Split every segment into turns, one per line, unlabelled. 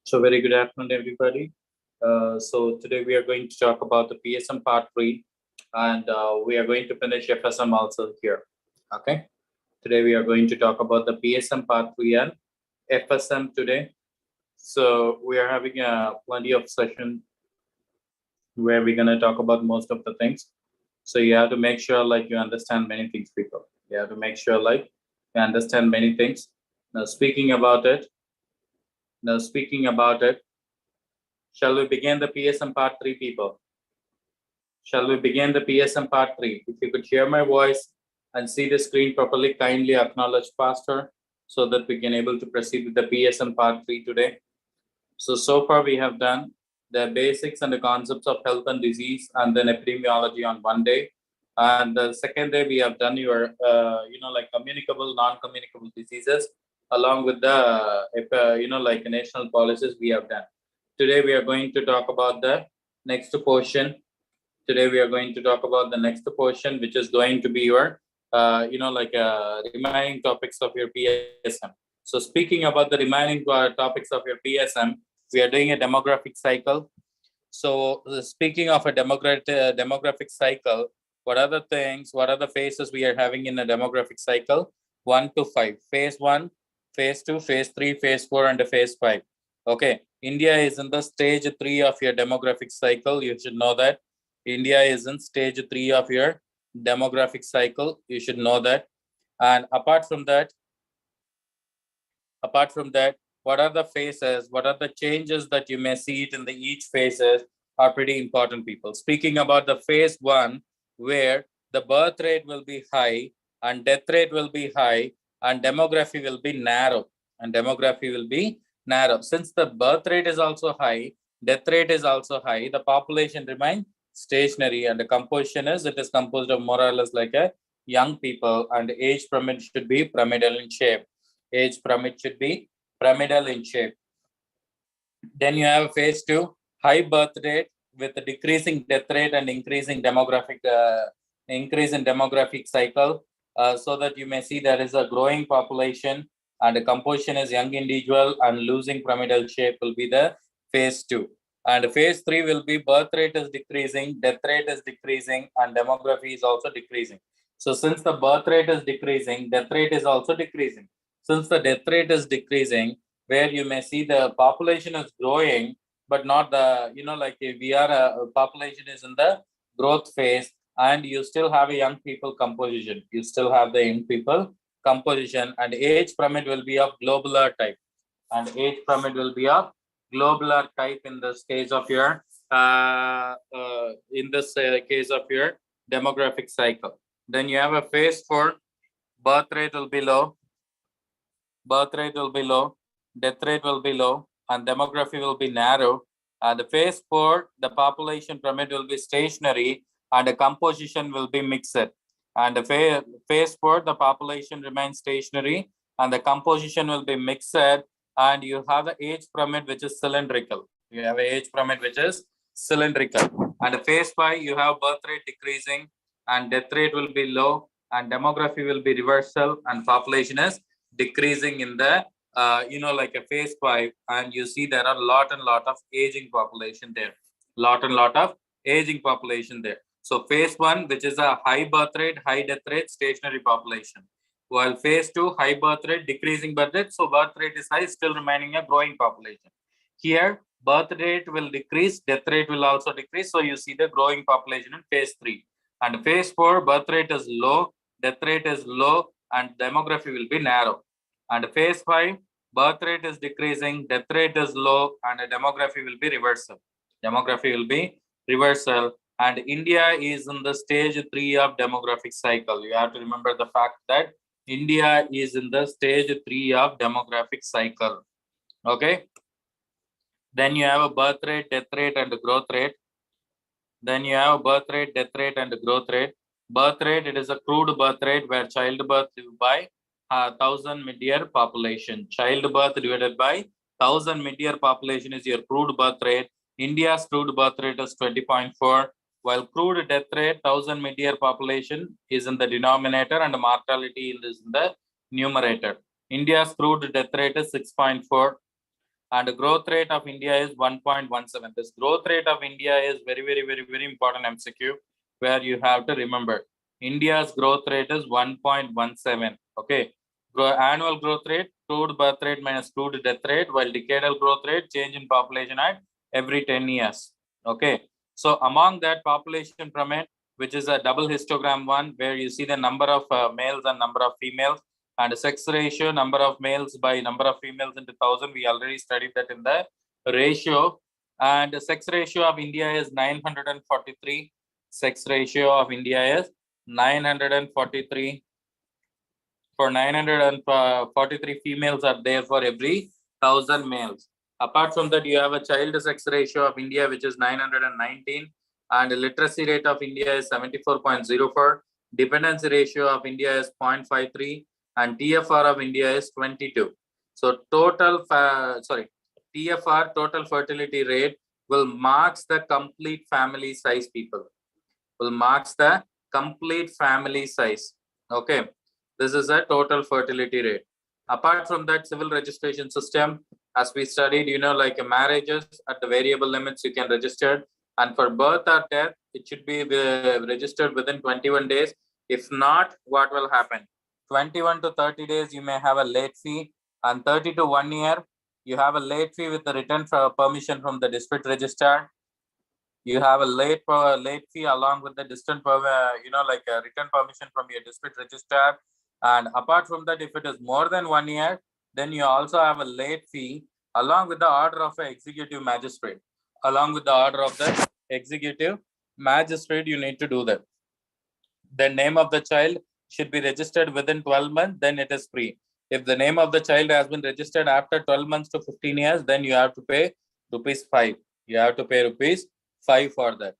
So very good afternoon, everybody. So today we are going to talk about the PSM part 3, and we are going to finish FSM also here. Okay. Today we are going to talk about the PSM part 3 and FSM today. So we are having plenty of session where we're going to talk about most of the things. So you have to make sure like you understand many things, people. You have to make sure like you understand many things. Now speaking about it, shall we begin the PSM part 3, people? Shall we begin the PSM part 3? If you could hear my voice and see the screen properly, kindly acknowledge faster so that we can able to proceed with the PSM part 3 today. So far we have done the basics and the concepts of health and disease and then epidemiology on one day. And the second day we have done your, like communicable, non-communicable diseases along with the, like national policies we have done. Today we are going to talk about the next portion. Today we are going to talk about the next portion, which is going to be your, remaining topics of your PSM. So speaking about the remaining topics of your PSM, we are doing a demographic cycle. So speaking of a demographic cycle, what are the things, what are the phases we are having in a demographic cycle? 1 to 5. Phase 1, phase 2, phase 3, phase 4, and phase 5. Okay. India is in the stage 3 of your demographic cycle. You should know that. India is in stage 3 of your demographic cycle. You should know that. And apart from that, what are the phases, what are the changes that you may see it in the each phases are pretty important, people. Speaking about the phase 1, where the birth rate will be high and death rate will be high and demography will be narrow. Since the birth rate is also high, death rate is also high, the population remains stationary, and the composition is, it is composed of more or less like a young people, and age pyramid should be pyramidal in shape. Age pyramid should be pyramidal in shape. Then you have phase 2, high birth rate with a decreasing death rate and increase in demographic cycle, so that you may see there is a growing population and the composition is young individual and losing pyramidal shape will be the phase 2. And phase 3 will be birth rate is decreasing, death rate is decreasing, and demography is also decreasing. So since the birth rate is decreasing, death rate is also decreasing. Since the death rate is decreasing, where you may see the population is growing, but not the, we are a population is in the growth phase, and you still have a young people composition. You still have the young people composition, and age pyramid will be of globular type. And age pyramid will be of globular type in this case of your case of your demographic cycle. Then you have a phase 4, birth rate will be low, death rate will be low, and demography will be narrow. And the phase 4, the population pyramid will be stationary and the composition will be mixed. And the phase 4, the population remains stationary and the composition will be mixed, and you have the age pyramid which is cylindrical. You have an age pyramid which is cylindrical. And the phase 5, you have birth rate decreasing and death rate will be low and demography will be reversal and population is decreasing in the like a phase 5, and you see there are lot of aging population there. Lot of aging population there. So phase 1, which is a high birth rate, high death rate, stationary population. While phase 2, high birth rate, decreasing birth rate. So birth rate is high, still remaining a growing population. Here, birth rate will decrease, death rate will also decrease. So you see the growing population in phase 3. And phase 4, birth rate is low, death rate is low, and demography will be narrow. And phase 5, birth rate is decreasing, death rate is low, and demography will be reversal. And India is in the stage 3 of demographic cycle. You have to remember the fact that India is in the stage 3 of demographic cycle. Okay. Then you have a birth rate, death rate, and growth rate. Birth rate, it is a crude birth rate where childbirth by 1,000 mid-year population. Childbirth divided by 1,000 mid-year population is your crude birth rate. India's crude birth rate is 20.4, while crude death rate 1,000 mid-year population is in the denominator and mortality is in the numerator. India's crude death rate is 6.4. and the growth rate of India is 1.17. This growth rate of India is very important MCQ, where you have to remember India's growth rate is 1.17. Okay, annual growth rate, crude birth rate minus crude death rate, while decadal growth rate, change in population at every 10 years. Okay, so among that population pyramid, which is a double histogram one, where you see the number of males and number of females, and sex ratio, number of males by number of females into 1,000. We already studied that in the ratio. And the sex ratio of India is 943. Sex ratio of India is 943. For 943 females are there for every 1,000 males. Apart from that, you have a child sex ratio of India, which is 919. And the literacy rate of India is 74.04. Dependency ratio of India is 0.53. And TFR of India is 22. So TFR, total fertility rate, will marks the complete family size, people. Will marks the complete family size. Okay. This is a total fertility rate. Apart from that, civil registration system, as we studied, like marriages at the variable limits, you can register. And for birth or death, it should be registered within 21 days. If not, what will happen? 21 to 30 days, you may have a late fee. And 30 to 1 year, you have a late fee with the written permission from the district registrar. You have a late fee along with the written permission from your district registrar. And apart from that, if it is more than 1 year, then you also have a late fee along with the order of an executive magistrate. Along with the order of the executive magistrate, you need to do that. The name of the child should be registered within 12 months, then it is free. If the name of the child has been registered after 12 months to 15 years, then you have to pay ₹5. You have to pay ₹5 for that.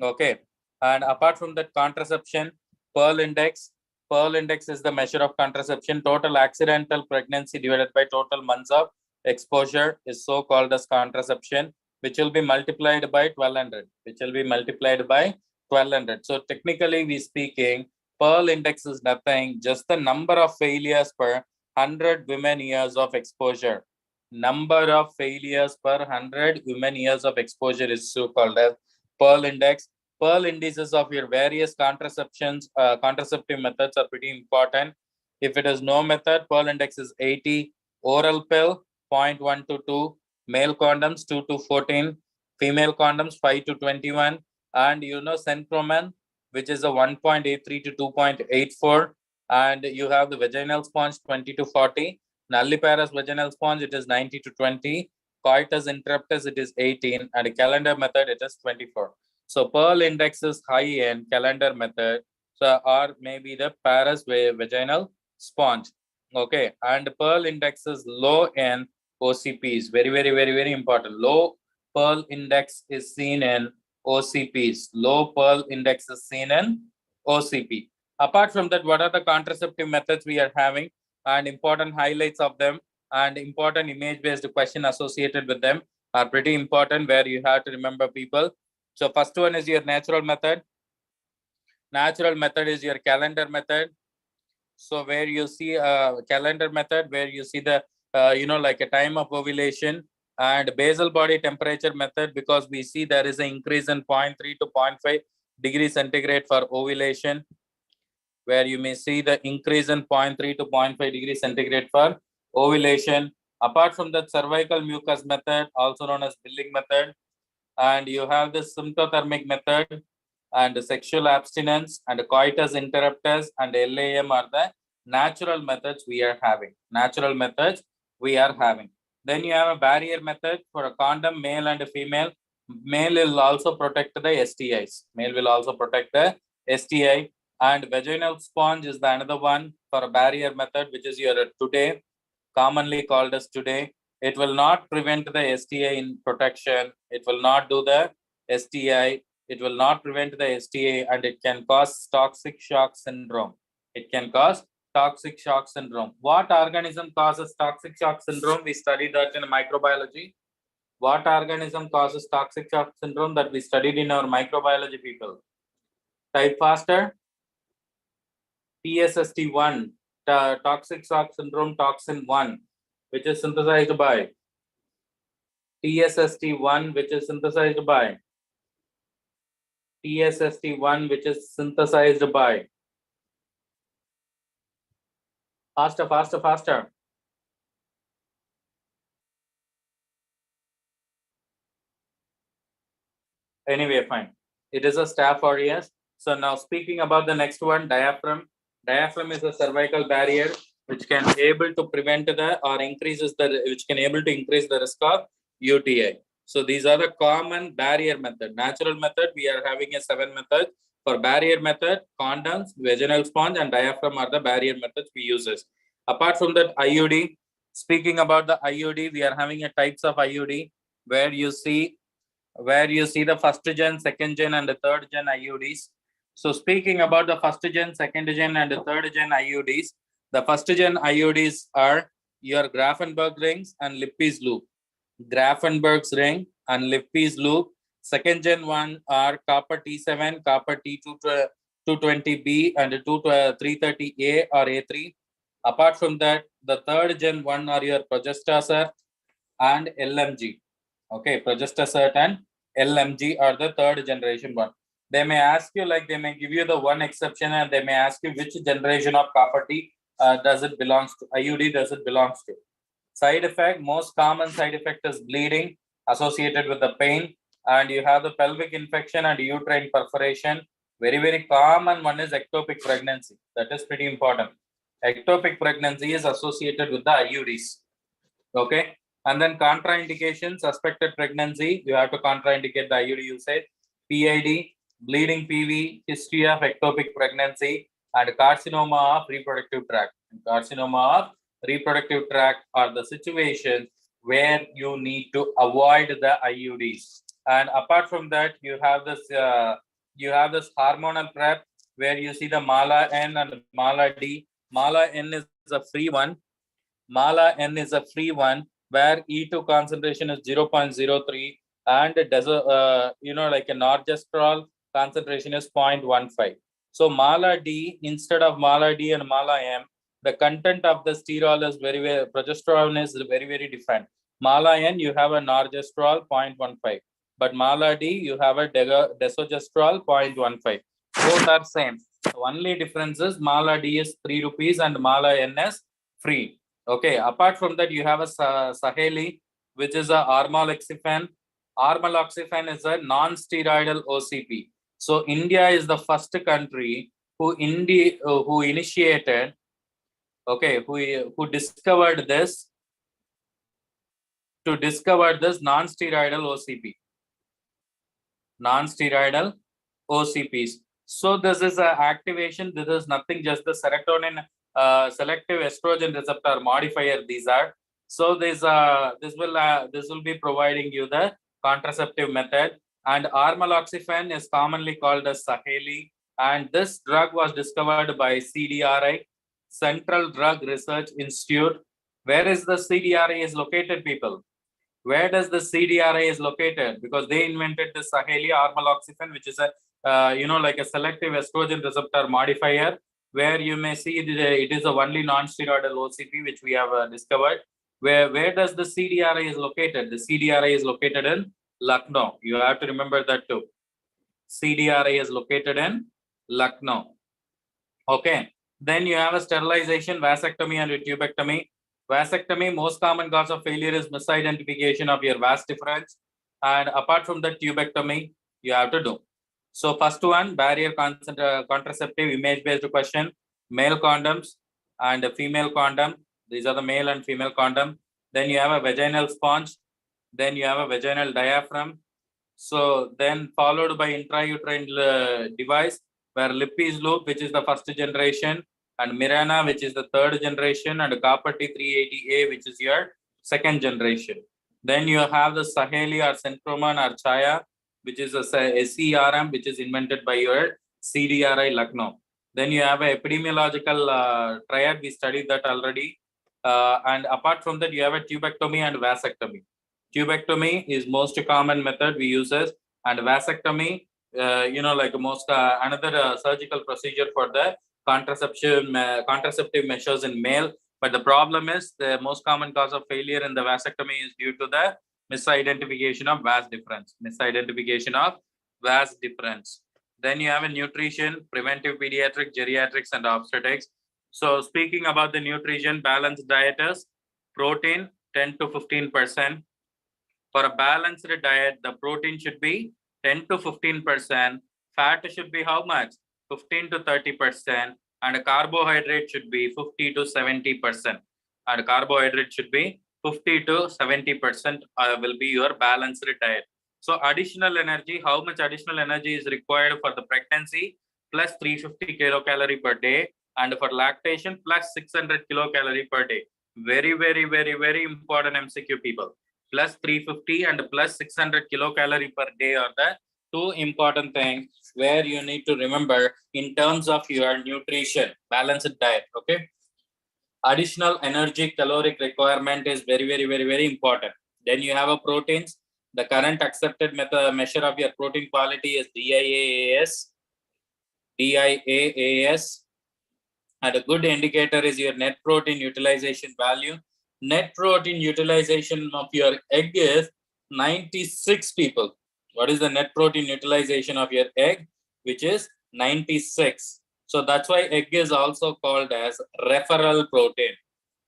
Okay. And apart from that, contraception, Pearl Index. Pearl Index is the measure of contraception. Total accidental pregnancy divided by total months of exposure is so called as contraception, which will be multiplied by 1200. Which will be multiplied by 1200. So technically we speaking, Pearl Index is nothing, just the number of failures per 100 women years of exposure. Number of failures per 100 women years of exposure is so called as Pearl Index. Pearl indices of your various contraceptive methods are pretty important. If it is no method, Pearl Index is 80. Oral pill, 0.1 to 2. Male condoms, 2 to 14. Female condoms, 5 to 21. And Centroman, which is a 1.83 to 2.84. And you have the vaginal sponge, 20 to 40. Nulliparous vaginal sponge, it is 90 to 20. Coitus interruptus, it is 18. And calendar method, it is 24. So Pearl Index is high in calendar method, or maybe the Paris vaginal sponge. Okay, and Pearl Index is low in OCPs. Very important. Low Pearl Index is seen in OCPs. Low Pearl Index is seen in OCP. Apart from that, what are the contraceptive methods we are having, and important highlights of them, and important image-based question associated with them are pretty important, where you have to remember, people. So first one is your natural method. Natural method is your calendar method. So where you see a calendar method, where you see the, like a time of ovulation, and basal body temperature method, because we see there is an increase in 0.3 to 0.5 degrees centigrade for ovulation, where you may see the increase in 0.3 to 0.5 degrees centigrade for ovulation. Apart from that, cervical mucus method, also known as Billing method, and you have the symptothermic method, and the sexual abstinence, and the coitus interruptus, and LAM are the natural methods we are having. Natural methods we are having. Then you have a barrier method for a condom, male and female. Male will also protect the STIs. Male will also protect the STI. And vaginal sponge is the another one for a barrier method, which is your today, commonly called as today. It will not prevent the STI in protection. It will not do the STI. It will not prevent the STI, and it can cause toxic shock syndrome. It can cause toxic shock syndrome. What organism causes toxic shock syndrome? We studied that in microbiology. What organism causes toxic shock syndrome? That we studied in our microbiology, people. Type faster. TSST1, toxic shock syndrome toxin 1, which is synthesized by TSST1, which is synthesized by TSST1, which is synthesized by faster, faster, faster. Anyway, fine. It is a staph aureus. So now speaking about the next one, diaphragm. Diaphragm is a cervical barrier which can able to prevent the or increases the which can able to increase the risk of UTI. So these are the common barrier method. Natural method, we are having a 7 method. For barrier method, condoms, vaginal sponge, and diaphragm are the barrier methods we uses. Apart from that, IUD. Speaking about the IUD, we are having a types of IUD where you see the first gen, second gen, and the third gen IUDs. So speaking about the first gen, second gen, and the third gen IUDs, the first gen IUDs are your Grafenberg rings and Lippi's loop. Grafenberg's ring and Lippi's loop. Second gen one are copper T7, copper T220B, and 330A or A3. Apart from that, the third gen one are your Progestasert and LMG. Okay, Progestasert and LMG are the third generation one. They may ask you, like they may give you the one exception, and they may ask you which generation of copper T does it belongs to, IUD does it belongs to. Side effect, most common side effect is bleeding associated with the pain, and you have the pelvic infection and uterine perforation. Very, very common one is ectopic pregnancy. That is pretty important. Ectopic pregnancy is associated with the IUDs. Okay. And then contraindication, suspected pregnancy, you have to contraindicate the IUD usage. PID, bleeding PV, history of ectopic pregnancy, and carcinoma of reproductive tract. Carcinoma of reproductive tract are the situations where you need to avoid the IUDs. And apart from that, you have this hormonal prep where you see the Mala N and Mala D. Mala N is a free one. Mala N is a free one where E2 concentration is 0.03 and like a norgestrol concentration is 0.15. So Mala D, instead of Mala D and Mala M, the content of the sterol is progesterone is very, very different. Mala N, you have a norgestrol 0.15, but Mala D, you have a desogestrol 0.15. Both are same. The only difference is Mala D is 3 rupees and Mala N is free. Okay, apart from that, you have a Saheli, which is a armaloxifene. Armaloxifene is a non-steroidal OCP. So India is the first country who initiated, okay, who discovered this, non-steroidal OCP. Non-steroidal OCPs. So this is a activation. This is nothing, just the serotonin selective estrogen receptor modifier. These are. So this will be providing you the contraceptive method. And armaloxifene is commonly called as Saheli. And this drug was discovered by CDRI, Central Drug Research Institute. Where is the CDRI is located, people? Where does the CDRI is located? Because they invented the Saheli armaloxifene, which is a like a selective estrogen receptor modifier, where you may see it is a only non-steroidal OCP which we have discovered. Where does the CDRI is located? The CDRI is located in Lucknow. You have to remember that too. CDRI is located in Lucknow. Okay. Then you have a sterilization, vasectomy, and tubectomy. Vasectomy, most common cause of failure is misidentification of your vas difference. And apart from the tubectomy, you have to do. So first one, barrier contraceptive image-based question, male condoms and female condom. These are the male and female condom. Then you have a vaginal sponge. Then you have a vaginal diaphragm. So then followed by intrauterine device, where Lippi's loop, which is the first generation, and Mirena, which is the third generation, and copper T380A, which is your second generation. Then you have the Saheli or Centroman or Chaya, which is a SERM, which is invented by your CDRI Lucknow. Then you have an epidemiological triad. We studied that already. And apart from that, you have a tubectomy and vasectomy. Tubectomy is most common method we use, and vasectomy, like most another surgical procedure for the contraceptive measures in male. But the problem is the most common cause of failure in the vasectomy is due to the Misidentification of vast difference. Misidentification of vast difference. Then you have a nutrition, preventive pediatric, geriatrics, and obstetrics. So speaking about the nutrition, balanced diet is protein 10 to 15%. For a balanced diet, the protein should be 10 to 15%. Fat should be how much? 15 to 30%. And carbohydrate should be 50 to 70%. And carbohydrate should be 50 to 70% will be your balanced diet. So additional energy, how much additional energy is required for the pregnancy? Plus 350 kilocalorie per day. And for lactation, plus 600 kilocalorie per day. Very, very, very, very important MCQ, people. Plus 350 and plus 600 kilocalorie per day are the two important things where you need to remember in terms of your nutrition, balanced diet. Okay. Additional energy caloric requirement is very, very, very, very important. Then you have a proteins. The current accepted measure of your protein quality is DIAAS. DIAAS. And a good indicator is your net protein utilization value. Net protein utilization of your egg is 96, people. What is the net protein utilization of your egg? Which is 96. So that's why egg is also called as referral protein.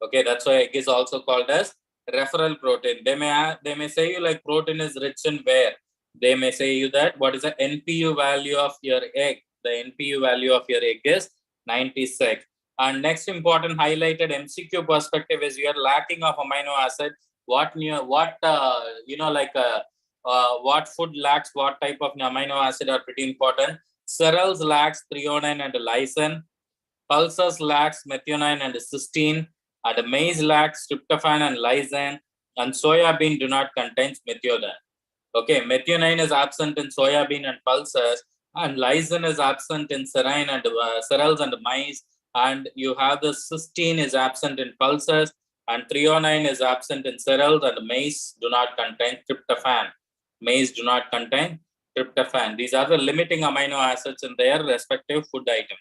Okay, that's why egg is also called as referral protein. They may say you like protein is rich in where? They may say you that what is the NPU value of your egg? The NPU value of your egg is 96. And next important highlighted MCQ perspective is you are lacking of amino acid. What food lacks what type of amino acid are pretty important. Cereals lacks threonine and lysine. Pulses lacks methionine and cysteine. And maize lacks tryptophan and lysine. And soya bean do not contain methionine. Okay, methionine is absent in soya bean and pulses, and lysine is absent in serine and cereals and maize. And you have the cysteine is absent in pulses, and threonine is absent in cereals, and maize do not contain tryptophan. Maize do not contain tryptophan. These are the limiting amino acids in their respective food items.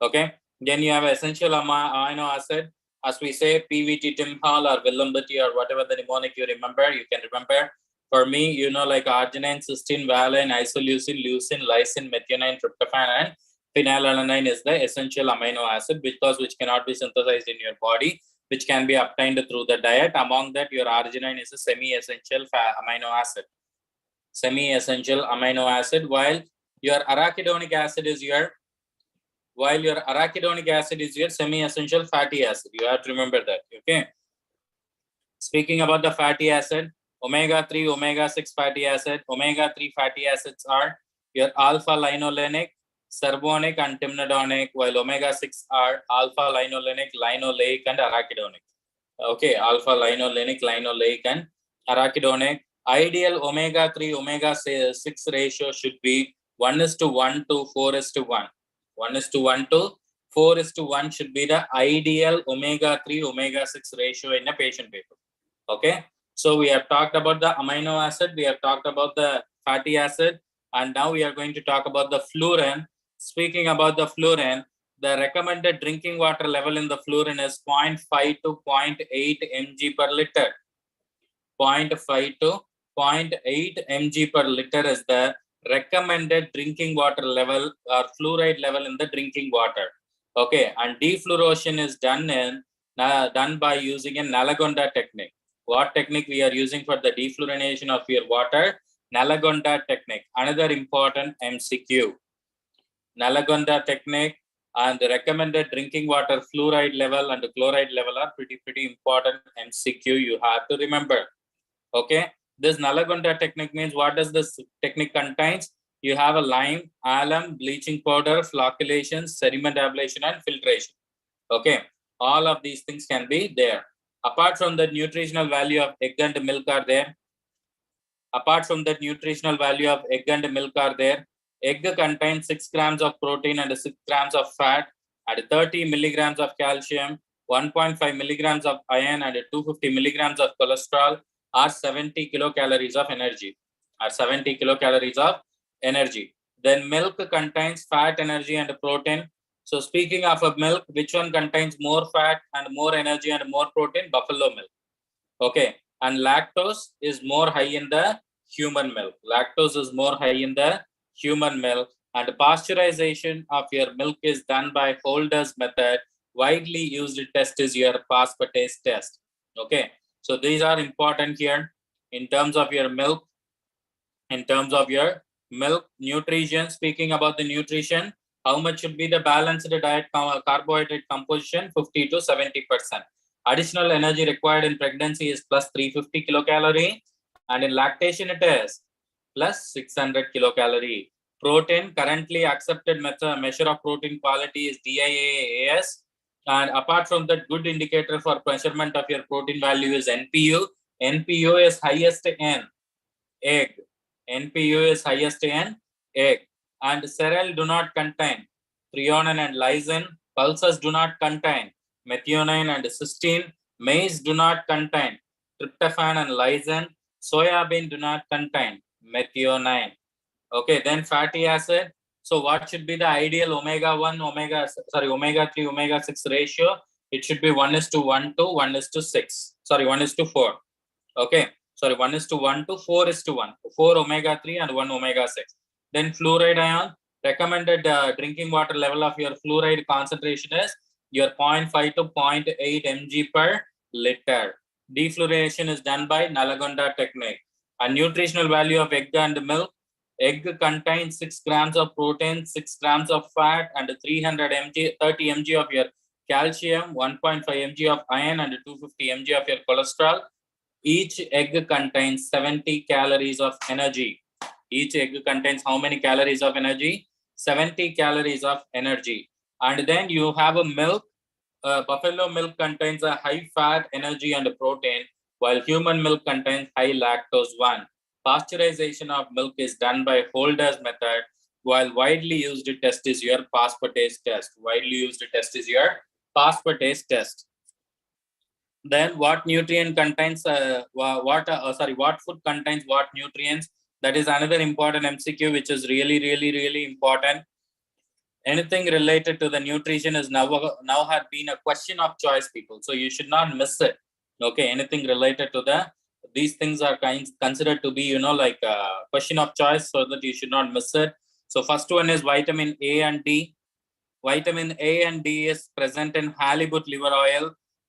Okay. Then you have essential amino acid. As we say, PVT, Timhal, or Williambity, or whatever the mnemonic you remember, you can remember. For me, you know, like arginine, cysteine, valine, isoleucine, leucine, lysine, methionine, tryptophan, and phenylalanine is the essential amino acid which cannot be synthesized in your body, which can be obtained through the diet. Among that, your arginine is a semi-essential amino acid. Semi-essential amino acid, while your arachidonic acid is your semi-essential fatty acid. You have to remember that. Okay. Speaking about the fatty acid, omega-3, omega-6 fatty acid. Omega-3 fatty acids are your alpha-linolenic, cervonic, and timnodonic, while omega-6 are alpha-linolenic, linoleic, and arachidonic. Okay, alpha-linolenic, linoleic, and arachidonic. Ideal omega-3, omega-6 ratio should be 1:1 to 4:1. 1:1 to 4:1 should be the ideal omega-3, omega-6 ratio in a patient paper. Okay. So we have talked about the amino acid, we have talked about the fatty acid, and now we are going to talk about the fluorine. Speaking about the fluorine, the recommended drinking water level in the fluorine is 0.5 to 0.8 mg per liter. 0.5 to 0.8 mg per liter is the recommended drinking water level or fluoride level in the drinking water. Okay, and defluoration is done by using a Nalgonda technique. What technique we are using for the defluorination of your water? Nalgonda technique. Another important MCQ. Nalgonda technique and the recommended drinking water fluoride level and the chloride level are pretty important MCQ you have to remember. Okay. This Nalgonda technique means what does this technique contains? You have a lime, alum, bleaching powder, flocculation, sediment ablation, and filtration. Okay. All of these things can be there. Apart from the nutritional value of egg and milk are there. Egg contains 6 grams of protein and 6 grams of fat, and 30 milligrams of calcium, 1.5 milligrams of iron, and 250 milligrams of cholesterol, are 70 kilocalories of energy. Then milk contains fat, energy, and protein. So speaking of a milk, which one contains more fat and more energy and more protein? Buffalo milk. Okay. and lactose is more high in the human milk. Lactose is more high in the human milk, and pasteurization of your milk is done by Holder's method. Widely used test is your phosphatase test. Okay, so these are important here in terms of your milk. In terms of your milk nutrition, speaking about the nutrition, how much should be the balanced diet carbohydrate composition? 50 to 70%. Additional energy required in pregnancy is plus 350 kilocalorie, and in lactation it is plus 600 kilocalorie. Protein, currently accepted measure of protein quality is DIAAS, and apart from that, good indicator for measurement of your protein value is NPU. NPU is highest in egg. NPU is highest in egg, and cereal do not contain threonine and lysine. Pulses do not contain methionine and cysteine. Maize do not contain tryptophan and lysine. Soybean do not contain methionine. Okay, then fatty acid. So what should be the ideal omega-3, omega-6 ratio? It should be 1:1 to 1:6. Sorry, 1:4. Okay. Sorry, 1:1 to 4:1. 4 omega-3 and 1 omega-6. Then fluoride ion. Recommended drinking water level of your fluoride concentration is your 0.5 to 0.8 mg per liter. Defluorination is done by Nalgonda technique. A nutritional value of egg and milk. Egg contains 6 grams of protein, 6 grams of fat, and 300 mg, 30 mg of your calcium, 1.5 mg of iron, and 250 mg of your cholesterol. Each egg contains 70 calories of energy. Each egg contains how many calories of energy? 70 calories of energy. And then you have a milk. Buffalo milk contains a high fat, energy, and protein, while human milk contains high lactose 1. Pasteurization of milk is done by Holder's method, while widely used test is your phosphatase test. Widely used test is your phosphatase test. Then what nutrient contains what food contains what nutrients? That is another important MCQ, which is really important. Anything related to the nutrition is now had been a question of choice, people. So you should not miss it. Okay, anything related to these things are considered to be like a question of choice, so that you should not miss it. So first one is vitamin A and D. Vitamin A and D is present in halibut liver oil.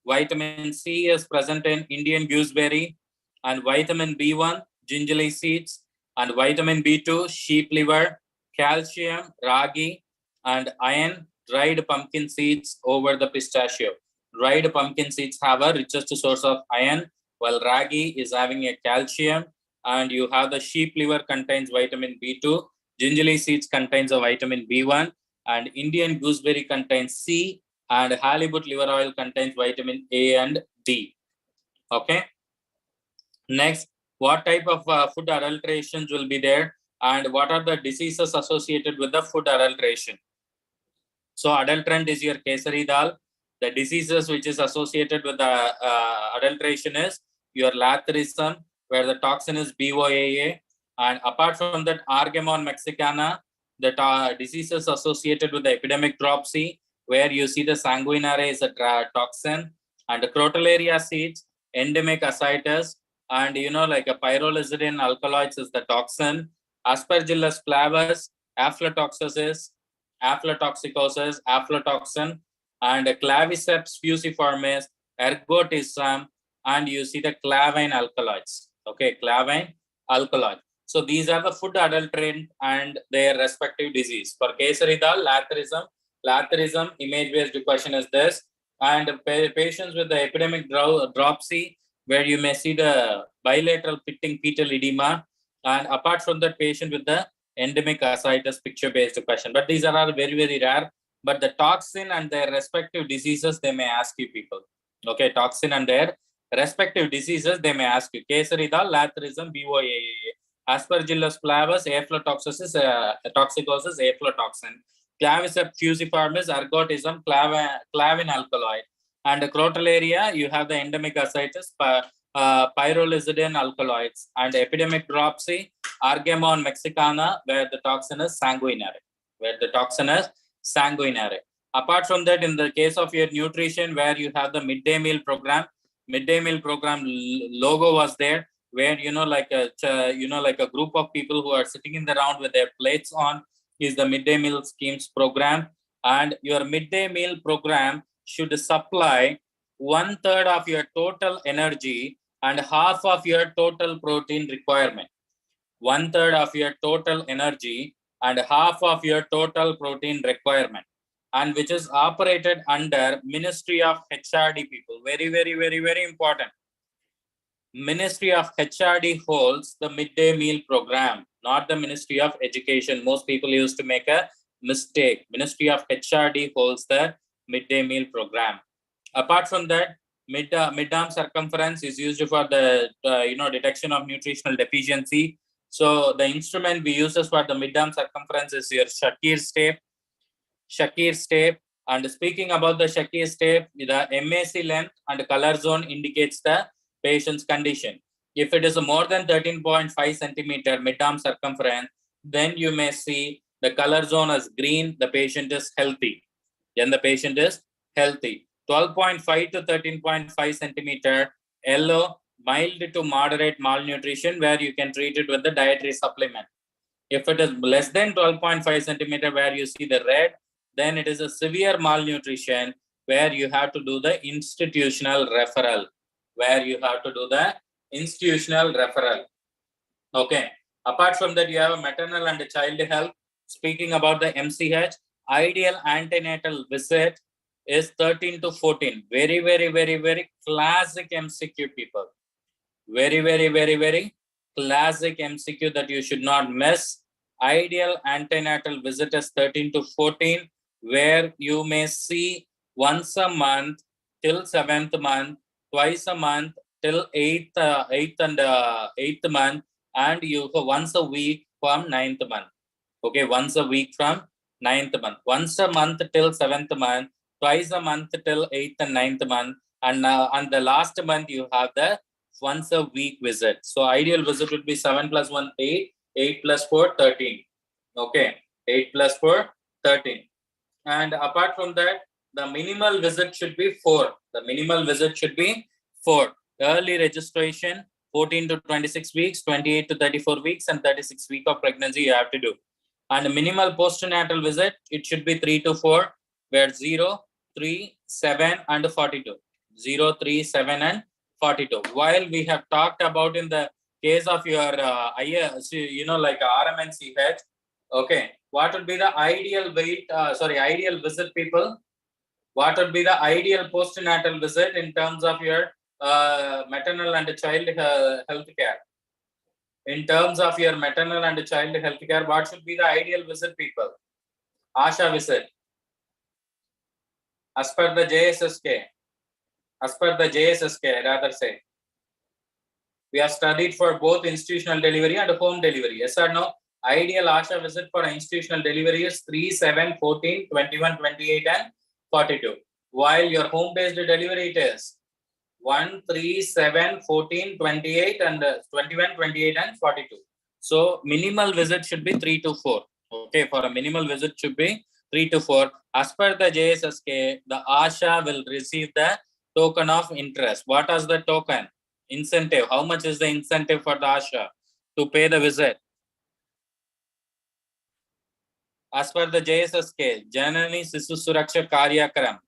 Vitamin C is present in Indian gooseberry, and vitamin B1, gingerly seeds, and vitamin B2, sheep liver, calcium, ragi, and iron, dried pumpkin seeds over the pistachio. Dried pumpkin seeds have a richest source of iron, while ragi is having a calcium, and you have the sheep liver contains vitamin B2, gingerly seeds contains a vitamin B1, and Indian gooseberry contains C, and halibut liver oil contains vitamin A and D. Okay. Next, what type of food adulterations will be there, and what are the diseases associated with the food adulteration? So adulterant is your kesari dal. The diseases which is associated with the adulteration is your lathyrism, where the toxin is BOAA, and apart from that, Argemon mexicana, the diseases associated with the epidemic dropsy, where you see the sanguinare is a toxin, and the crotalaria seeds, endemic ascites, and like a pyrrolizidine alkaloids is the toxin, Aspergillus flavus, aflatoxin, aflatoxin, and claviceps fusiformis, ergotism, and you see the clavine alkaloids. Okay, clavine alkaloids. So these are the food adulterant and their respective disease. For kesari dal, lathyrism, image-based question is this. And patients with the epidemic dropsy, where you may see the bilateral pitting fetal edema. And apart from that, patient with the endemic ascites, picture-based question. But these are all very rare. But the toxin and their respective diseases, they may ask you, people. Okay, toxin and their respective diseases, they may ask you. Kesari dal, lathyrism, BOAA. Aspergillus flavus, aflatoxis, toxicosis, aflatoxin. Claviceps fusiformis, ergotism, clavin alkaloid. And the crotalaria, you have the endemic ascites, pyrrolizidine alkaloids. And epidemic dropsy, Argemon mexicana, where the toxin is sanguinary. Apart from that, in the case of your nutrition, where you have the midday meal program, midday meal program logo was there, where like a group of people who are sitting in the round with their plates on is the midday meal schemes program. And your midday meal program should supply 1/3 of your total energy and half of your total protein requirement. 1/3 of your total energy and half of your total protein requirement, and which is operated under Ministry of HRD people. Very, very, very, very important. Ministry of HRD holds the midday meal program, not the Ministry of Education. Most people used to make a mistake. Ministry of HRD holds the midday meal program. Apart from that, mid-arm circumference is used for the detection of nutritional deficiency. So the instrument we use for the mid-arm circumference is your Shakir's tape. Shakir's tape. And speaking about the Shakir's tape, the MAC length and color zone indicates the patient's condition. If it is more than 13.5 centimeter mid-arm circumference, then you may see the color zone as green. The patient is healthy. Then the patient is healthy. 12.5 to 13.5 centimeter yellow, mild to moderate malnutrition, where you can treat it with the dietary supplement. If it is less than 12.5 centimeter, where you see the red, then it is a severe malnutrition, where you have to do the institutional referral. Okay. Apart from that, you have a maternal and child health. Speaking about the MCH, ideal antenatal visit is 13 to 14. Very, very, very, very classic MCQ, people. Very, very, very, very classic MCQ that you should not miss. Ideal antenatal visit is 13 to 14, where you may see once a month till 7th month, twice a month till 8th month, and you once a week from 9th month. Okay, once a week from 9th month. Once a month till 7th month, twice a month till 8th and 9th month, and on the last month you have the once a week visit. So ideal visit would be 7 plus 1, 8, 8 plus 4, 13. Okay, 8 plus 4, 13. And apart from that, the minimal visit should be 4. The minimal visit should be 4. Early registration, 14 to 26 weeks, 28 to 34 weeks, and 36 weeks of pregnancy you have to do. And minimal postnatal visit, it should be 3 to 4, where 0, 3, 7, and 42. 0, 3, 7, and 42. While we have talked about in the case of your like RMNCH, okay, what would be the ideal ideal visit, people? What would be the ideal postnatal visit in terms of your maternal and child health care? In terms of your maternal and child health care, what should be the ideal visit, people? ASHA visit. As per the JSSK. As per the JSSK, rather say. We have studied for both institutional delivery and home delivery. Yes or no? Ideal ASHA visit for institutional delivery is 3, 7, 14, 21, 28, and 42. While your home-based delivery it is 1, 3, 7, 14, 28, and 21, 28, and 42. So minimal visit should be 3 to 4. Okay, for a minimal visit should be 3 to 4. As per the JSSK, the ASHA will receive the token of interest. What is the token? Incentive. How much is the incentive for the ASHA to pay the visit? As per the JSSK, Janani Sisu Suraksha Karyakram,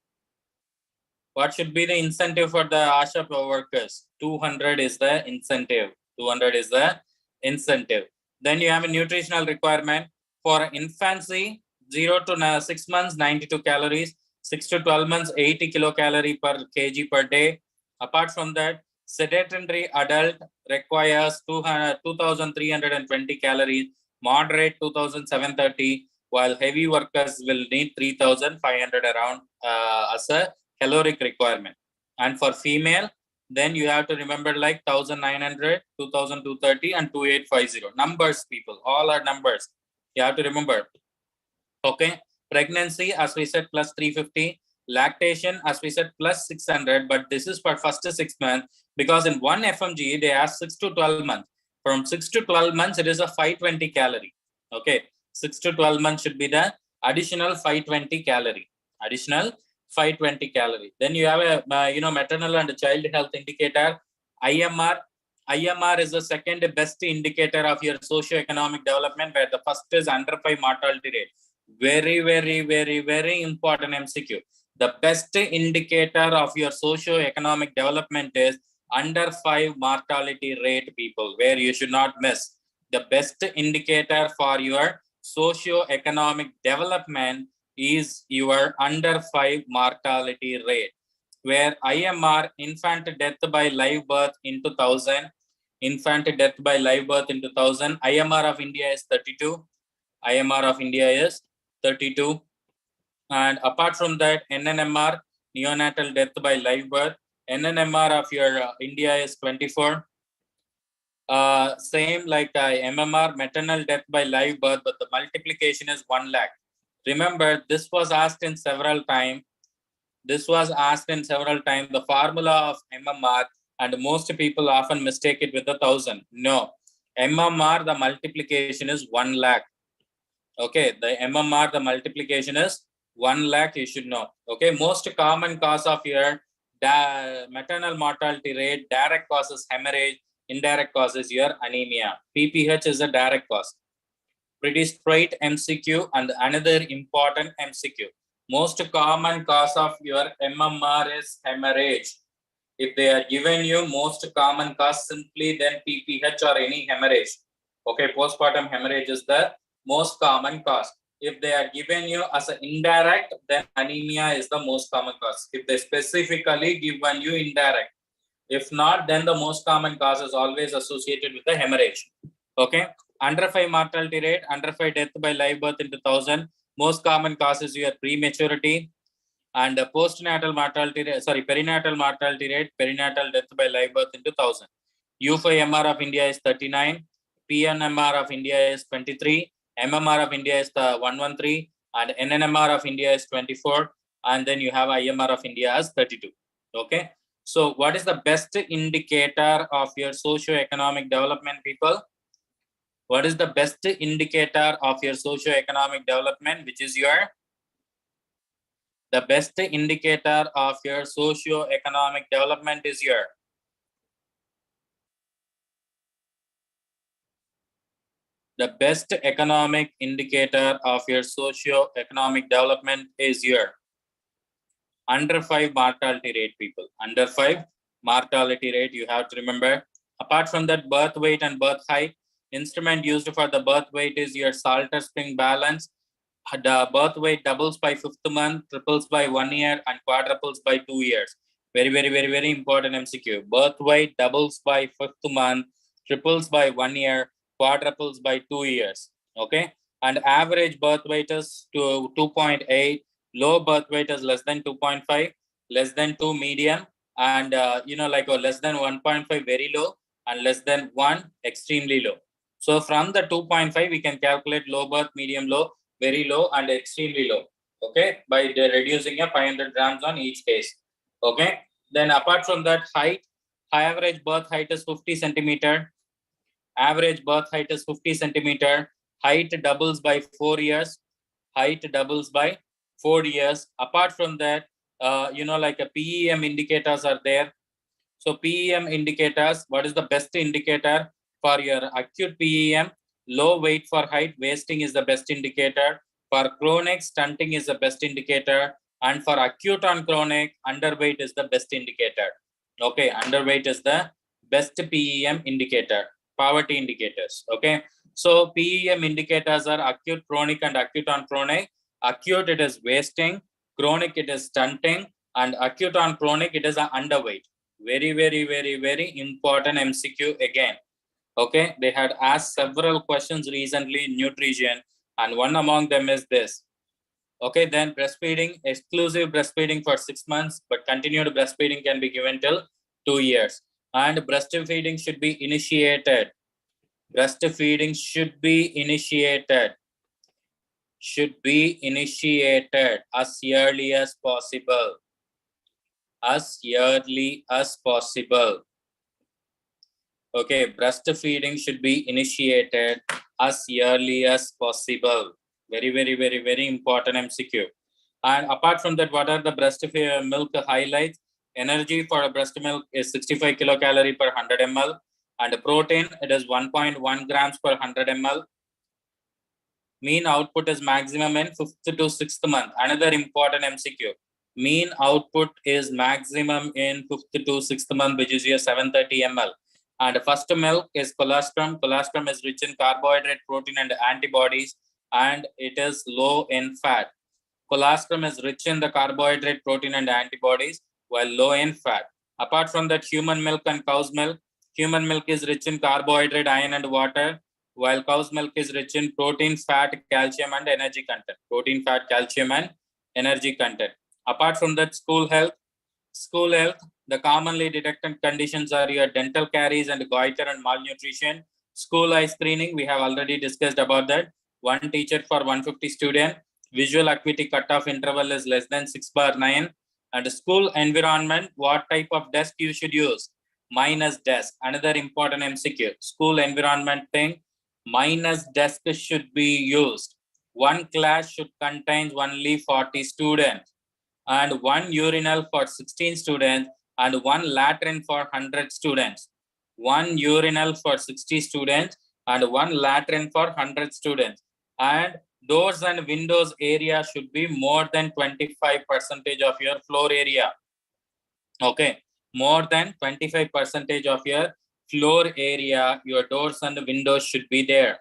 what should be the incentive for the ASHA workers? 200 is the incentive. 200 is the incentive. Then you have a nutritional requirement for infancy, 0 to 6 months, 92 calories, 6 to 12 months, 80 kilocalorie per kg per day. Apart from that, sedentary adult requires 2,320 calories, moderate 2,730, while heavy workers will need 3,500 around as a caloric requirement. And for female, then you have to remember like 1,900, 2,230, and 2,850. Numbers, people, all are numbers. You have to remember. Okay, pregnancy, as we said, plus 350. Lactation, as we said, plus 600. But this is for first 6 months, because in one FMGE, they ask 6 to 12 months. From 6 to 12 months, it is a 520 calorie. Okay, 6 to 12 months should be the additional 520 calorie. Additional 520 calorie. Then you have a maternal and child health indicator, IMR. IMR is the second best indicator of your socio-economic development, where the first is under 5 mortality rate. Very, very, very, very important MCQ. The best indicator of your socio-economic development is under 5 mortality rate, people, where you should not miss. The best indicator for your socio-economic development is your under 5 mortality rate, where IMR, infant death by live birth in 2000, infant death by live birth in 2000, IMR of India is 32. IMR of India is 32. And apart from that, NNMR, neonatal death by live birth, NNMR of your India is 24. Same like MMR, maternal death by live birth, but the multiplication is 1 lakh. Remember, this was asked in several times. This was asked in several times, the formula of MMR, and most people often mistake it with 1,000. No, MMR, the multiplication is 1 lakh. Okay, the MMR, the multiplication is 1 lakh, you should know. Okay, most common cause of your maternal mortality rate, direct causes hemorrhage, indirect causes your anemia. PPH is a direct cause. Pretty straight MCQ, and another important MCQ. Most common cause of your MMR is hemorrhage. If they are given you most common cause, simply then PPH or any hemorrhage. Okay, postpartum hemorrhage is the most common cause. If they are given you as an indirect, then anemia is the most common cause. If they specifically given you indirect. If not, then the most common cause is always associated with the hemorrhage. Okay, under 5 mortality rate, under 5 death by live birth in 2000, most common cause is your prematurity, and postnatal mortality rate, perinatal mortality rate, perinatal death by live birth in 2000. U5MR of India is 39, PNMR of India is 23, MMR of India is the 113, and NNMR of India is 24, and then you have IMR of India as 32. Okay, so what is the best indicator of your socio-economic development, people? What is the best indicator of your socio-economic development, which is your the best indicator of your socio-economic development is your the best economic indicator of your socio-economic development is your under 5 mortality rate, people. Under 5 mortality rate, you have to remember. Apart from that, birth weight and birth height, instrument used for the birth weight is your Salter spring balance. The birth weight doubles by 5th month, triples by 1 year, and quadruples by 2 years. Very, very, very, very important MCQ. Birth weight doubles by 5th month, triples by 1 year, quadruples by 2 years. Okay, and average birth weight is to 2.8. Low birth weight is less than 2.5, less than 2 medium, and less than 1.5 very low, and less than 1 extremely low. So from the 2.5, we can calculate low birth, medium low, very low, and extremely low. Okay, by reducing a 500 grams on each case. Okay, then apart from that, height, average birth height is 50 centimeter. Average birth height is 50 centimeter. Height doubles by 4 years. Height doubles by 4 years. Apart from that, a PEM indicators are there. So PEM indicators, what is the best indicator for your acute PEM? Low weight for height, wasting is the best indicator. For chronic, stunting is the best indicator. And for acute on chronic, underweight is the best indicator. Okay, underweight is the best PEM indicator. Poverty indicators. Okay, so PEM indicators are acute, chronic, and acute on chronic. Acute, it is wasting. Chronic, it is stunting. And acute on chronic, it is underweight. Very, very, very, very important MCQ again. Okay, they had asked several questions recently in nutrition, and one among them is this. Okay, then breastfeeding, exclusive breastfeeding for 6 months, but continued breastfeeding can be given till 2 years. And breastfeeding should be initiated. Breastfeeding should be initiated. Should be initiated as early as possible. As early as possible. Okay, breastfeeding should be initiated as early as possible. Very, very, very, very important MCQ. And apart from that, what are the breast milk highlights? Energy for a breast milk is 65 kilocalorie per 100 ml. And protein, it is 1.1 grams per 100 ml. Mean output is maximum in 5th to 6th month. Another important MCQ. Mean output is maximum in 5th to 6th month, which is your 730 ml. And first milk is colostrum. Colostrum is rich in carbohydrate, protein, and antibodies, and it is low in fat. Colostrum is rich in the carbohydrate, protein, and antibodies, while low in fat. Apart from that, human milk and cow's milk. Human milk is rich in carbohydrate, iron, and water, while cow's milk is rich in protein, fat, calcium, and energy content. Protein, fat, calcium, and energy content. Apart from that, school health, the commonly detected conditions are your dental caries and goiter and malnutrition. School eye screening, we have already discussed about that. One teacher for 150 students. Visual acuity cutoff interval is less than 6/9. And school environment, what type of desk you should use? Minus desk. Another important MCQ. School environment thing, minus desk should be used. One class should contain only 40 students, and one urinal for 16 students, and one latrine for 100 students. One urinal for 60 students, and one latrine for 100 students. And doors and windows area should be more than 25% of your floor area. Okay, more than 25% of your floor area, your doors and windows should be there.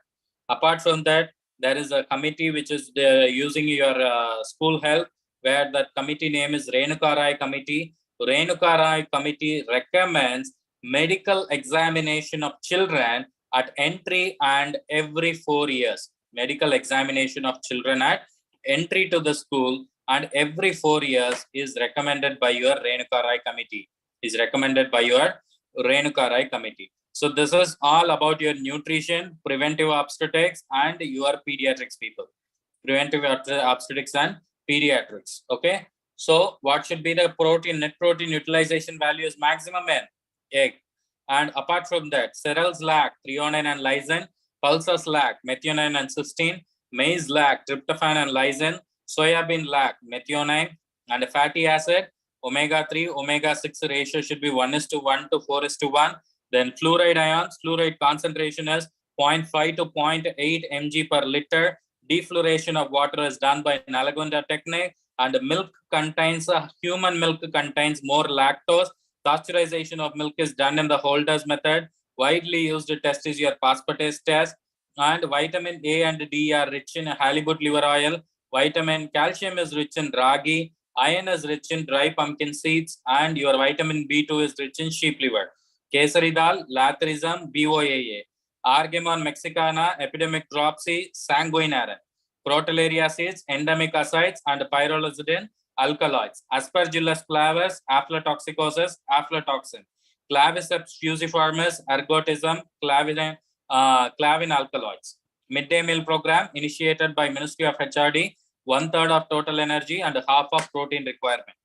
Apart from that, there is a committee which is using your school health, where the committee name is Renuka Rai Committee. Renuka Rai Committee recommends medical examination of children at entry and every 4 years. Medical examination of children at entry to the school and every 4 years is recommended by your Renuka Rai Committee. Is recommended by your Renuka Rai Committee. So this is all about your nutrition, preventive obstetrics, and your pediatrics people. Preventive obstetrics and pediatrics. Okay. So what should be the protein, net protein utilization value is maximum in egg. And apart from that, cereals lack threonine and lysine, pulses lack methionine and cysteine, maize lack tryptophan and lysine, soybean lack methionine, and fatty acid, omega-3, omega-6 ratio should be 1:1 to 4:1. Then fluoride ions, fluoride concentration is 0.5 to 0.8 mg per liter. Defluoration of water is done by Nalagunda technique, and milk contains, human milk contains more lactose. Pasteurization of milk is done in the Holder's method. Widely used test is your phosphatase test. And vitamin A and D are rich in halibut liver oil. Vitamin calcium is rich in ragi. Iron is rich in dry pumpkin seeds. And your vitamin B2 is rich in sheep liver. Kesari dal, lathrism, BOAA. Argemon mexicana, epidemic dropsy, sanguinary. Crotalaria seeds, endemic acids, and pyrrolizidine alkaloids. Aspergillus flavus, aflatoxicosis, aflatoxin. Claviceps fusiformis, ergotism, clavin alkaloids. Midday meal program initiated by Ministry of HRD, 1/3 of total energy and half of protein requirement.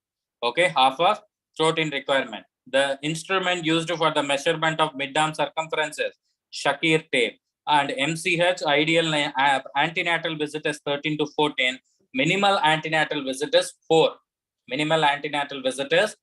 Okay, half of protein requirement. The instrument used for the measurement of mid-arm circumference is Shakir tape. And MCH ideal antenatal visit is 13 to 14. Minimal antenatal visit is 4. Minimal antenatal visit is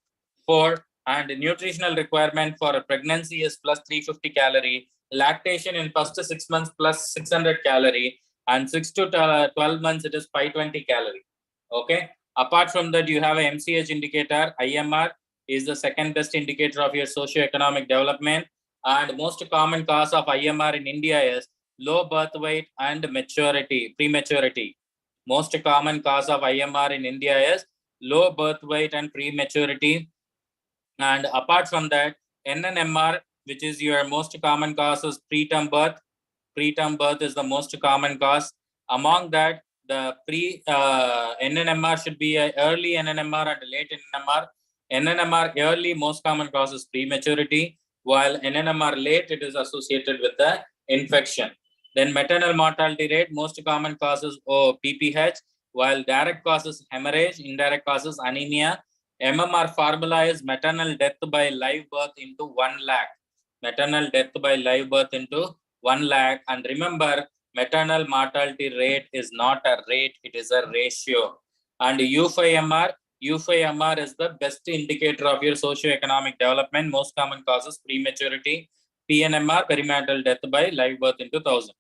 4. And nutritional requirement for a pregnancy is plus 350 calorie. Lactation in first 6 months plus 600 calorie. And 6 to 12 months it is 520 calorie. Okay. Apart from that, you have a MCH indicator. IMR is the second best indicator of your socio-economic development. And most common cause of IMR in India is low birth weight and prematurity. Most common cause of IMR in India is low birth weight and prematurity. And apart from that, NNMR, which is your most common cause, is preterm birth. Preterm birth is the most common cause. Among that, the NNMR should be a early NNMR and late NNMR. NNMR early, most common cause is prematurity, while NNMR late, it is associated with the infection. Then maternal mortality rate, most common causes PPH, while direct causes hemorrhage, indirect causes anemia. MMR formula is maternal death by live birth into 1 lakh. Maternal death by live birth into 1 lakh. And remember, maternal mortality rate is not a rate, it is a ratio. And U5MR, U5MR is the best indicator of your socio-economic development. Most common causes prematurity. PNMR, perinatal death by live birth in 2000.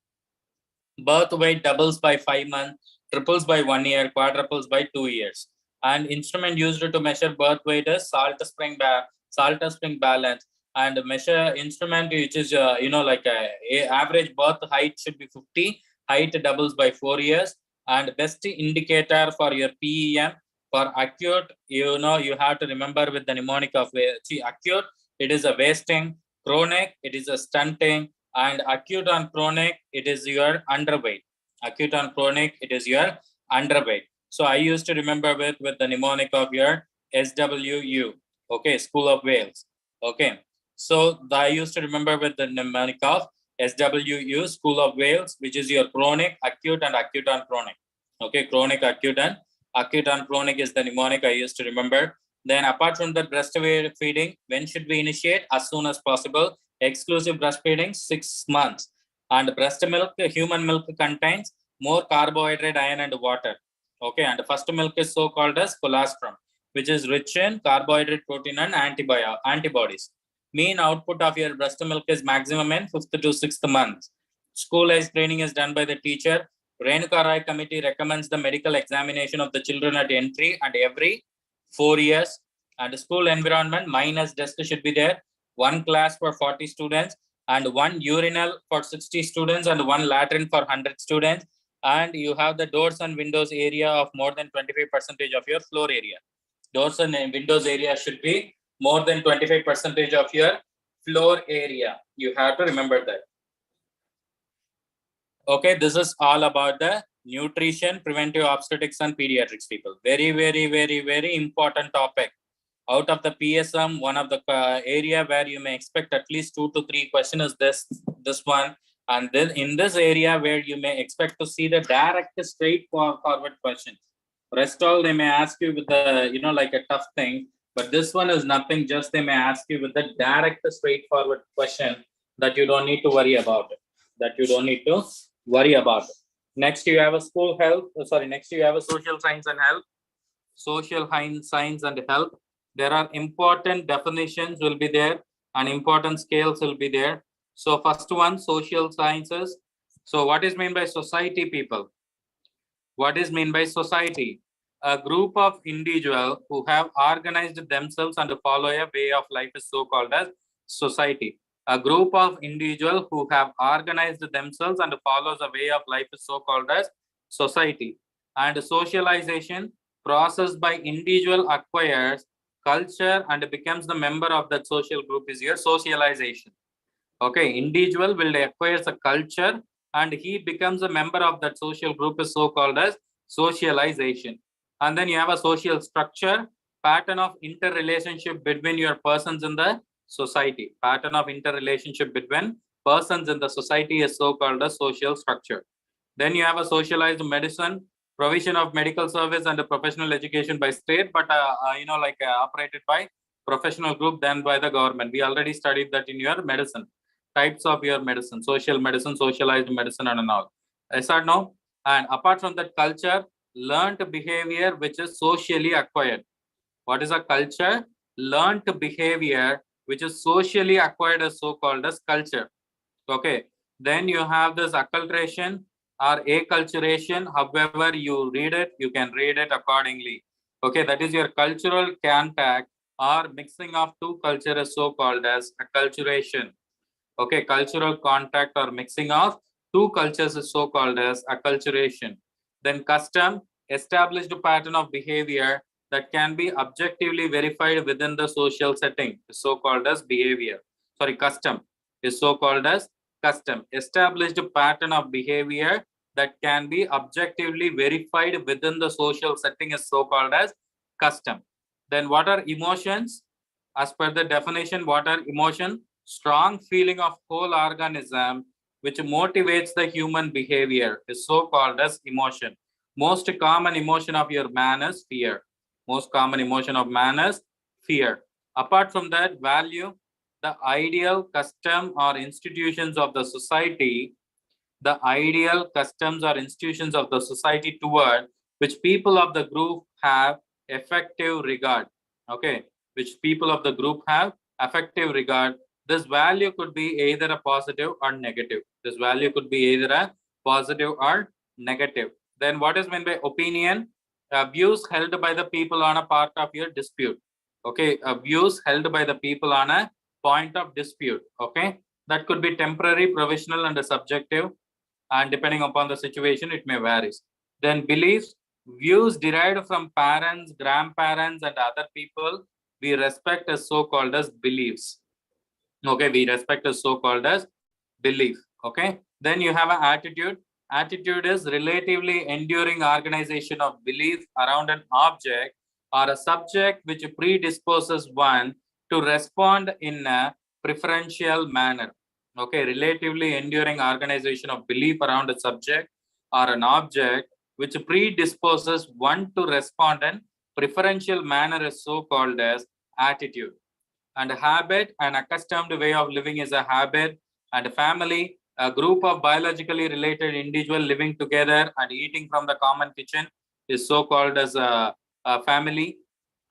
Birth weight doubles by 5 months, triples by 1 year, quadruples by 2 years. And instrument used to measure birth weight is Salter spring balance. And measure instrument which is like a average birth height should be 50. Height doubles by 4 years. And best indicator for your PEM for acute, you have to remember with the mnemonic of acute, it is a wasting. Chronic, it is a stunting. And acute on chronic, it is your underweight. Acute on chronic, it is your underweight. So I used to remember with the mnemonic of your SWU, okay, School of Wales, okay. So I used to remember with the mnemonic of SWU, School of Wales, which is your chronic, acute, and acute on chronic. Okay, chronic, acute, and acute on chronic is the mnemonic I used to remember. Then apart from that, breastfeeding, when should we initiate? As soon as possible. Exclusive breastfeeding, 6 months. And breast milk, human milk contains more carbohydrate, iron, and water. Okay, and the first milk is so called as colostrum, which is rich in carbohydrate, protein, and antibodies. Mean output of your breast milk is maximum in 5th to 6th month. School age training is done by the teacher. Renuka Rai committee recommends the medical examination of the children at entry and every 4 years. And school environment, minus desk should be there. 1 class for 40 students and 1 urinal for 60 students and 1 latrine for 100 students. And you have the doors and windows area of more than 25% of your floor area. Doors and windows area should be more than 25% of your floor area. You have to remember that. Okay, this is all about the nutrition, preventive obstetrics, and pediatrics, people. Very, very, very, very important topic. Out of the PSM, one of the area where you may expect at least 2 to 3 questions is this one. And then in this area where you may expect to see the direct straightforward questions. Rest all they may ask you with the, like a tough thing. But this one is nothing, just they may ask you with the direct straightforward question that you don't need to worry about it. Next, you have a school health. Next you have a social science and health. Social science and health. There are important definitions will be there and important scales will be there. So first one, social sciences. So what is meant by society, people? What is meant by society? A group of individuals who have organized themselves and follow a way of life is so called as society. A group of individuals who have organized themselves and follows a way of life is so called as society. And socialization, process by individual acquires culture and becomes the member of that social group is your socialization. Okay, individual will acquire a culture and he becomes a member of that social group is so called as socialization. And then you have a social structure, pattern of interrelationship between your persons in the society. Pattern of interrelationship between persons in the society is so called as social structure. Then you have a socialized medicine, provision of medical service and a professional education by state, but operated by professional group than by the government. We already studied that in your medicine. Types of your medicine, social medicine, socialized medicine, and all. Yes or no? And apart from that, culture, learned behavior which is socially acquired. What is a culture? Learned behavior which is socially acquired is so called as culture. Okay. Then you have this acculturation or acculturation. However you read it, you can read it accordingly. Okay, that is your cultural contact or mixing of two cultures is so called as acculturation. Okay, cultural contact or mixing of two cultures is so called as acculturation. Then custom, established pattern of behavior that can be objectively verified within the social setting is so called as behavior. Custom is so called as custom. Established pattern of behavior that can be objectively verified within the social setting is so called as custom. Then what are emotions? As per the definition, what are emotions? Strong feeling of whole organism which motivates the human behavior is so called as emotion. Most common emotion of your man is fear. Most common emotion of man is fear. Apart from that, value, the ideal custom or institutions of the society, the ideal customs or institutions of the society toward which people of the group have effective regard. Okay, which people of the group have affective regard. This value could be either a positive or negative. This value could be either a positive or negative. Then what is meant by opinion? Views held by the people on a part of your dispute. Okay, views held by the people on a point of dispute. Okay, that could be temporary, provisional, and subjective, and depending upon the situation, it may vary. Then beliefs, views derived from parents, grandparents, and other people, we respect as so-called as beliefs. Okay, we respect as so-called as belief. Okay, then you have an attitude. Attitude is relatively enduring organization of belief around an object or a subject which predisposes one to respond in a preferential manner. Okay, relatively enduring organization of belief around a subject or an object which predisposes one to respond in preferential manner is so called as attitude. And habit, an accustomed way of living is a habit. And family, a group of biologically related individuals living together and eating from the common kitchen is so called as a family.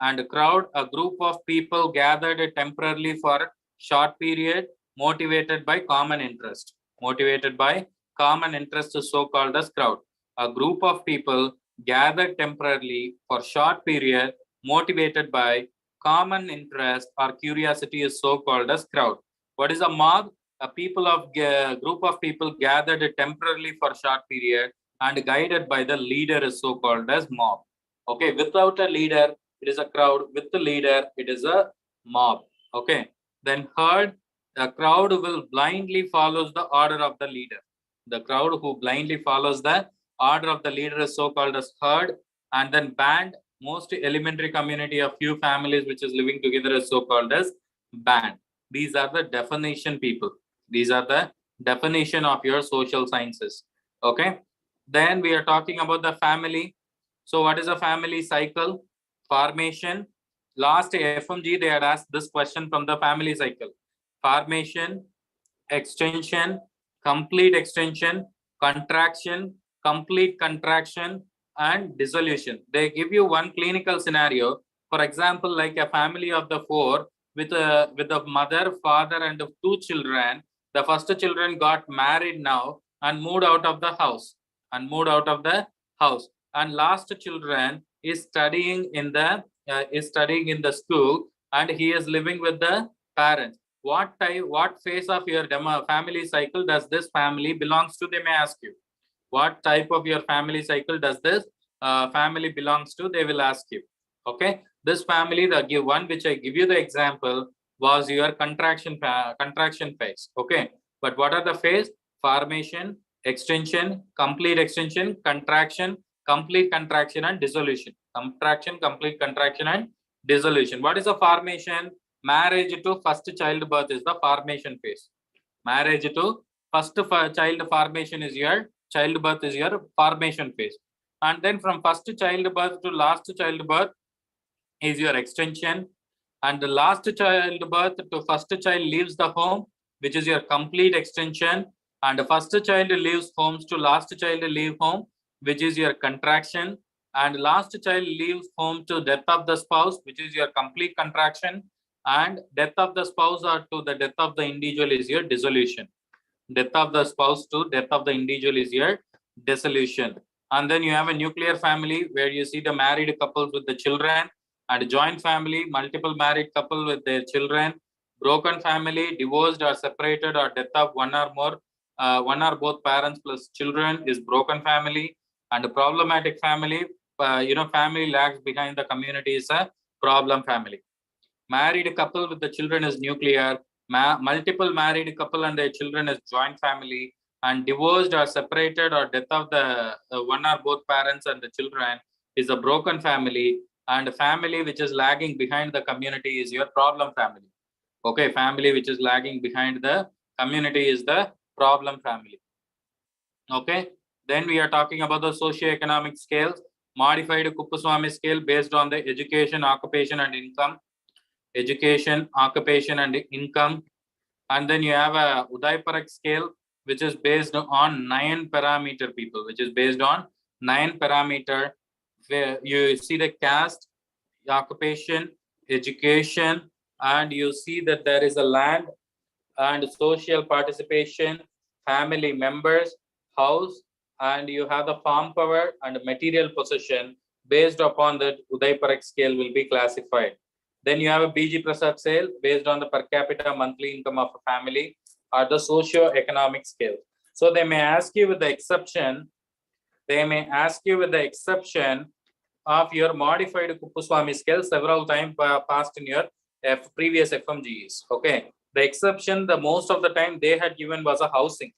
And crowd, a group of people gathered temporarily for short period, motivated by common interest. Motivated by common interest is so called as crowd. A group of people gathered temporarily for short period, motivated by common interest or curiosity is so called as crowd. What is a mob? A group of people gathered temporarily for short period and guided by the leader is so called as mob. Okay, without a leader, it is a crowd. With the leader, it is a mob. Okay, then herd, the crowd will blindly follows the order of the leader. The crowd who blindly follows the order of the leader is so called as herd. And then band, most elementary community of few families which is living together is so called as band. These are the definition people. These are the definition of your social sciences. Okay, then we are talking about the family. So what is a family cycle? Formation. Last FMG they had asked this question from the family cycle. Formation, extension, complete extension, contraction, complete contraction, and dissolution. They give you one clinical scenario. For example, like a family of the four with a mother, father, and two children. The first children got married now and moved out of the house. And last children is studying in the school, and he is living with the parents. What phase of your family cycle does this family belongs to? They may ask you. What type of your family cycle does this family belongs to? They will ask you. Okay, this family, the one which I give you the example was your contraction phase. Okay, but what are the phase? Formation, extension, complete extension, contraction, complete contraction, and dissolution. Contraction, complete contraction, and dissolution. What is a formation? Marriage to first childbirth is the formation phase. Marriage to first child formation is your childbirth is your formation phase. And then from first childbirth to last childbirth is your extension. And the last childbirth to first child leaves the home, which is your complete extension. And the first child leaves homes to last child leave home, which is your contraction. And last child leaves home to death of the spouse, which is your complete contraction. And death of the spouse or to the death of the individual is your dissolution. Death of the spouse to death of the individual is your dissolution. And then you have a nuclear family where you see the married couples with the children, and joint family, multiple married couple with their children. Broken family, divorced or separated or death of one or both parents plus children is broken family. And a problematic family, family lags behind the community is a problem family. Married couple with the children is nuclear. Multiple married couple and their children is joint family. And divorced or separated or death of the one or both parents and the children is a broken family. And family which is lagging behind the community is your problem family. Okay, family which is lagging behind the community is the problem family. Okay, then we are talking about the socio-economic scales. Modified Kuppuswamy scale based on the education, occupation, and income. Education, occupation, and income. And then you have a Uday-Parekh scale, which is based on 9 parameter people, which is based on 9 parameter. where you see the caste, occupation, education, and you see that there is a land and social participation, family members, house, and you have the farm power and material possession. Based upon that, Uday Parekh scale will be classified. Then you have a BG Prasad scale based on the per capita monthly income of a family or the socio-economic scale. So they may ask you with the exception, of your modified Kuppuswamy scale several times passed in your previous FMGEs. Okay. The exception, the most of the time they had given was a housing.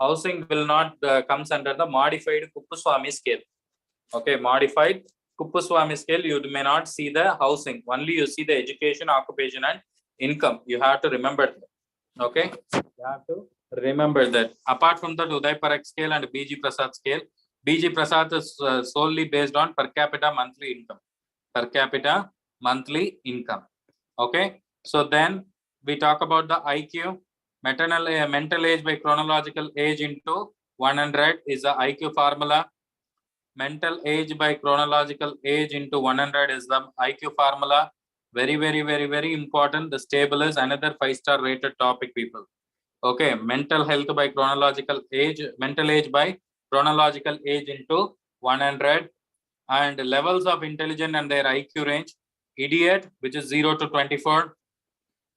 Housing will not comes under the modified Kuppuswamy scale. Okay, modified Kuppuswamy scale, you may not see the housing. Only you see the education, occupation, and income. You have to remember that. Okay, you have to remember that. Apart from that, Uday Parekh scale and BG Prasad scale, BG Prasad is solely based on per capita monthly income. Per capita monthly income. Okay, so then we talk about the IQ. Mental age by chronological age into 100 is the IQ formula. Mental age by chronological age into 100 is the IQ formula. Very, very, very, very important. The stable is another 5-star rated topic, people. Okay, mental health by chronological age, mental age by chronological age into 100, and levels of intelligence and their IQ range. Idiot, which is 0 to 24.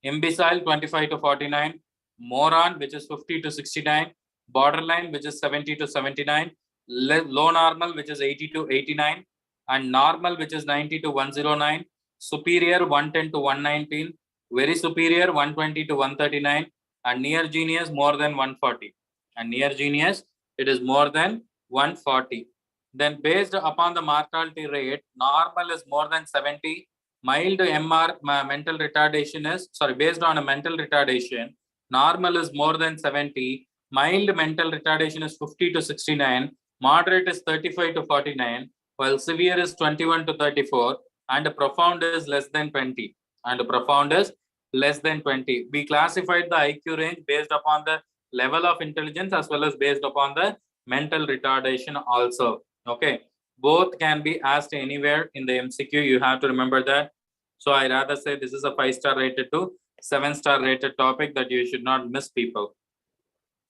Imbecile, 25 to 49. Moron, which is 50 to 69. Borderline, which is 70 to 79. Low normal, which is 80 to 89. And normal, which is 90 to 109. Superior, 110 to 119. Very superior, 120 to 139. And near genius, more than 140. And near genius, it is more than 140. Then based upon the mortality rate, normal is more than 70. Mild mental retardation is, based on a mental retardation, normal is more than 70. Mild mental retardation is 50 to 69. Moderate is 35 to 49. While severe is 21 to 34. And profound is less than 20. And profound is less than 20. We classified the IQ range based upon the level of intelligence as well as based upon the mental retardation also. Okay, both can be asked anywhere in the MCQ. You have to remember that. So I rather say this is a 5-star rated to 7-star rated topic that you should not miss, people.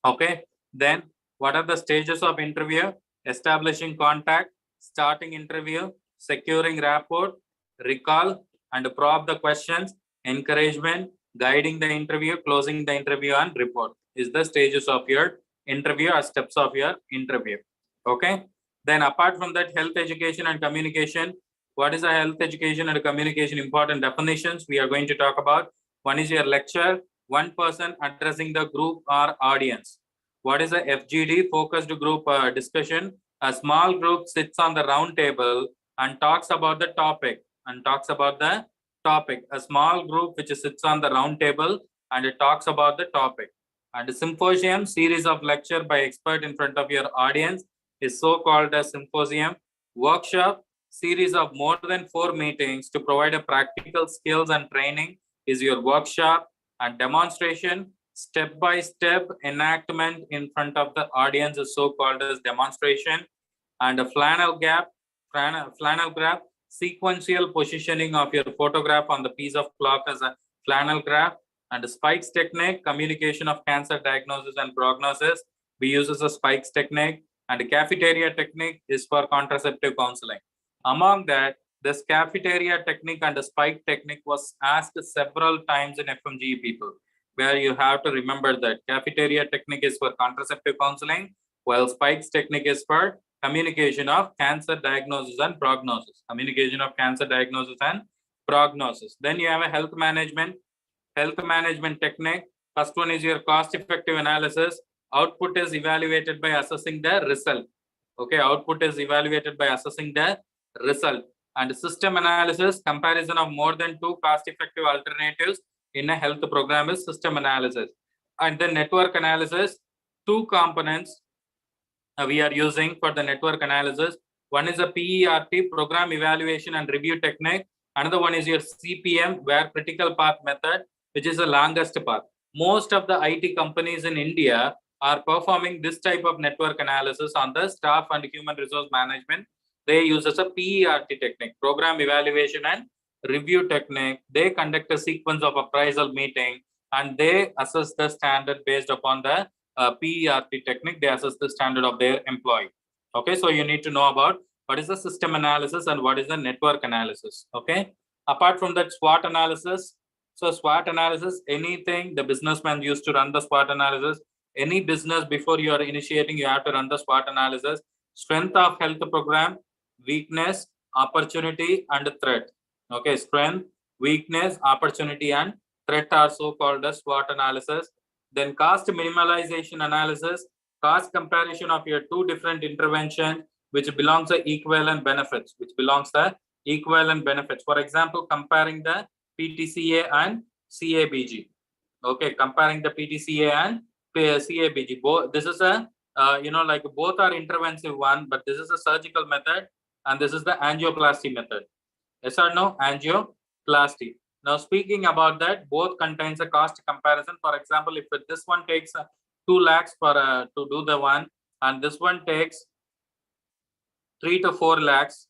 Okay, then what are the stages of interview? Establishing contact, starting interview, securing rapport, recall and probe the questions, encouragement, guiding the interview, closing the interview, and report is the stages of your interview or steps of your interview. Okay. Then apart from that, health education and communication. What is a health education and communication? Important definitions we are going to talk about. One is your lecture, one person addressing the group or audience. What is a FGD, focused group discussion? A small group sits on the round table and talks about the topic. A small group which sits on the round table and it talks about the topic. And a symposium, series of lecture by expert in front of your audience, is so called a symposium. Workshop, series of more than 4 meetings to provide a practical skills and training, is your workshop. And demonstration, step-by-step enactment in front of the audience, is so called as demonstration. And a flannel graph, sequential positioning of your photograph on the piece of cloth as a flannel graph. And a spikes technique, communication of cancer diagnosis and prognosis, we use as a spikes technique. And the cafeteria technique is for contraceptive counseling. Among that, this cafeteria technique and the spike technique was asked several times in FMGE, people, where you have to remember that cafeteria technique is for contraceptive counseling, while spikes technique is for communication of cancer diagnosis and prognosis. Communication of cancer diagnosis and prognosis. Then you have a health management technique. First one is your cost-effective analysis. Output is evaluated by assessing the result. Okay, output is evaluated by assessing the result. And system analysis, comparison of more than 2 cost-effective alternatives in a health program is system analysis. And then network analysis, 2 components we are using for the network analysis. One is a PERT, program evaluation and review technique. Another one is your CPM, where critical path method, which is the longest path. Most of the IT companies in India are performing this type of network analysis on the staff and human resource management they use as a PERT technique, program evaluation and review technique. They conduct a sequence of appraisal meeting and they assess the standard based upon the PERT technique. They assess the standard of their employee. Okay, so you need to know about what is the system analysis and what is the network analysis. Okay, apart from that, SWOT analysis. So SWOT analysis, anything the businessman used to run the SWOT analysis. Any business before you are initiating, you have to run the SWOT analysis. Strength of health program, weakness, opportunity, and threat. Okay, strength, weakness, opportunity, and threat are so called as SWOT analysis. Then cost minimalization analysis, cost comparison of your two different interventions, which belongs to equivalent benefits, For example, comparing the PTCA and CABG. Okay, comparing the PTCA and CABG. Both this is a like both are interventive one, but this is a surgical method and this is the angioplasty method. Yes or no? Angioplasty. Now speaking about that, both contains a cost comparison. For example, if this one takes 2 lakhs for to do the one, and this one takes 3 to 4 lakhs,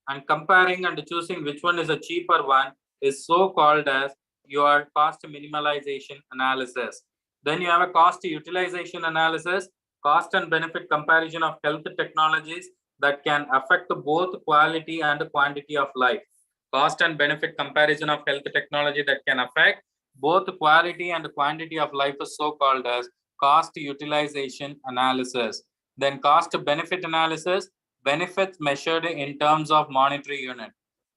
and comparing and choosing which one is a cheaper one is so called as your cost minimalization analysis. Then you have a cost utilization analysis, cost and benefit comparison of health technologies that can affect both quality and quantity of life. Cost and benefit comparison of health technology that can affect both quality and quantity of life is so called as cost utilization analysis. Then cost benefit analysis, benefits measured in terms of monetary unit.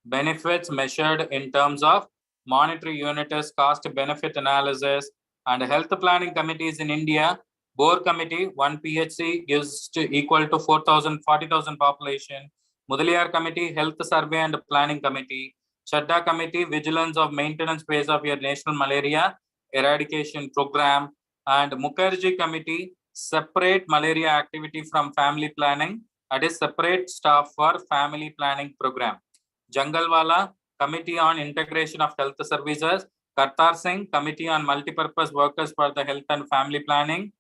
Benefits measured in terms of monetary unit is cost benefit analysis. And health planning committees in India, Board committee, 1 PHC gives to equal to 40,000 population. Mudaliar committee, health survey and planning committee. Chadda committee, vigilance of maintenance phase of your national malaria eradication program. And Mukherjee committee, separate malaria activity from family planning. That is separate staff for family planning program. Jangalwala, committee on integration of health services. Kartar Singh, committee on multipurpose workers for the health and family planning.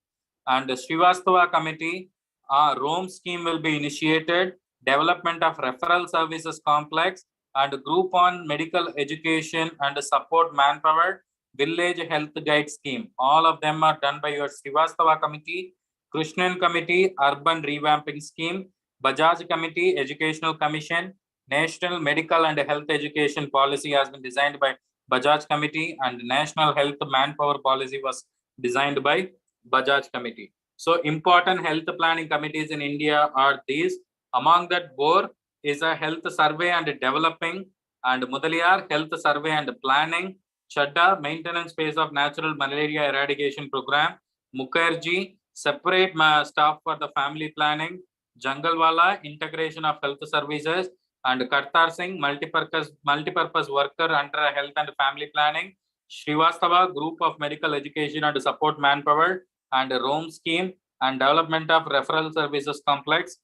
And the Srivastava committee, Rome scheme will be initiated, development of referral services complex, and group on medical education and support manpower, village health guide scheme. All of them are done by your Srivastava committee. Krishnan committee, urban revamping scheme. Bajaj committee, educational commission. National medical and health education policy has been designed by Bajaj committee, and national health manpower policy was designed by Bajaj committee. So important health planning committees in India are these. Among that, Bor is a health survey and developing, and Mudaliar health survey and planning. Chadda maintenance phase of natural malaria eradication program. Mukherjee separate staff for the family planning. Jangalwala integration of health services, and Kartar Singh multipurpose worker under health and family planning. Srivastava group of medical education and support manpower, and Rome scheme and development of referral services complex.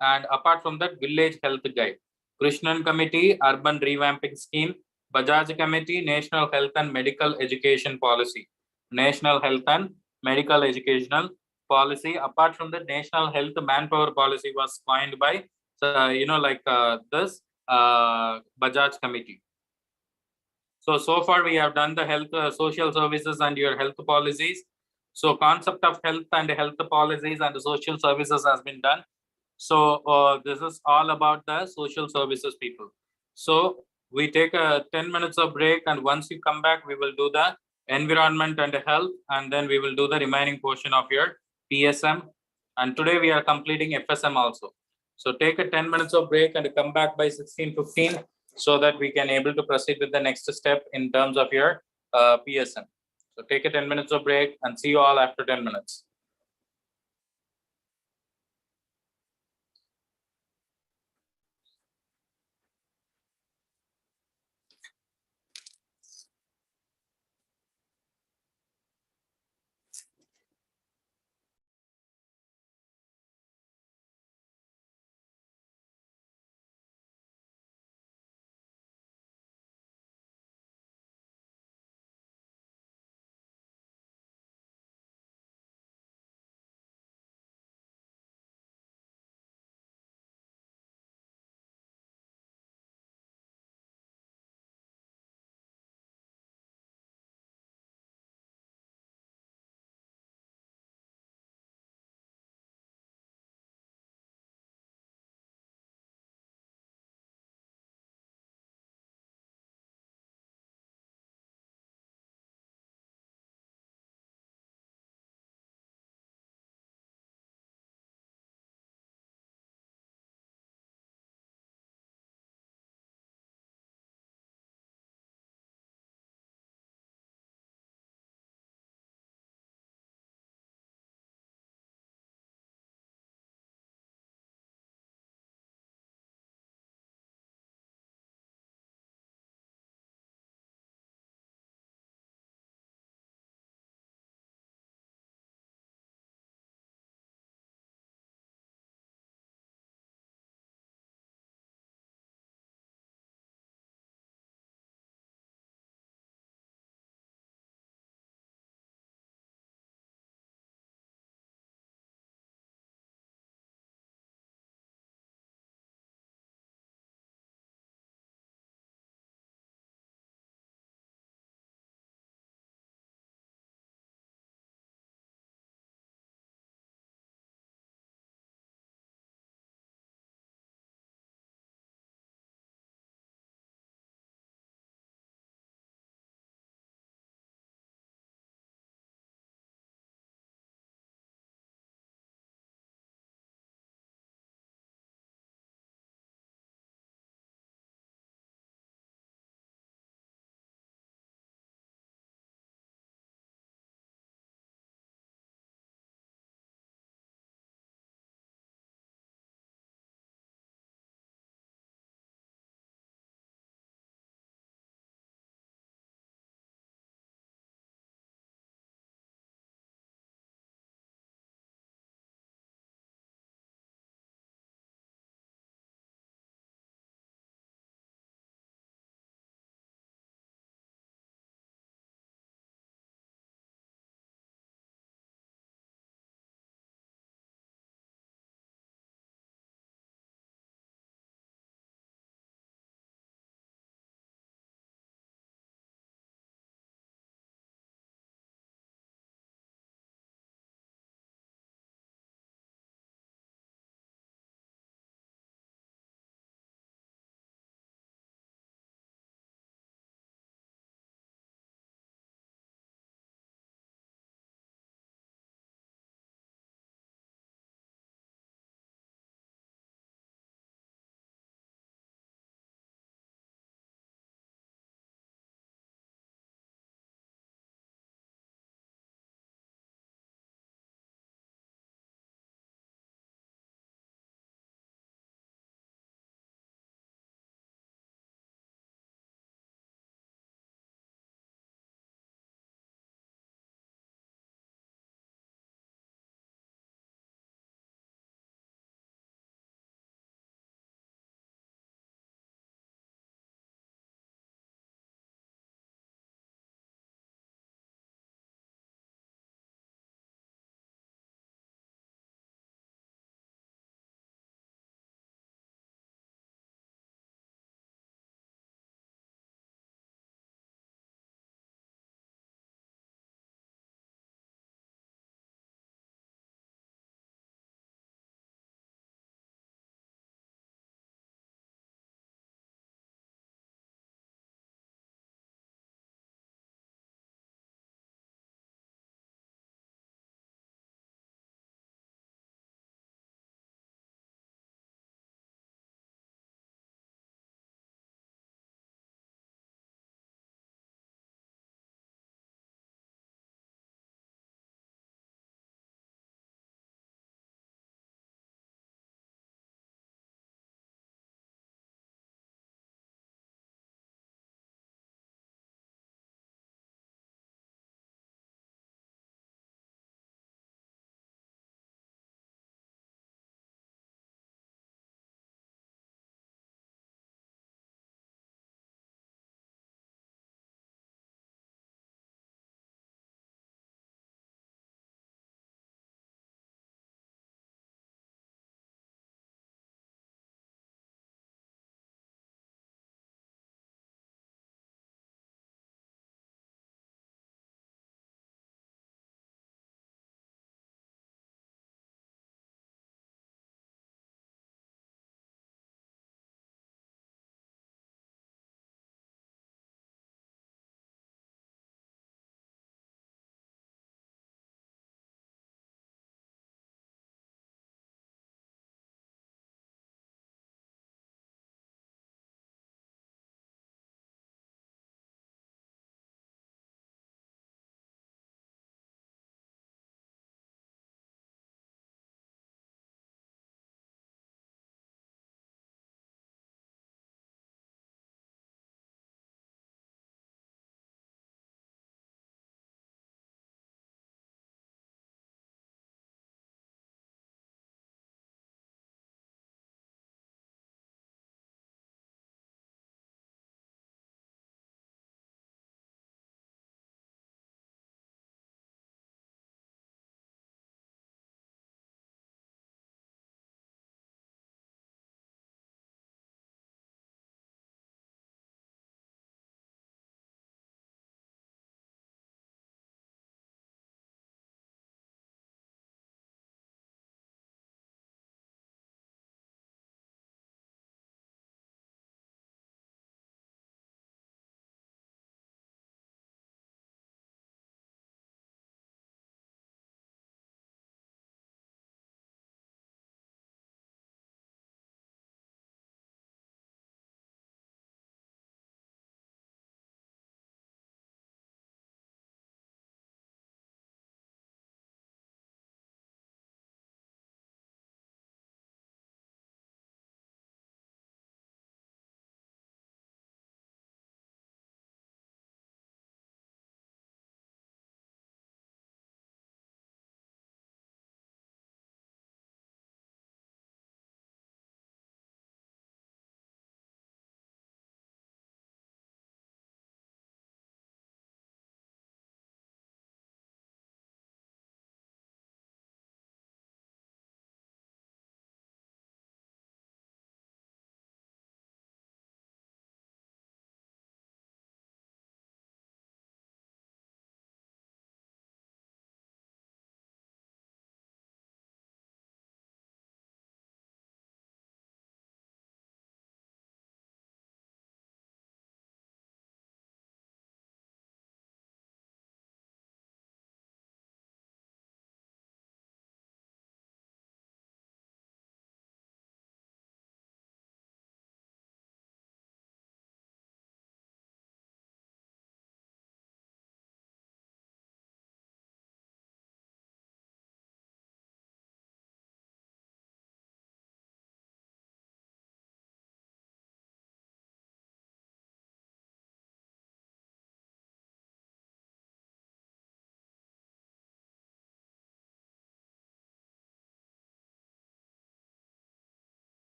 And apart from that, village health guide. Krishnan committee, urban revamping scheme. Bajaj committee, national health and medical education policy. National health and medical educational policy. Apart from the national health manpower policy was coined by this Bajaj committee. So far we have done the health, social services and your health policies. So concept of health and health policies and social services has been done. So this is all about the social services people. So we take a 10 minutes of break, and once you come back, we will do the environment and health, and then we will do the remaining portion of your PSM. And today we are completing FSM also. So take a 10 minutes of break and come back by 16:15 so that we can able to proceed with the next step in terms of your PSM. So take a 10 minutes of break and see you all after 10 minutes.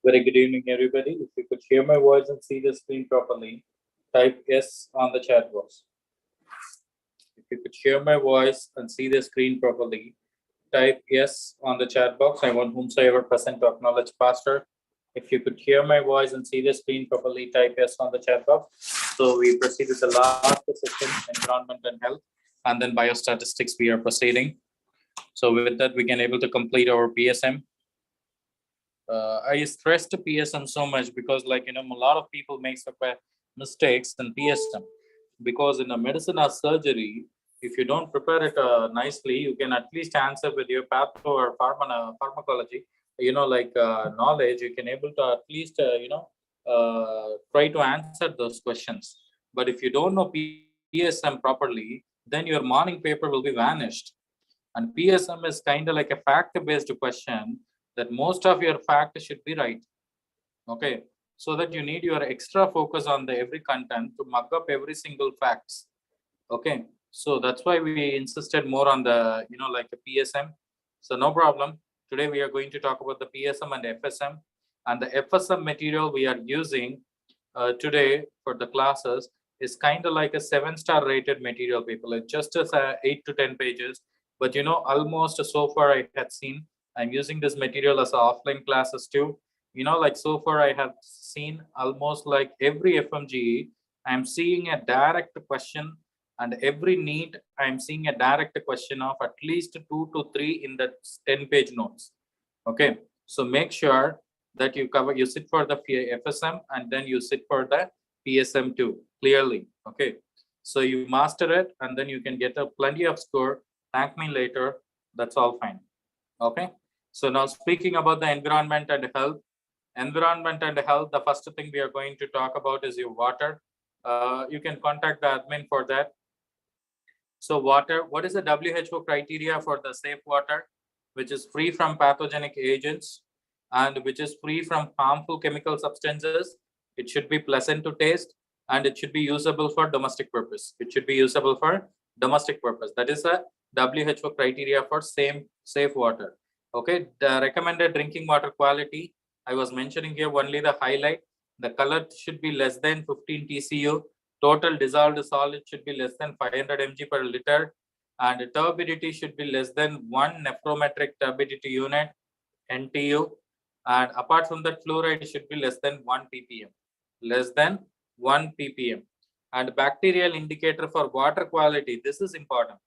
Very good evening, everybody. If you could hear my voice and see the screen properly, type yes on the chat box. If you could hear my voice and see the screen properly, type yes on the chat box. I want whomsoever present to acknowledge faster. If you could hear my voice and see the screen properly, type yes on the chat box. So we proceed with the last session, environment and health, and then biostatistics we are proceeding. So with that, we can able to complete our PSM. I stressed PSM so much because, like, a lot of people make mistakes in PSM, because in a medicine or surgery, if you don't prepare it nicely, you can at least answer with your patho or pharmacology, knowledge. You can able to at least try to answer those questions. But if you don't know PSM properly, then your morning paper will be vanished. And PSM is kind of like a fact-based question that most of your facts should be right. Okay, so that you need your extra focus on the every content to mug up every single facts. Okay, so that's why we insisted more on the a PSM. So no problem. Today we are going to talk about the PSM and FSM, and the FSM material we are using today for the classes is kind of like a 7-star rated material, people. It's just as 8 to 10 pages, but almost so far I had seen, I'm using this material as offline classes too. So far I have seen almost like every FMGE, I'm seeing a direct question, and every NEET, I'm seeing a direct question of at least 2 to 3 in the 10-page notes. Okay, so make sure that you sit for the FSM and then you sit for the PSM too, clearly. Okay, so you master it and then you can get a plenty of score. Thank me later. That's all fine. Okay, so now speaking about the environment and health. Environment and health, the first thing we are going to talk about is your water. You can contact the admin for that. So water, what is the WHO criteria for the safe water, which is free from pathogenic agents and which is free from harmful chemical substances? It should be pleasant to taste and it should be usable for domestic purpose. It should be usable for domestic purpose. That is a WHO criteria for safe water. Okay, the recommended drinking water quality, I was mentioning here only the highlight. The color should be less than 15 TCU. Total dissolved solid should be less than 500 mg per liter, and turbidity should be less than 1 nephrometric turbidity unit, NTU, and apart from that, fluoride should be less than 1 ppm, less than 1 ppm. And bacterial indicator for water quality, this is important.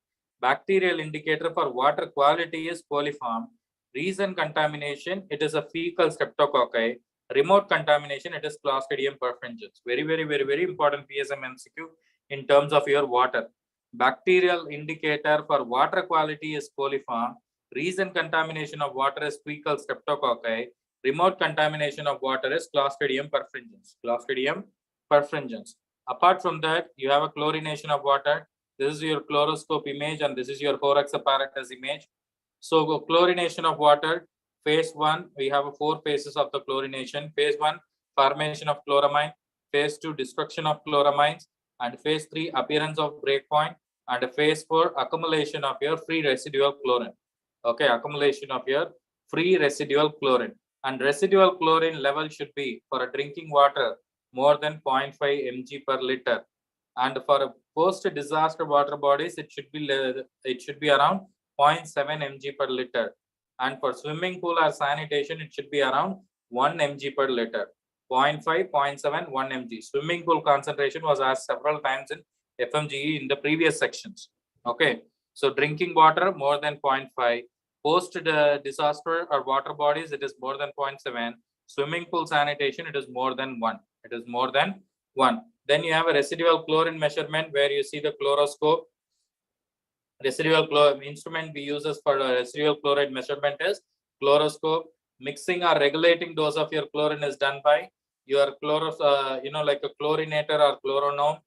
Bacterial indicator for water quality is coliform. Reason contamination, it is a fecal streptococci. Remote contamination, it is Clostridium perfringens. Very, very, very, very important PSM MCQ in terms of your water. Bacterial indicator for water quality is coliform. Reason contamination of water is fecal streptococci. Remote contamination of water is Clostridium perfringens. Clostridium perfringens. Apart from that, you have a chlorination of water. This is your chloroscope image and this is your Horax apparatus image. So chlorination of water, phase 1, we have 4 phases of the chlorination. Phase 1, formation of chloramine. Phase 2, destruction of chloramines. And phase 3, appearance of breakpoint. And phase 4, accumulation of your free residual chlorine. Okay, accumulation of your free residual chlorine. And residual chlorine level should be for a drinking water more than 0.5 mg per liter. And for a post-disaster water bodies, it should be around 0.7 mg per liter. And for swimming pool or sanitation, it should be around 1 mg per liter. 0.5, 0.7, 1 mg. Swimming pool concentration was asked several times in FMGE in the previous sections. Okay, so drinking water more than 0.5. Post-disaster or water bodies, it is more than 0.7. Swimming pool sanitation, it is more than 1. It is more than 1. Then you have a residual chlorine measurement where you see the chloroscope. Residual chlorine instrument we use for residual chloride measurement is chloroscope. Mixing or regulating dose of your chlorine is done by your like a chlorinator or chloronome.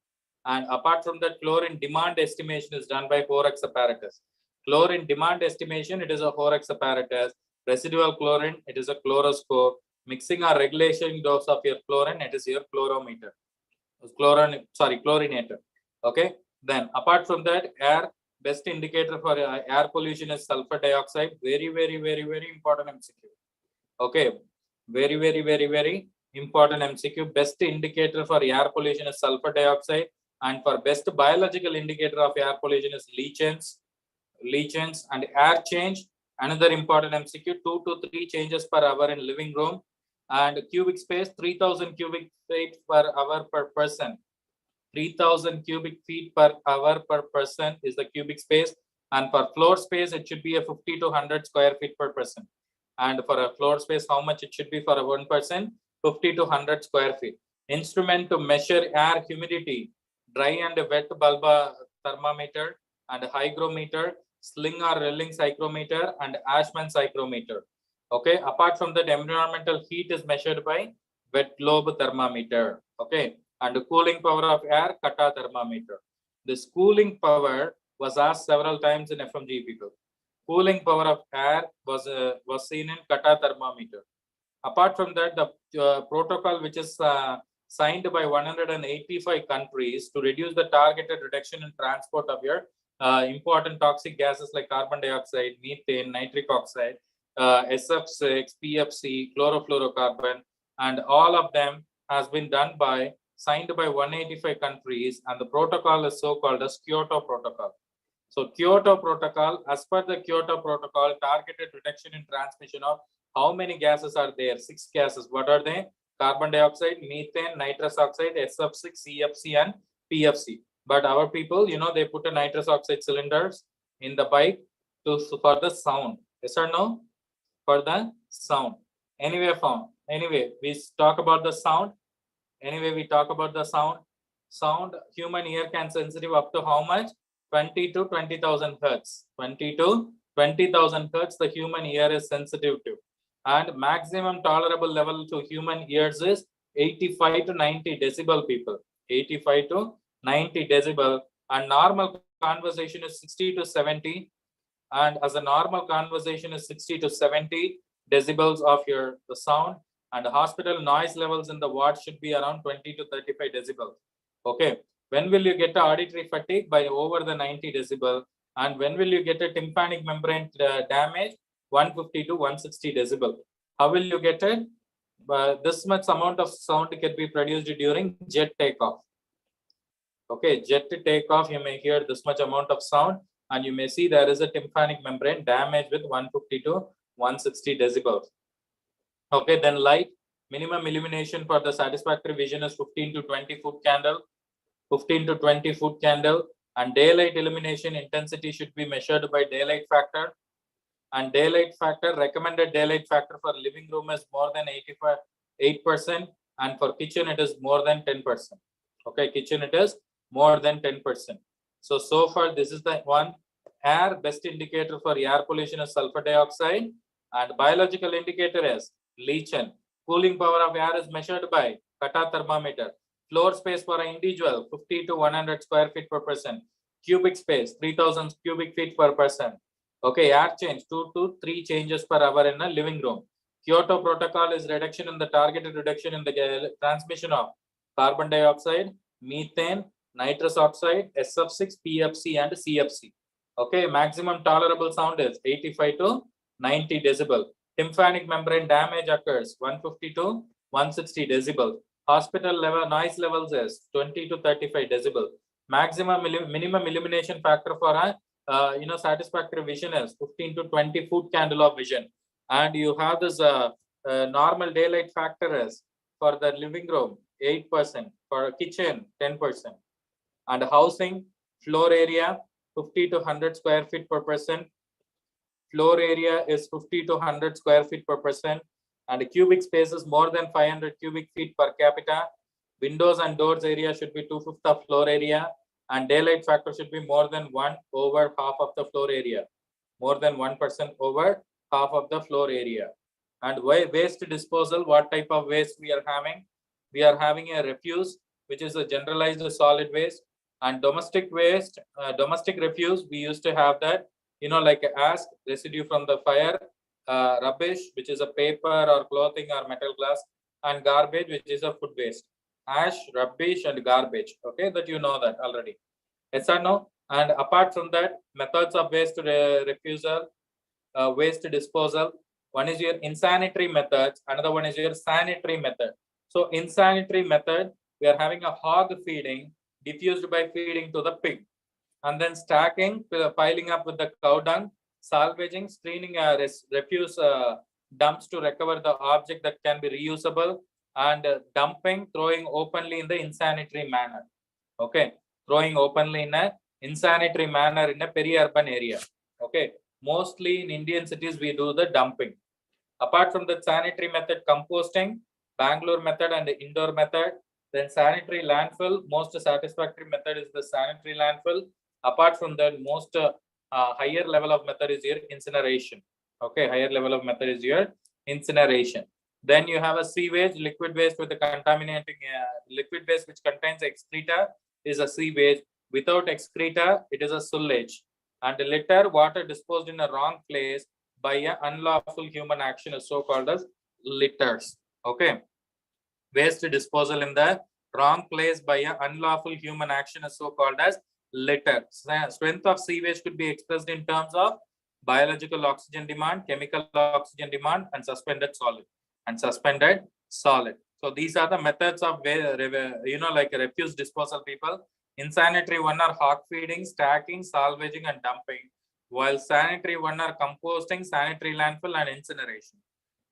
And apart from that, chlorine demand estimation is done by Horax apparatus. Chlorine demand estimation, it is a Horax apparatus. Residual chlorine, it is a chloroscope. Mixing or regulation dose of your chlorine, it is your chlorometer. Chlorinator. Okay. Then apart from that, air, best indicator for air pollution is sulfur dioxide. Very, very, very, very important MCQ. Okay. Very, very, very, very important MCQ. Best indicator for air pollution is sulfur dioxide, and for best biological indicator of air pollution is leachants and air change. Another important MCQ, 2 to 3 changes per hour in living room, and cubic space 3000 cubic feet per hour per person. 3000 cubic feet per hour per person is the cubic space, and for floor space it should be a 50 to 100 square feet per person. And for a floor space, how much it should be for a 1 person? 50 to 100 square feet. Instrument to measure air humidity, dry and wet bulba thermometer and hygrometer, sling or rilling psychrometer and Ashman psychrometer. Okay, apart from that, environmental heat is measured by wet globe thermometer. Okay, and the cooling power of air, kata thermometer. This cooling power was asked several times in FMGE people. Cooling power of air was seen in kata thermometer. Apart from that, the protocol which is signed by 185 countries to reduce the targeted reduction in transport of your important toxic gases like carbon dioxide, methane, nitric oxide, SF6, PFC, chlorofluorocarbon, and all of them has been done by, signed by 185 countries, and the protocol is so called as Kyoto Protocol. So Kyoto Protocol, as per the Kyoto Protocol, targeted reduction in transmission of how many gases are there? 6 gases. What are they? Carbon dioxide, methane, nitrous oxide, SF6, CFC, and PFC. But our people, you know, they put a nitrous oxide cylinders in the bike for the sound. Yes or no? For the sound. Anyway, we talk about the sound. Sound, human ear can sensitive up to how much? 20 to 20,000 hertz. 20 to 20,000 hertz the human ear is sensitive to. And maximum tolerable level to human ears is 85 to 90 decibel, people. 85 to 90 decibel. And normal conversation is 60 to 70. And as a normal conversation is 60 to 70 decibels of the sound. And the hospital noise levels in the ward should be around 20 to 35 decibels. Okay. When will you get a auditory fatigue? By over the 90 decibel. And when will you get a tympanic membrane damage? 150 to 160 decibel. How will you get it? This much amount of sound can be produced during jet takeoff. Okay, jet takeoff, you may hear this much amount of sound, and you may see there is a tympanic membrane damage with 150 to 160 decibels. Okay, then light, minimum illumination for the satisfactory vision is 15 to 20 foot candle. 15 to 20 foot candle, and daylight illumination intensity should be measured by daylight factor. And daylight factor, recommended daylight factor for living room is more than 8%, and for kitchen it is more than 10%. Okay, kitchen it is more than 10%. So far this is the one. Air, best indicator for air pollution is sulfur dioxide, and biological indicator is leachant. Cooling power of air is measured by kata thermometer. Floor space for an individual 50 to 100 square feet per person. Cubic space 3000 cubic feet per person. Okay, air change 2 to 3 changes per hour in a living room. Kyoto Protocol is reduction in the targeted reduction in the transmission of carbon dioxide, methane, nitrous oxide, SF6, PFC, and CFC. Okay, maximum tolerable sound is 85 to 90 decibel. Tympanic membrane damage occurs 150 to 160 decibel. Hospital level noise levels is 20 to 35 decibel. Minimum illumination factor for a satisfactory vision is 15 to 20 foot candle of vision. And you have this normal daylight factor is for the living room 8%, for kitchen 10%, and housing floor area 50 to 100 square feet per person. Floor area is 50 to 100 square feet per person, and the cubic space is more than 500 cubic feet per capita. Windows and doors area should be 2/5 of floor area, and daylight factor should be more than 1 over half of the floor area, more than 1% over half of the floor area. And waste disposal, what type of waste we are having? We are having a refuse, which is a generalized solid waste, and domestic waste, domestic refuse. We used to have that, like ash, residue from the fire, rubbish, which is a paper or clothing or metal glass, and garbage, which is a food waste. Ash, rubbish, and garbage. Okay, that you know that already. Yes or no? And apart from that, methods of waste refusal, waste disposal. One is your insanitary methods, another one is your sanitary method. So insanitary method, we are having a hog feeding diffused by feeding to the pig, and then stacking, piling up with the cow dung, salvaging, screening refuse dumps to recover the object that can be reusable, and dumping, throwing openly in the insanitary manner. Okay, throwing openly in a insanitary manner in a peri-urban area. Okay, mostly in Indian cities we do the dumping. Apart from the sanitary method, composting, Bangalore method and the indoor method, then sanitary landfill, most satisfactory method is the sanitary landfill. Apart from that, most higher level of method is your incineration. Okay, higher level of method is your incineration. Then you have a sewage, liquid waste with the contaminating liquid waste which contains excreta is a sewage. Without excreta, it is a sewage. And litter, water disposed in a wrong place by an unlawful human action is so called as litters. Okay, waste disposal in the wrong place by an unlawful human action is so called as litter. Strength of sewage could be expressed in terms of biological oxygen demand, chemical oxygen demand, and suspended solid. So these are the methods of like refuse disposal, people. Insanitary one are hog feeding, stacking, salvaging, and dumping, while sanitary one are composting, sanitary landfill, and incineration.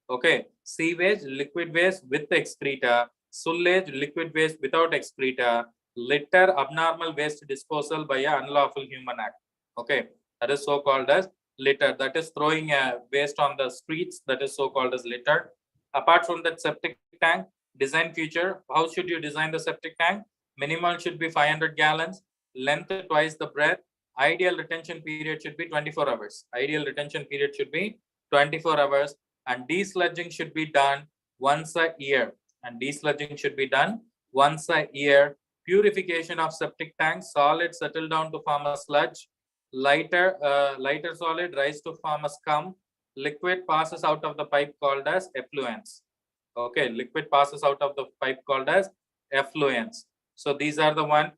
Okay, sewage, liquid waste with excreta, sewage, liquid waste without excreta, litter, abnormal waste disposal by an unlawful human act. Okay, that is so called as litter. That is throwing waste on the streets. That is so called as litter. Apart from that, septic tank design feature. How should you design the septic tank? Minimal should be 500 gallons, length twice the breadth. Ideal retention period should be 24 hours. Ideal retention period should be 24 hours. And desludging should be done once a year. Purification of septic tanks, solid settle down to form a sludge. Lighter solid rise to form a scum. Liquid passes out of the pipe called as effluents. Okay, liquid passes out of the pipe called as effluents. So these are the one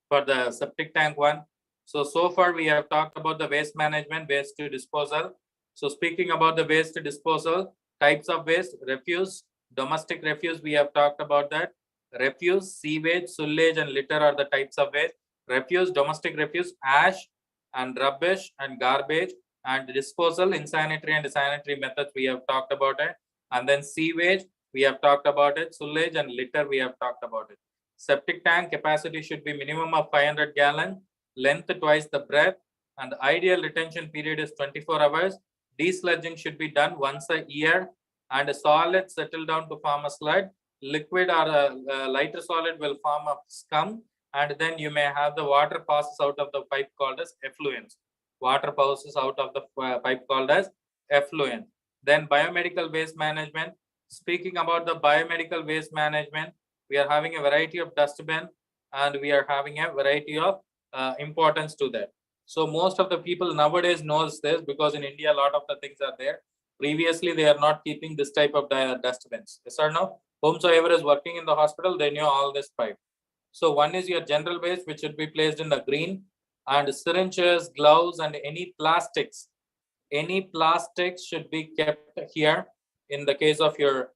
for the septic tank one. So far we have talked about the waste management, waste to disposal. So speaking about the waste disposal, types of waste, refuse, domestic refuse, we have talked about that. Refuse, sewage, sewage, and litter are the types of waste. Refuse, domestic refuse, ash and rubbish and garbage, and disposal, insanitary and sanitary methods, we have talked about it. And then sewage, we have talked about it. Sewage and litter, we have talked about it. Septic tank capacity should be minimum of 500 gallons, length twice the breadth, and the ideal retention period is 24 hours. Desludging should be done once a year, and a solid settle down to form a sludge. Liquid or a lighter solid will form a scum, and then you may have the water passes out of the pipe called as effluents. Water passes out of the pipe called as effluent. Then biomedical waste management. Speaking about the biomedical waste management, we are having a variety of dustbin, and we are having a variety of importance to that. So most of the people nowadays knows this because in India a lot of the things are there. Previously they are not keeping this type of dustbins. Yes or no? Whomsoever is working in the hospital, they know all this pipe. So one is your general waste, which should be placed in the green, and syringes, gloves, and any plastics should be kept here in the case of your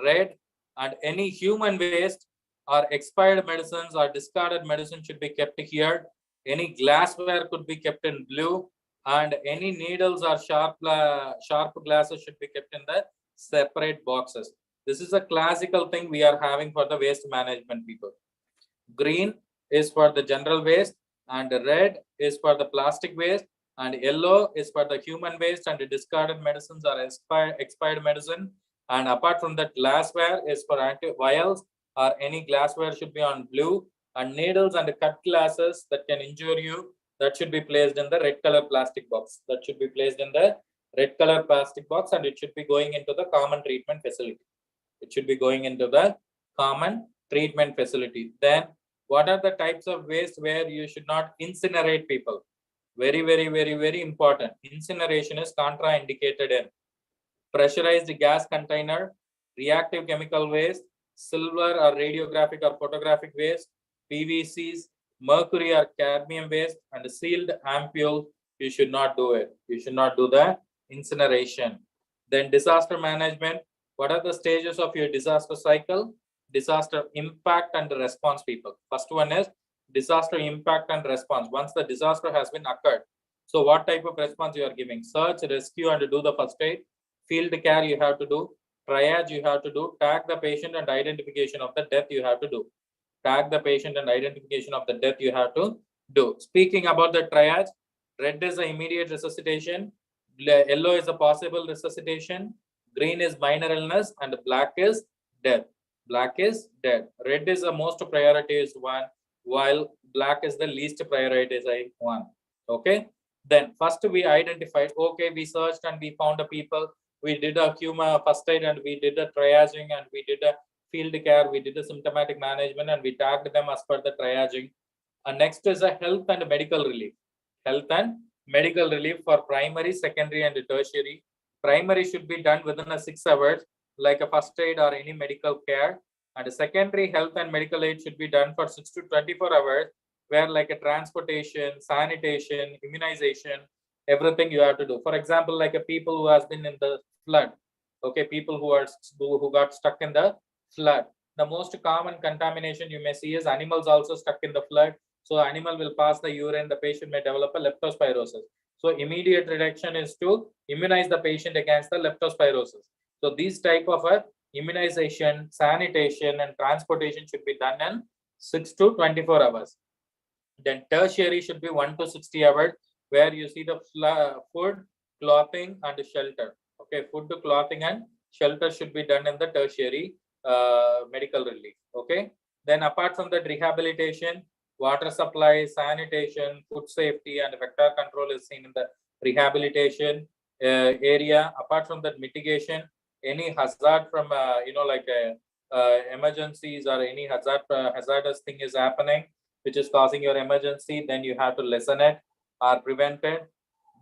red, and any human waste or expired medicines or discarded medicine should be kept here. Any glassware could be kept in blue, and any needles or sharp glasses should be kept in the separate boxes. This is a classical thing we are having for the waste management, people. Green is for the general waste, and red is for the plastic waste, and yellow is for the human waste and the discarded medicines or expired medicine. And apart from that, glassware is for antivirals, or any glassware should be on blue, and needles and cut glasses that can injure you, that should be placed in the red color plastic box. And it should be going into the common treatment facility. Then what are the types of waste where you should not incinerate, people? Very, very, very, very important. Incineration is contraindicated in pressurized gas container, reactive chemical waste, silver or radiographic or photographic waste, PVCs, mercury or cadmium waste, and sealed ampule. You should not do it. You should not do the Incineration. Then disaster management. What are the stages of your disaster cycle? Disaster impact and response, people. First one is disaster impact and response. Once the disaster has been occurred, so what type of response you are giving? Search, rescue, and do the first aid. Field care you have to do. Triage you have to do. Tag the patient and identification of the death you have to do. Tag the patient and identification of the death you have to do. Speaking about the triage, red is the immediate resuscitation, yellow is a possible resuscitation, green is minor illness, and black is death. Black is death. Red is the most prioritized one, while black is the least prioritized one. Okay. Then first we identified, okay, we searched and we found the people. We did a first aid and we did a triaging and we did a field care, we did a symptomatic management and we tagged them as per the triaging. And next is a health and medical relief. Health and medical relief for primary, secondary, and tertiary. Primary should be done within 6 hours, like a first aid or any medical care. And secondary health and medical aid should be done for 6 to 24 hours, where like a transportation, sanitation, immunization, everything you have to do. For example, like a people who has been in the flood, okay, people who got stuck in the flood. The most common contamination you may see is animals also stuck in the flood. So animal will pass the urine, the patient may develop a leptospirosis. So immediate reduction is to immunize the patient against the leptospirosis. So these type of immunization, sanitation, and transportation should be done in 6 to 24 hours. Then tertiary should be 1 to 60 hours, where you see the food, clothing, and shelter. Okay, food, clothing, and shelter should be done in the tertiary medical relief. Okay. Then apart from that, rehabilitation, water supply, sanitation, food safety, and vector control is seen in the rehabilitation area. Apart from that, mitigation, any hazard from emergencies or any hazardous thing is happening which is causing your emergency, then you have to lessen it or prevent it.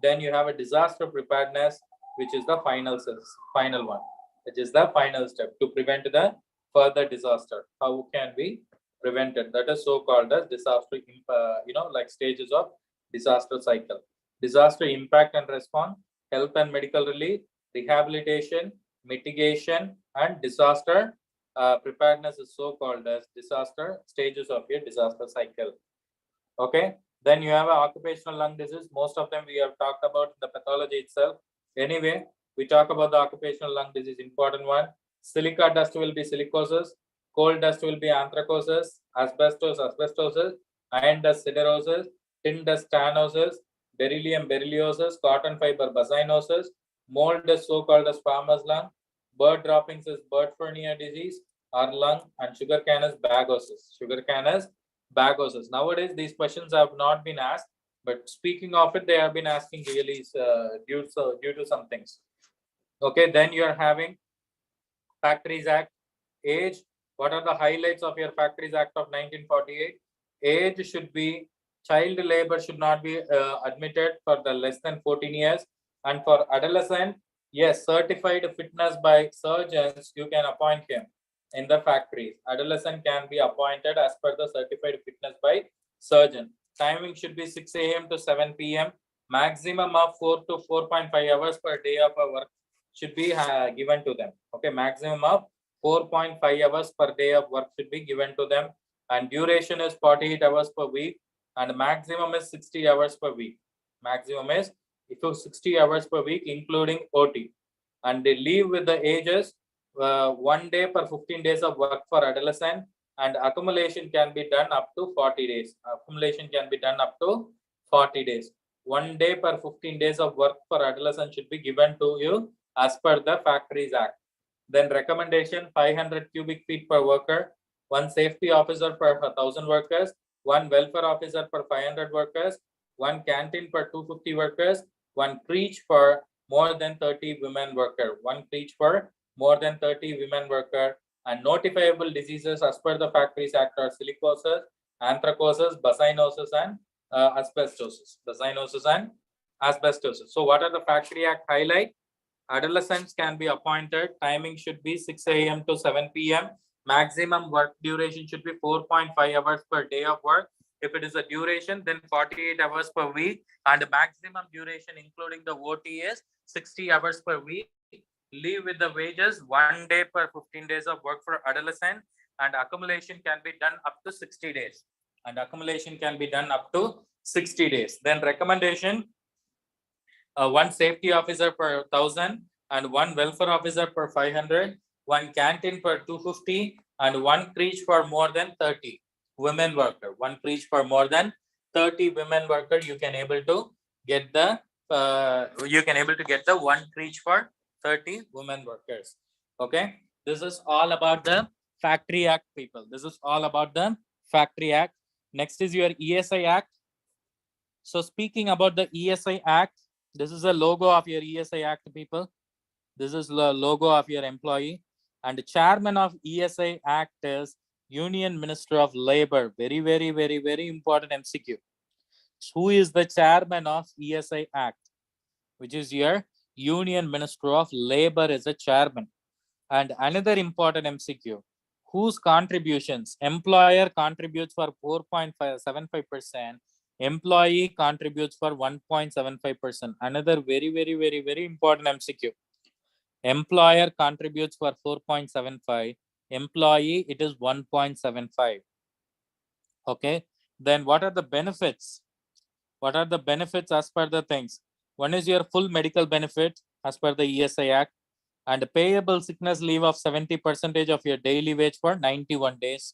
Then you have a disaster preparedness, which is the final one, which is the final step to prevent the further disaster. How can we prevent it? That is so called as disaster, like stages of disaster cycle. Disaster impact and response, health and medical relief, rehabilitation, mitigation, and disaster preparedness is so called as disaster stages of your disaster cycle. Okay. Then you have occupational lung disease. Most of them we have talked about the pathology itself. Anyway, we talk about the occupational lung disease, important one. Silica dust will be silicosis, coal dust will be anthracosis, asbestosis, iron dust siderosis, tin dust stanosis, beryllium berylliosis, cotton fiber bassinosis, mold is so called as farmer's lung, bird droppings is bird hernia disease or lung, and sugarcane is bagosis. Nowadays, these questions have not been asked, but speaking of it, they have been asking really due to some things. Okay, then you are having Factories Act. Age, what are the highlights of your Factories Act of 1948? Age should be, child labor should not be admitted for the less than 14 years. And for adolescent, yes, certified fitness by surgeons, you can appoint him in the factories. Adolescent can be appointed as per the certified fitness by surgeon. Timing should be 6 a.m. to 7 p.m. Maximum of 4 to 4.5 hours per day of work should be given to them. Okay, maximum of 4.5 hours per day of work should be given to them. And duration is 48 hours per week. And maximum is 60 hours per week. Maximum is 60 hours per week, including OT. And they leave with the ages 1 day per 15 days of work for adolescent, and accumulation can be done up to 40 days. 1 day per 15 days of work for adolescent should be given to you as per the Factories Act. Then recommendation, 500 cubic feet per worker, 1 safety officer per 1,000 workers, 1 welfare officer per 500 workers, 1 canteen per 250 workers, 1 creche for more than 30 women worker, and notifiable diseases as per the Factories Act are silicosis, anthracosis, bassinosis, and asbestosis. So what are the Factory Act highlight? Adolescents can be appointed. Timing should be 6 a.m. to 7 p.m. Maximum work duration should be 4.5 hours per day of work. If it is a duration, then 48 hours per week, and the maximum duration including the OT is 60 hours per week. Leave with the wages 1 day per 15 days of work for adolescent, and accumulation can be done up to 60 days. And accumulation can be done up to 60 days. Then recommendation, one safety officer per 1,000 and one welfare officer per 500, one canteen per 250, and one creche for more than 30 women worker. One creche for more than 30 women worker. You can able to get the one creche for 30 women workers. Okay, this is all about the Factory Act, people. This is all about the Factory Act. Next is your ESI Act. So speaking about the ESI Act, this is the logo of your ESI Act, people. This is the logo of your employee. And the chairman of ESI Act is Union Minister of Labor. Very, very, very, very important MCQ. Who is the chairman of ESI Act? Which is your Union Minister of Labor is a chairman. And another important MCQ, whose contributions? Employer contributes for 4.75%. Employee contributes for 1.75%. Another very, very, very, very important MCQ. Employer contributes for 4.75. Employee, it is 1.75. Okay. Then what are the benefits? What are the benefits as per the things? One is your full medical benefit as per the ESI Act, and payable sickness leave of 70% of your daily wage for 91 days.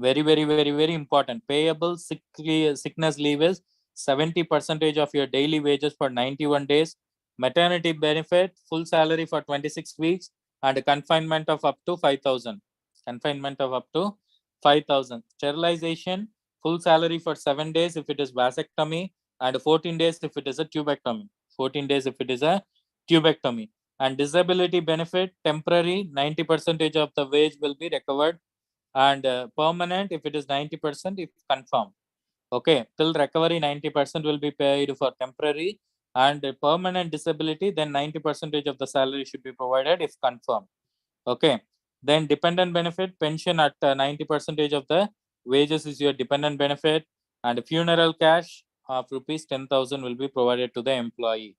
Very, very, very, very important. Payable sickness leave is 70% of your daily wages for 91 days. Maternity benefit, full salary for 26 weeks, and confinement of up to 5,000. Confinement of up to 5,000. Sterilization, full salary for 7 days if it is vasectomy, and 14 days if it is a tubectomy. 14 days if it is a tubectomy. And disability benefit, temporary, 90% of the wage will be recovered, and permanent if it is 90% if confirmed. Okay, till recovery 90% will be paid for temporary, and permanent disability then 90% of the salary should be provided if confirmed. Okay, then dependent benefit, pension at 90% of the wages is your dependent benefit, and funeral cash of rupees 10,000 will be provided to the employee.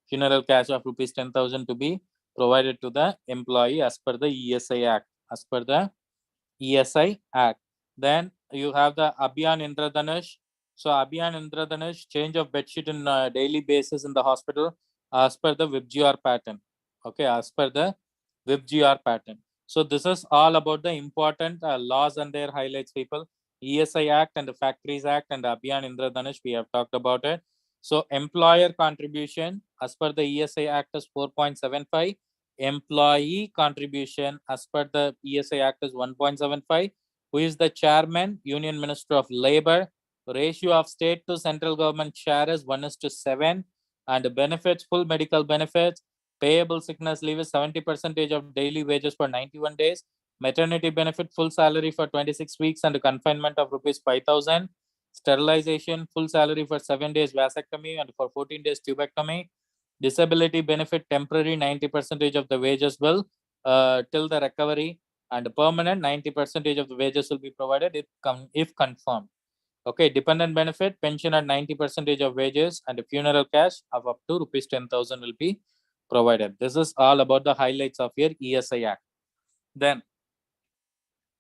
Funeral cash of rupees 10,000 to be provided to the employee as per the ESI Act. As per the ESI Act. Then you have the Abhiyan Indradhanush. So Abhiyan Indradhanush, change of bedsheet in daily basis in the hospital as per the WIPGR pattern. Okay, as per the WIPGR pattern. So this is all about the important laws and their highlights, people. ESI Act and the Factories Act and Abhiyan Indradhanush, we have talked about it. So employer contribution as per the ESI Act is 4.75. Employee contribution as per the ESI Act is 1.75. Who is the chairman? Union Minister of Labor. Ratio of state to central government share is 1:7. And benefits, full medical benefits, payable sickness leave is 70% of daily wages for 91 days. Maternity benefit, full salary for 26 weeks and confinement of rupees 5,000. Sterilization, full salary for 7 days vasectomy and for 14 days tubectomy. Disability benefit, temporary 90% of the wages will till the recovery, and permanent 90% of the wages will be provided if confirmed. Okay, dependent benefit, pension at 90% of wages, and funeral cash of up to rupees 10,000 will be provided. This is all about the highlights of your ESI Act. Then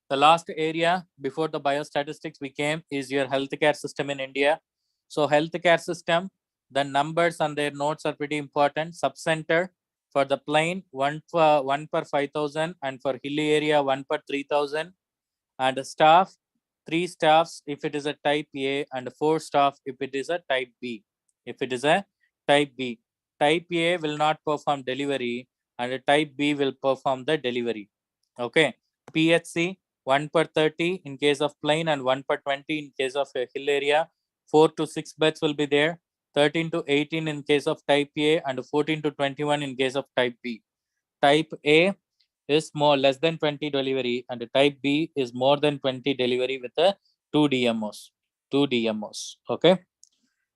the last area before the biostatistics we came is your healthcare system in India. So healthcare system, the numbers and their notes are pretty important. Subcenter for the plain, 1 per 5,000, and for hilly area 1 per 3,000. And staff, 3 staffs if it is a type A, and 4 staff if it is a type B. If it is a type B. Type A will not perform delivery, and type B will perform the delivery. Okay. PHC, 1 per 30 in case of plain and 1 per 20 in case of a hill area. 4 to 6 beds will be there. 13 to 18 in case of type A, and 14 to 21 in case of type B. Type A is less than 20 delivery, and type B is more than 20 delivery with a 2 DMOs. 2 DMOs. Okay.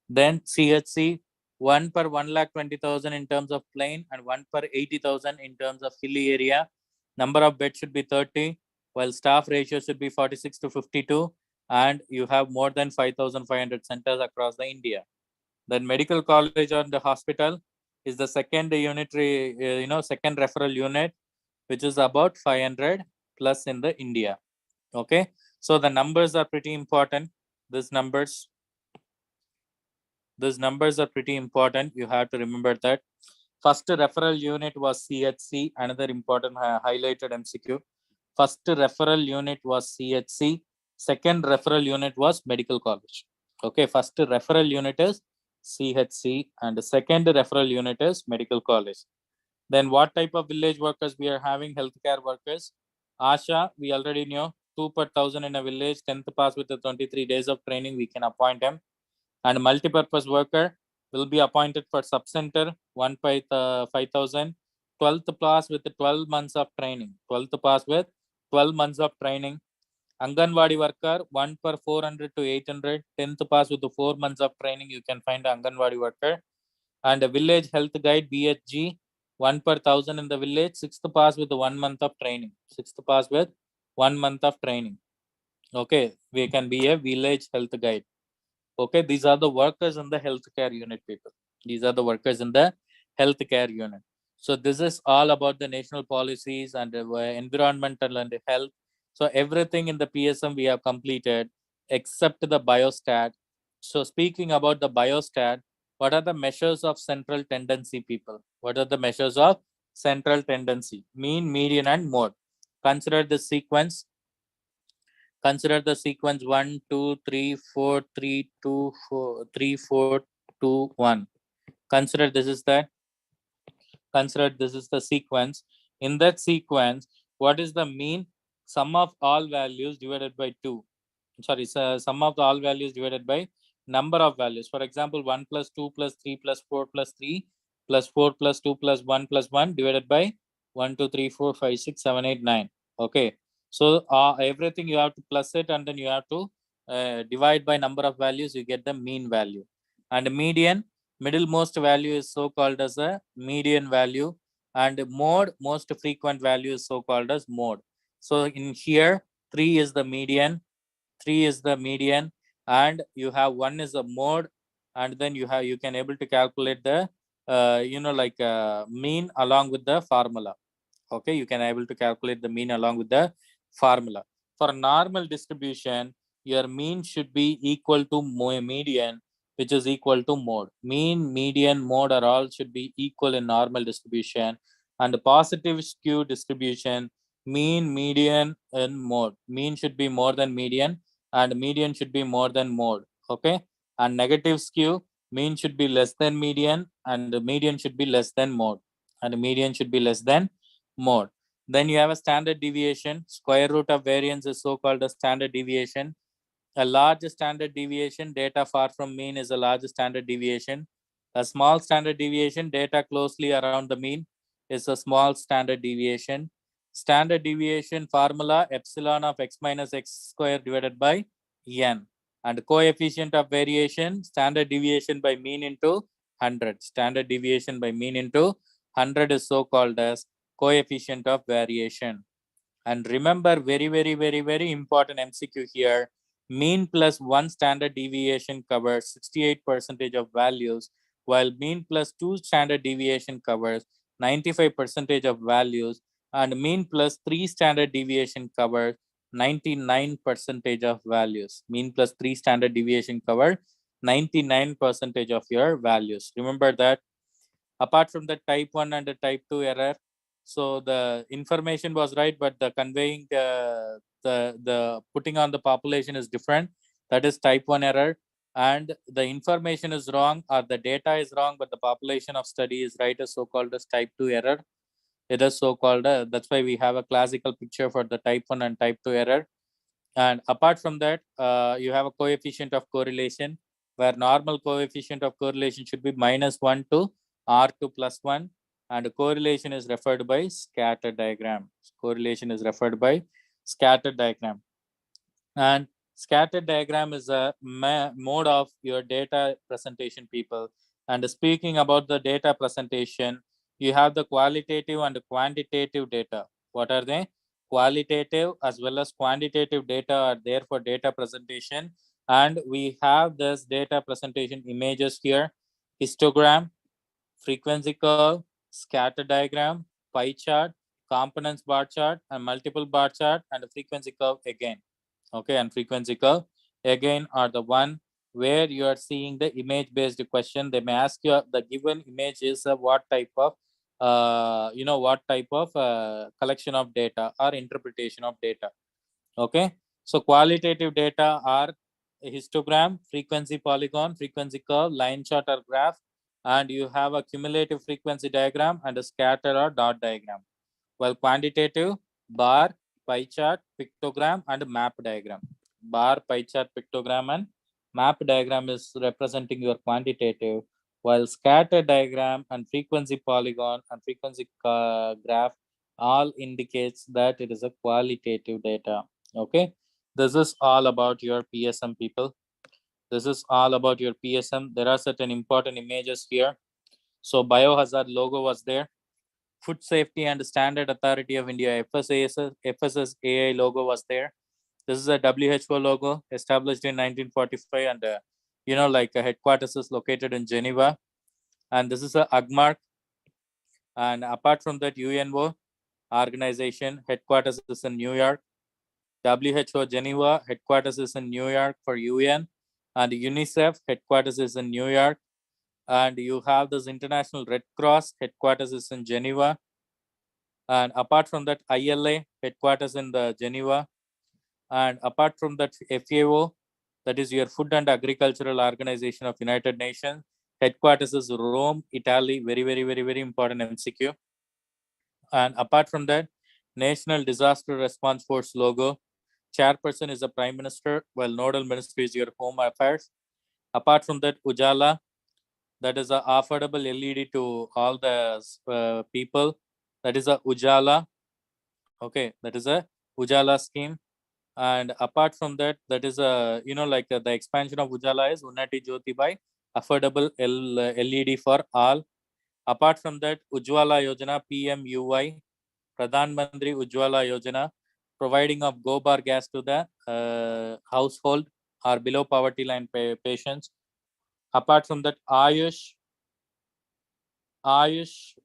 Then CHC, 1 per 1,20,000 in terms of plain, and 1 per 80,000 in terms of hilly area. Number of beds should be 30, while staff ratio should be 46 to 52, and you have more than 5,500 centers across the India. Then medical college or the hospital is the second unitary, second referral unit, which is about 500 plus in the India. Okay, so the numbers are pretty important. These numbers are pretty important. You have to remember that. First referral unit was CHC, another important highlighted MCQ. First referral unit was CHC. Second referral unit was medical college. Okay, first referral unit is CHC and the second referral unit is medical college. Then what type of village workers we are having? Healthcare workers. Asha, we already know, 2 per 1,000 in a village, 10th pass with the 23 days of training, we can appoint them. And multipurpose worker will be appointed for sub-center, 1 by 5,000. 12th pass with the 12 months of training. 12th pass with 12 months of training. Anganwadi worker, 1 per 400 to 800. 10th pass with the 4 months of training, you can find Anganwadi worker. And a village health guide, BHG, 1 per 1,000 in the village. 6th pass with the 1 month of training. 6th pass with 1 month of training. Okay, we can be a village health guide. Okay, these are the workers in the healthcare unit, people. These are the workers in the healthcare unit. So this is all about the national policies and environmental and health. So everything in the PSM we have completed except the biostat. So speaking about the biostat, what are the measures of central tendency, people? What are the measures of central tendency? Mean, median, and mode. Consider the sequence. Consider the sequence 1, 2, 3, 4, 3, 2, 4, 3, 4, 2, 1. Consider this is the sequence. In that sequence, what is the mean? Sum of all values divided by 2. Sorry, sum of all values divided by number of values. For example, 1 plus 2 plus 3 plus 4 plus 3 plus 4 plus 2 plus 1 divided by 1, 2, 3, 4, 5, 6, 7, 8, 9. Okay. So everything you have to plus it and then you have to divide by number of values, you get the mean value. And median, middlemost value is so called as a median value, and mode, most frequent value is so called as mode. So in here, 3 is the median, 3 is the median, and you have 1 is a mode, and then you can able to calculate the mean along with the formula. Okay, you can able to calculate the mean along with the formula. For normal distribution, your mean should be equal to median, which is equal to mode. Mean, median, mode are all should be equal in normal distribution. And the positive skew distribution, mean, median, and mode. Mean should be more than median and median should be more than mode. Okay, and negative skew, mean should be less than median and the median should be less than mode, and the median should be less than mode. Then you have a standard deviation. Square root of variance is so called a standard deviation. A large standard deviation, data far from mean, is a large standard deviation. A small standard deviation, data closely around the mean, is a small standard deviation. Standard deviation formula, epsilon of x minus x square divided by n. And coefficient of variation, standard deviation by mean into 100. Standard deviation by mean into 100 is so called as coefficient of variation. And remember, very important MCQ here. Mean plus 1 standard deviation covers 68% of values, while mean plus 2 standard deviation covers 95% of values, and mean plus 3 standard deviation covers 99% of values. Mean plus 3 standard deviation cover 99% of your values. Remember that. Apart from the type 1 and the type 2 error, so the information was right, but the conveying the putting on the population is different. That is type 1 error. And the information is wrong or the data is wrong, but the population of study is right, is so called as type 2 error. It is so called, that's why we have a classical picture for the type 1 and type 2 error. And apart from that, you have a coefficient of correlation, where normal coefficient of correlation should be -1 to R2 plus 1, and correlation is referred by scatter diagram. Correlation is referred by scatter diagram. And scatter diagram is a mode of your data presentation, people. And speaking about the data presentation, you have the qualitative and quantitative data. What are they? Qualitative as well as quantitative data are there for data presentation. And we have this data presentation images here: histogram, frequency curve, scatter diagram, pie chart, components bar chart, and multiple bar chart, and a frequency curve again. Okay, and frequency curve again are the one where you are seeing the image based question. They may ask you the given image is what type of what type of collection of data or interpretation of data. Okay, so qualitative data are a histogram, frequency polygon, frequency curve, line chart or graph, and you have a cumulative frequency diagram and a scatter or dot diagram. While quantitative, bar, pie chart, pictogram, and map diagram. Bar, pie chart, pictogram, and map diagram is representing your quantitative, while scatter diagram and frequency polygon and frequency graph all indicates that it is a qualitative data. Okay, this is all about your PSM, people. This is all about your PSM. There are certain important images here. So biohazard logo was there. Food Safety and Standard Authority of India, FSSAI logo was there. This is a WHO logo established in 1945, and headquarters is located in Geneva. And this is a UGMARC. And apart from that, UNO organization headquarters is in New York. WHO Geneva headquarters is in New York for UN, and UNICEF headquarters is in New York. And you have this International Red Cross headquarters is in Geneva. And apart from that, ILA headquarters in the Geneva. And apart from that, FAO, that is your Food and Agricultural Organization of United Nations, headquarters is Rome, Italy. Very, very, very, very important MCQ. And apart from that, National Disaster Response Force logo. Chairperson is the Prime Minister, while nodal ministry is your Home Affairs. Apart from that, Ujala, that is a affordable LED to all the people. That is a Ujala. Okay, that is a Ujala scheme. And apart from that, that is a the expansion of Ujala is Unnati Jyoti by affordable LED for all. Apart from that, Ujwala Yojana, PMUY, Pradhan Mantri Ujwala Yojana, providing of go-bar gas to the household or below poverty line patients. Apart from that, Ayush,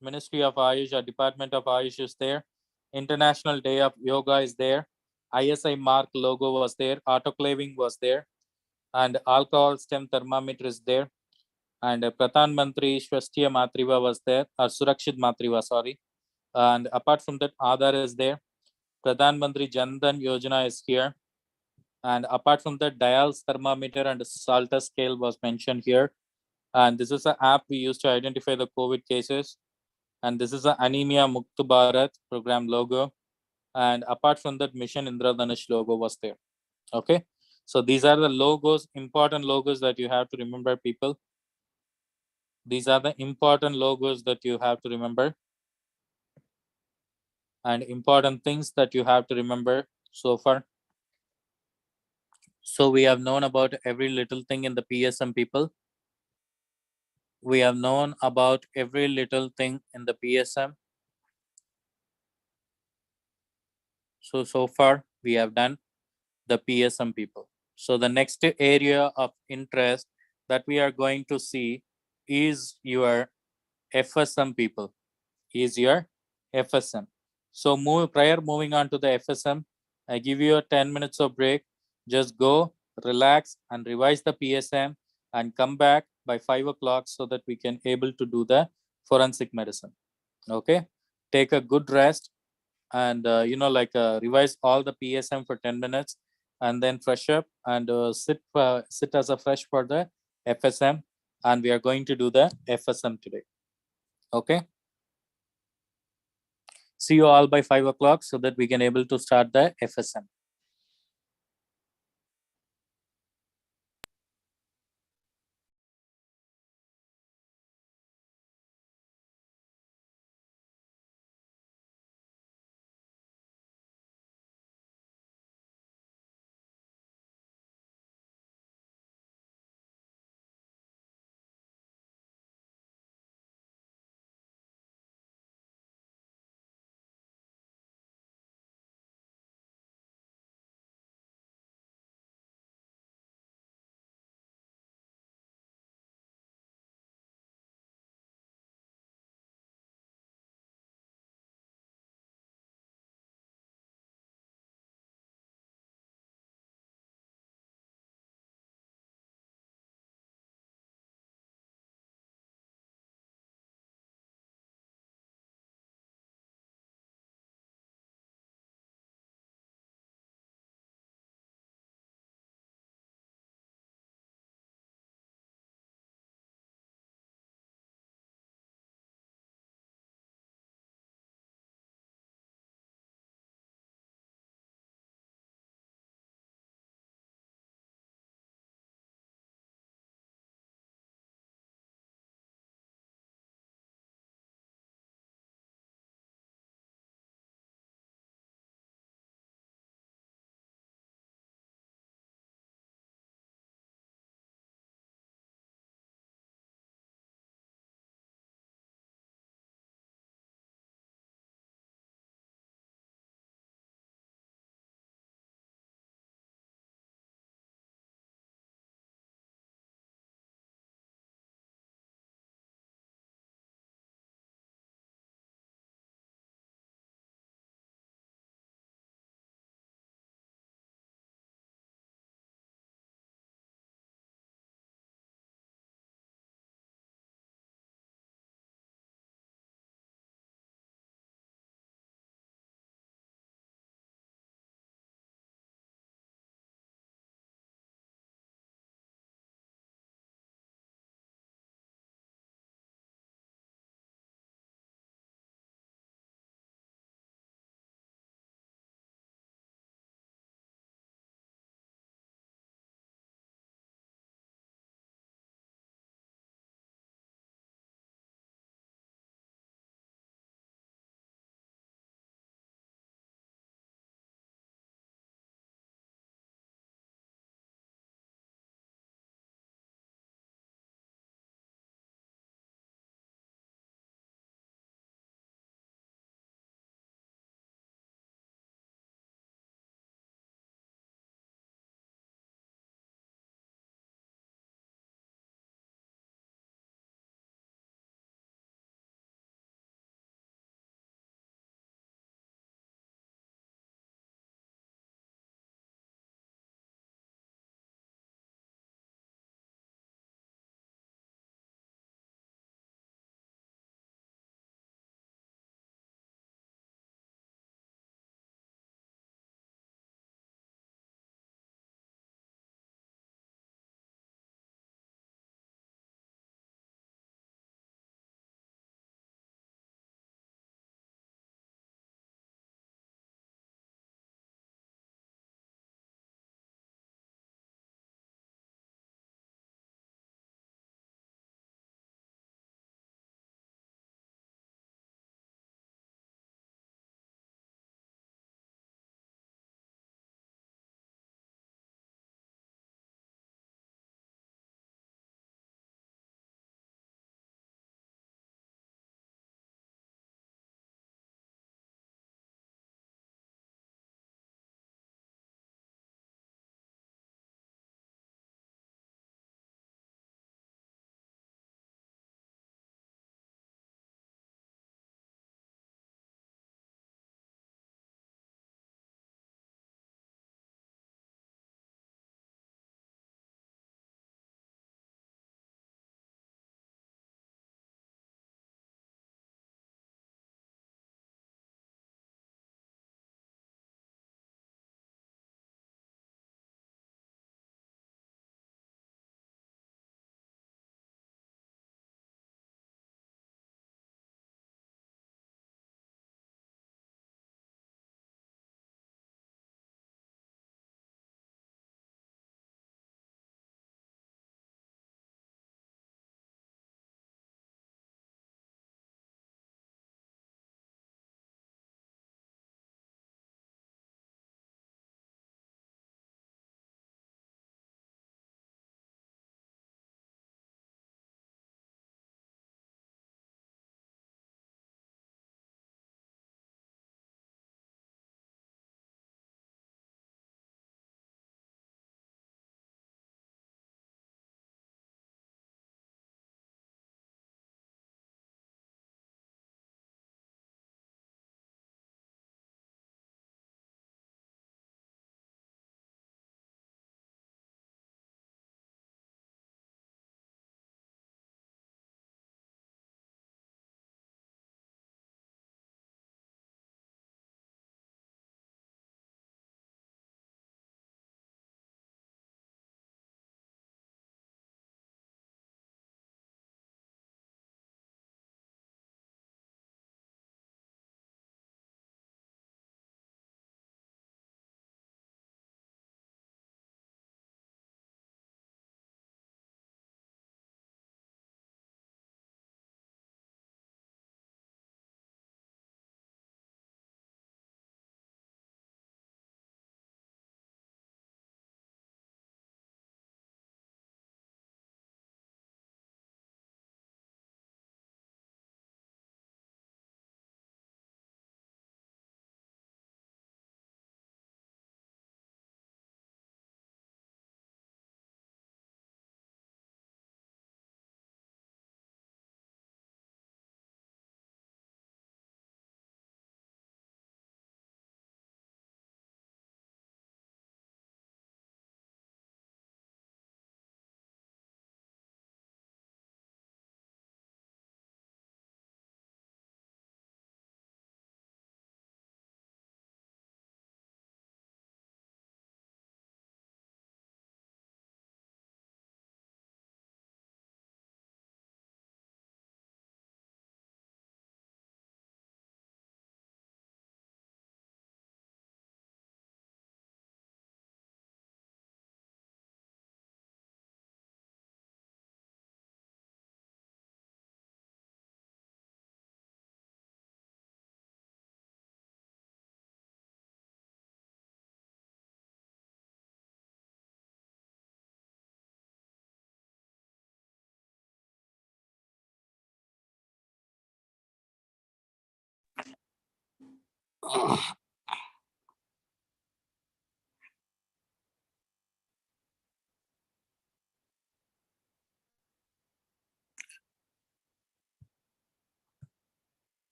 Ministry of Ayush or Department of Ayush is there. International Day of Yoga is there. ISI mark logo was there. Autoclaving was there. And alcohol stem thermometer is there. And Pradhan Mantri Swasthya Matriva was there. Or Surakshit Matriva, sorry. And apart from that, Aadhaar is there. Pradhan Mantri Jandan Yojana is here. And apart from that, dials thermometer and Salter scale was mentioned here. And this is an app we use to identify the COVID cases. And this is an Anemia Mukta Bharat program logo. And apart from that, Mission Indradhanush logo was there. Okay. So these are the logos, important logos that you have to remember, people. These are the important logos that you have to remember. And important things that you have to remember so far. So we have known about every little thing in the PSM, people. We have known about every little thing in the PSM. So far we have done the PSM, people. So the next area of interest that we are going to see is your FSM, people. Is your FSM. So moving on to the FSM, I give you a 10 minutes of break. Just go, relax, and revise the PSM, and come back by 5 o'clock so that we can able to do the forensic medicine. Okay, take a good rest, and revise all the PSM for 10 minutes, and then fresh up and sit as a fresh for the FSM, and we are going to do the FSM today. Okay, see you all by 5 o'clock so that we can able to start the FSM.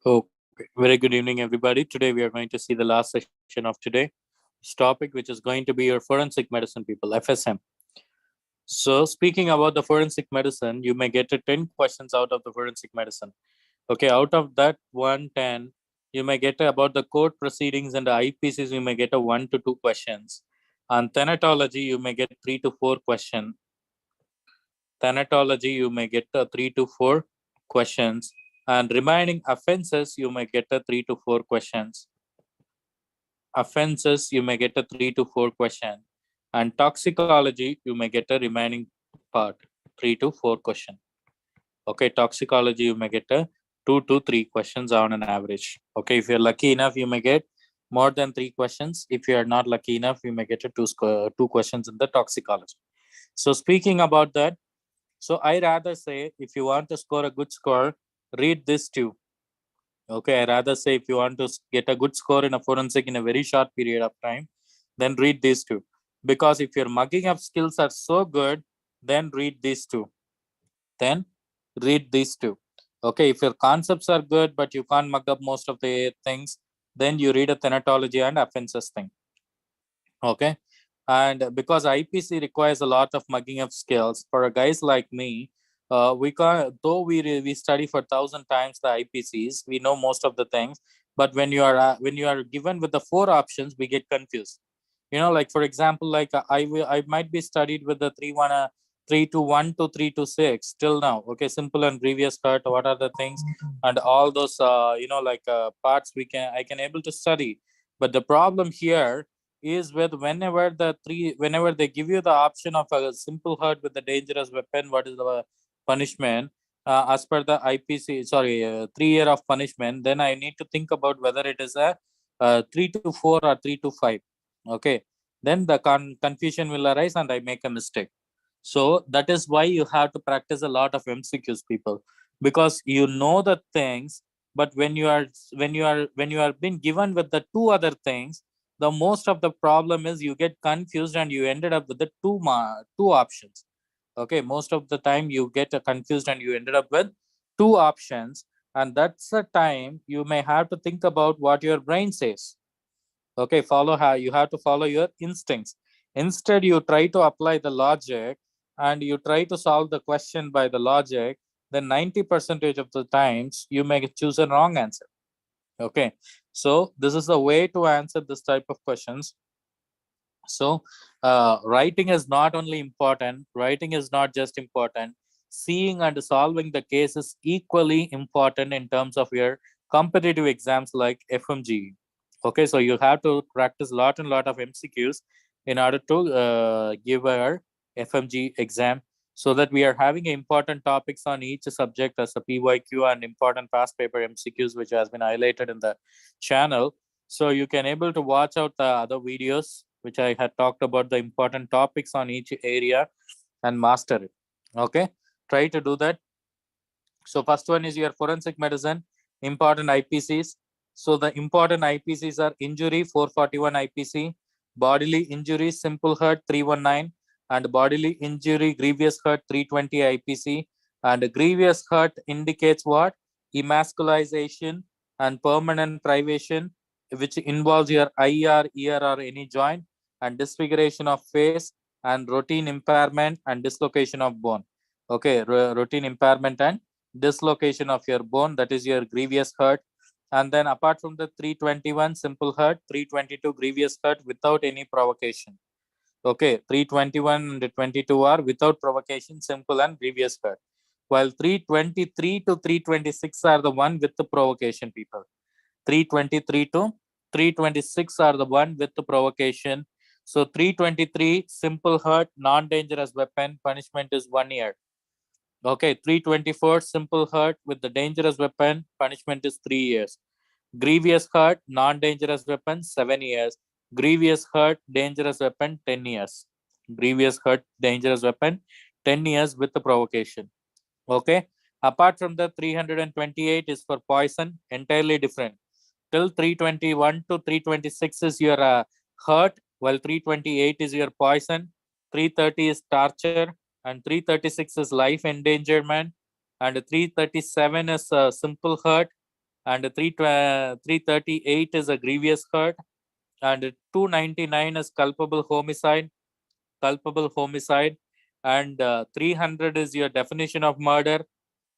Okay, very good evening, everybody. Today we are going to see the last session of today's topic, which is going to be your forensic medicine people, FSM. So, speaking about the forensic medicine, you may get 10 questions out of the forensic medicine. Okay, out of that 110, you may get about the court proceedings and the IPCs, you may get a 1 to 2 questions. On thanatology, you may get 3 to 4 questions. Thanatology, you may get 3 to 4 questions. And remaining offenses, you may get 3 to 4 questions. Offenses, you may get 3 to 4 questions. And toxicology, you may get a remaining part, 3 to 4 questions. Okay, toxicology, you may get 2 to 3 questions on an average. Okay, if you're lucky enough, you may get more than 3 questions. If you are not lucky enough, you may get 2 questions in the toxicology. So speaking about that, so I rather say if you want to score a good score, read this too. Okay, I rather say if you want to get a good score in a forensic in a very short period of time, then read these two. Because if your mugging up skills are so good, then read these two. Then read these two. Okay, if your concepts are good, but you can't mug up most of the things, then you read a thanatology and offenses thing. Okay, and because IPC requires a lot of mugging up skills for guys like me, we can though we study for 1,000 times the IPCs, we know most of the things, but when you are given with the 4 options, we get confused. You know, like for example, like I might be studied with the 3 to 1 to 3 to 6 till now. Okay, simple and previous cut, what are the things, and all those parts I can able to study. But the problem here is with whenever they give you the option of a simple hurt with a dangerous weapon, what is the punishment as per the IPC, 3 year of punishment, then I need to think about whether it is a 3 to 4 or 3 to 5. Okay, then the confusion will arise and I make a mistake. So that is why you have to practice a lot of MCQs, people, because you know the things, but when you are being given with the 2 other things, the most of the problem is you get confused and you ended up with the two options. Okay, most of the time you get confused and you ended up with 2 options, and that's the time you may have to think about what your brain says. Okay, follow how you have to follow your instincts. Instead, you try to apply the logic and you try to solve the question by the logic, then 90% of the times you may choose a wrong answer. Okay, so this is the way to answer this type of questions. So writing is not only important, writing is not just important, seeing and solving the case is equally important in terms of your competitive exams like FMGE. Okay, so you have to practice lot and lot of MCQs in order to give our FMG exam, so that we are having important topics on each subject as a PYQ and important past paper MCQs, which has been highlighted in the channel. So you can able to watch out the other videos which I had talked about the important topics on each area and master it. Okay, try to do that. So first one is your forensic medicine, important IPCs. So the important IPCs are injury 441 IPC, bodily injury simple hurt 319, and bodily injury grievous hurt 320 IPC. And grievous hurt indicates what? Emasculization and permanent privation, which involves your eye or ear or any joint, and disfiguration of face, and routine impairment and dislocation of bone. Okay, routine impairment and dislocation of your bone, that is your grievous hurt. And then apart from the 321 simple hurt, 322 grievous hurt without any provocation. Okay, 321 and 22 are without provocation, simple and grievous hurt, while 323 to 326 are the one with the provocation, people. 323 to 326 are the one with the provocation. So 323 simple hurt, non-dangerous weapon, punishment is 1 year. Okay, 324, simple hurt with the dangerous weapon, punishment is 3 years. Grievous hurt, non-dangerous weapon, 7 years. Grievous hurt, dangerous weapon, 10 years. Grievous hurt, dangerous weapon, 10 years with the provocation. Okay. Apart from the 328 is for poison, entirely different. Till 321 to 326 is your hurt, while 328 is your poison, 330 is torture, and 336 is life endangerment, and 337 is simple hurt, and 338 is a grievous hurt, and 299 is culpable homicide, and 300 is your definition of murder,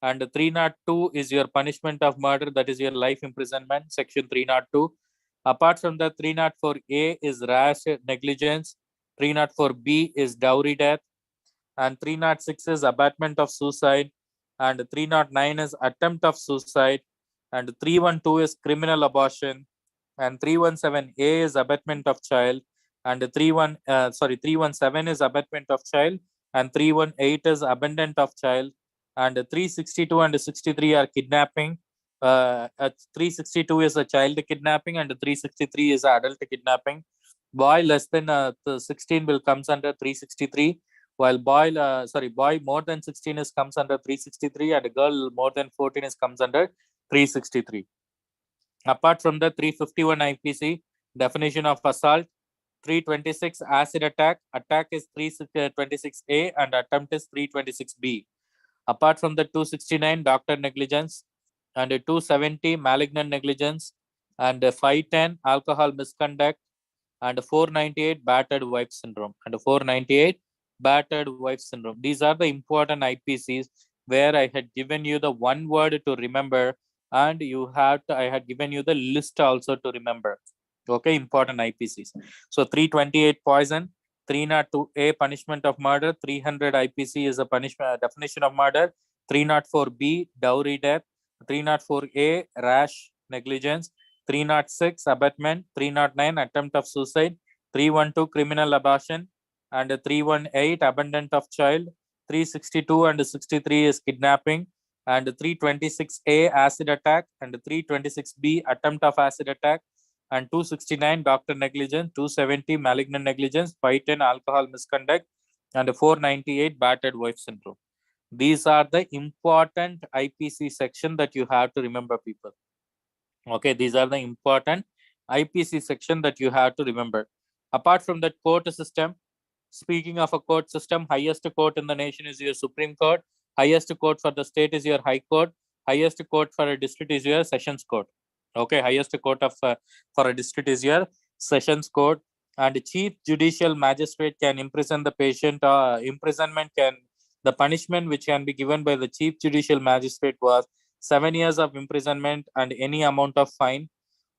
and 302 is your punishment of murder, that is your life imprisonment, section 302. Apart from the 304A is rash negligence, 304B is dowry death, and 306 is abatement of suicide, and 309 is attempt of suicide, and 312 is criminal abortion, and 317A is abatement of child, and 317 is abatement of child, and 318 is abandonment of child, and 362 and 63 are kidnapping. 362 is a child kidnapping, and 363 is adult kidnapping. Boy less than 16 will comes under 363, while boy more than 16 is comes under 363, and girl more than 14 is comes under 363. Apart from the 351 IPC definition of assault, 326 acid attack is 326A, and attempt is 326B. Apart from the 269 doctor negligence, and 270 malignant negligence, and 510 alcohol misconduct, and 498 battered wife syndrome, and 498 battered wife syndrome. These are the important IPCs where I had given you the one word to remember, and I had given you the list also to remember. Okay, important IPCs. So 328 poison, 302A punishment of murder, 300 IPC is a punishment definition of murder, 304B dowry death, 304A rash negligence, 306 abetment, 309 attempt of suicide, 312 criminal abortion, and 318 abandonment of child, 362 and 63 is kidnapping, and 326A acid attack, and 326B attempt of acid attack, and 269 doctor negligence, 270 malignant negligence, 510 alcohol misconduct, and 498 battered wife syndrome. These are the important IPC section that you have to remember, people. Okay, these are the important IPC section that you have to remember. Apart from that court system, speaking of a court system, highest court in the nation is your Supreme Court, highest court for the state is your High Court, highest court for a district is your Sessions Court. Okay, highest court of for a district is your Sessions Court, and Chief Judicial Magistrate can imprison the patient. The punishment which can be given by the Chief Judicial Magistrate was 7 years of imprisonment and any amount of fine.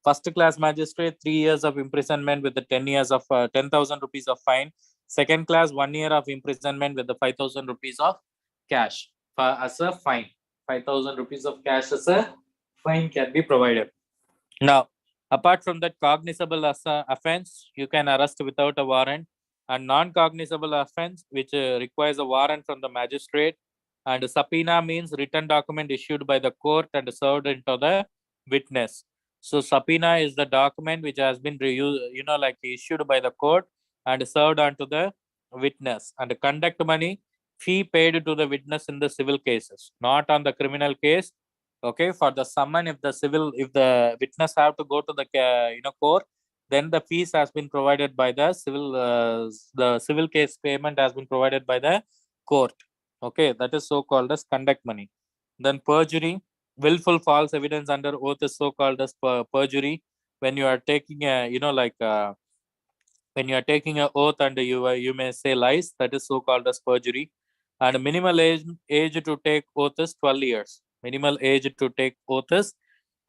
First class magistrate, 3 years of imprisonment with the 10,000 rupees of fine. Second class, 1 year of imprisonment with the 5,000 rupees of cash as a fine. 5,000 rupees of cash as a fine can be provided. Now, apart from that cognizable offense, you can arrest without a warrant, and non-cognizable offense, which requires a warrant from the magistrate, and subpoena means written document issued by the court and served into the witness. So subpoena is the document which has been issued by the court and served onto the witness. And conduct money, fee paid to the witness in the civil cases, not on the criminal case. Okay, for the summon, if the witness have to go to the court, then the fees has been provided by the civil case payment has been provided by the court. Okay, that is so called as conduct money. Then perjury, willful false evidence under oath is so called as perjury. When you are taking a when you are taking an oath and you may say lies, that is so called as perjury. And minimal age to take oath is 12 years. Minimal age to take oath is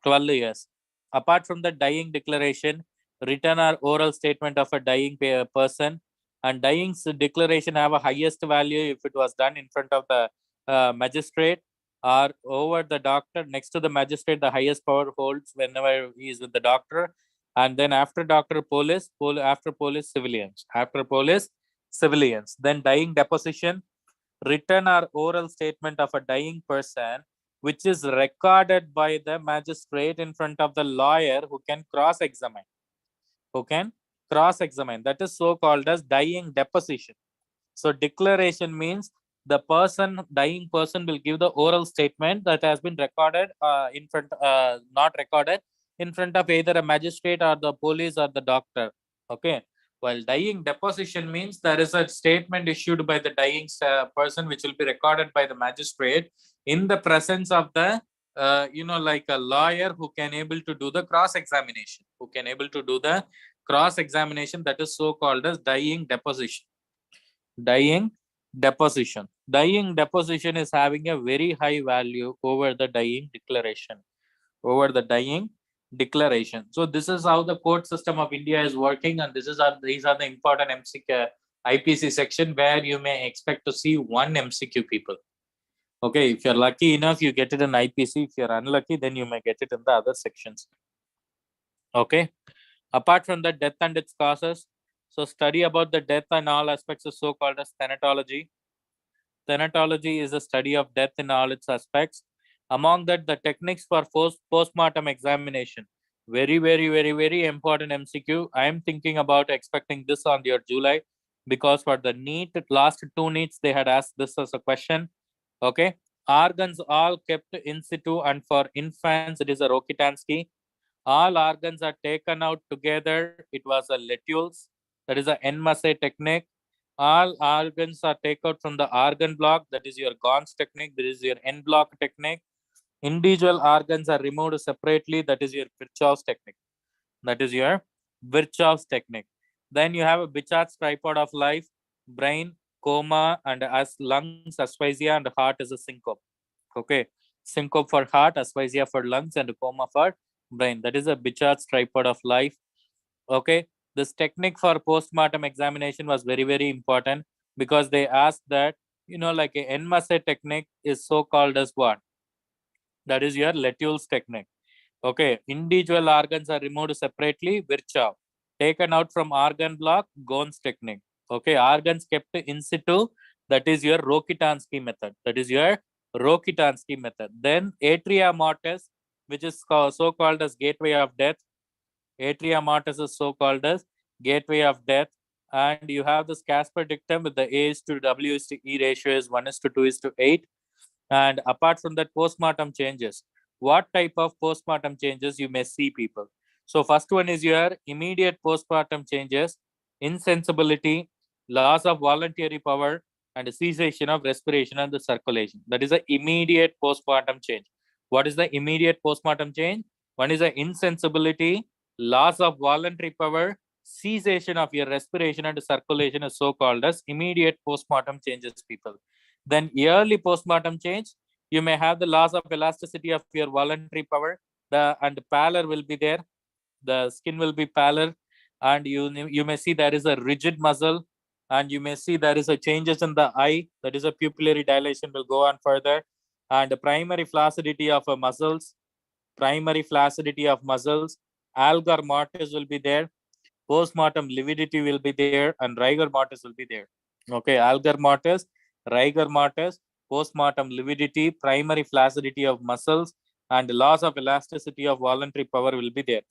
12 years. Apart from the dying declaration, written or oral statement of a dying person, and dying declaration have a highest value if it was done in front of the magistrate or over the doctor. Next to the magistrate, the highest power holds whenever he is with the doctor, and then after doctor, after police, civilians, then dying deposition, written or oral statement of a dying person, which is recorded by the magistrate in front of the lawyer who can cross-examine. Who can cross-examine. That is so called as dying deposition. So declaration means the dying person will give the oral statement that has been recorded not recorded in front of either a magistrate or the police or the doctor. Okay. While dying deposition means there is a statement issued by the dying person which will be recorded by the magistrate in the presence of the like a lawyer who can able to do the cross examination, that is so called as dying deposition. Dying deposition is having a very high value over the dying declaration. So this is how the court system of India is working, and these are the important MCQ IPC section where you may expect to see one MCQ, people. Okay, if you're lucky enough, you get it in IPC. If you're unlucky, then you may get it in the other sections. Okay. Apart from the death and its causes, so study about the death and all aspects is so called as thanatology. Thanatology is a study of death in all its aspects. Among that, the techniques for post-mortem examination. Very, very, very, very important MCQ. I am thinking about expecting this on your July, because for the NEET, last two NEETs, they had asked this as a question. Okay. Organs all kept in situ, and for infants, it is a Rokitansky. All organs are taken out together. It was a Letules. That is a nmcmcq technique. All organs are taken out from the organ block. That is your Gons technique. That is your N block technique. Individual organs are removed separately. That is your Virchow's technique. Then you have a Bichat's tripod of life, brain, coma, and as lungs, asphyxia, and heart is a syncope. Okay. Syncope for heart, asphyxia for lungs, and coma for brain. That is a Bichat's tripod of life. Okay. This technique for post-mortem examination was very, very important, because they asked that, like a nmcmcq technique is so called as what? That is your Letules technique. Okay. Individual organs are removed separately, Virchow. Taken out from organ block, Gons technique. Okay. Organs kept in situ, that is your Rokitansky method. Then atria mortis, which is so called as gateway of death. Atria mortis is so called as gateway of death. And you have this Casper dictum with the A is to W is to E ratio is 1 is to 2 is to 8. And apart from that, postmortem changes. What type of postmortem changes you may see, people? So first one is your immediate postmortem changes, insensibility, loss of voluntary power, and cessation of respiration and the circulation. That is the immediate postmortem change. What is the immediate postmortem change? One is the insensibility, loss of voluntary power, cessation of your respiration and circulation is so called as immediate postmortem changes, people. Then early postmortem change, you may have the loss of elasticity of your voluntary power, and pallor will be there. The skin will be pallor, and you may see there is a rigid muscle, and you may see there is a changes in the eye. That is a pupillary dilation will go on further, and the primary flaccidity of muscles, algar mortis will be there. Postmortem lividity will be there, and rigor mortis will be there. Okay, algar mortis, rigor mortis, postmortem lividity, primary flaccidity of muscles, and loss of elasticity of voluntary power will be there.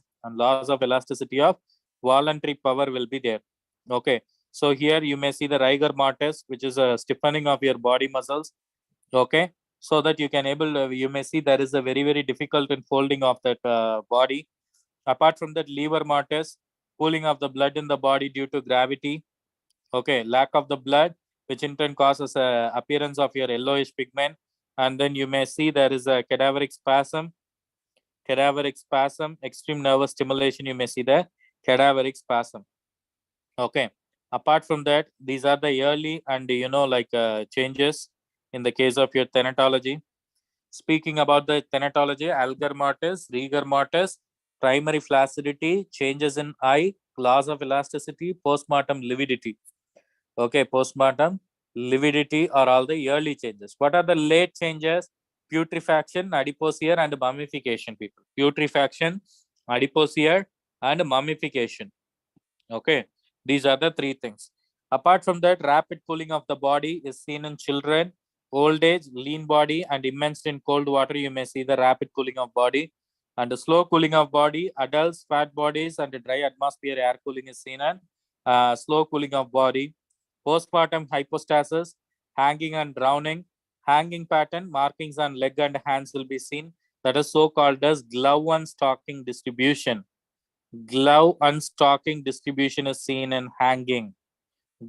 Okay, so here you may see the rigor mortis, which is a stiffening of your body muscles. Okay, so that you can you may see there is a very, very difficult unfolding of that body. Apart from that, lever mortis, pooling of the blood in the body due to gravity. Okay, lack of the blood, which in turn causes appearance of your yellowish pigment. And then you may see there is a cadaveric spasm, extreme nervous stimulation. You may see the cadaveric spasm. Okay, apart from that, these are the early and changes in the case of your thanatology. Speaking about the thanatology, algar mortis, rigor mortis, primary flaccidity, changes in eye, loss of elasticity, postmortem lividity. Okay, postmortem lividity are all the early changes. What are the late changes? Putrefaction, adipocere, and mummification, people. Putrefaction, adipocere, and mummification. Okay, these are the three things. Apart from that, rapid cooling of the body is seen in children, old age, lean body, and immersed in cold water. You may see the rapid cooling of body. And the slow cooling of body, adults, fat bodies, and dry atmosphere air cooling is seen, and slow cooling of body. Postpartum hypostasis, hanging and drowning, hanging pattern, markings on leg and hands will be seen. That is so called as glove and stocking distribution. Glove and stocking distribution is seen in hanging.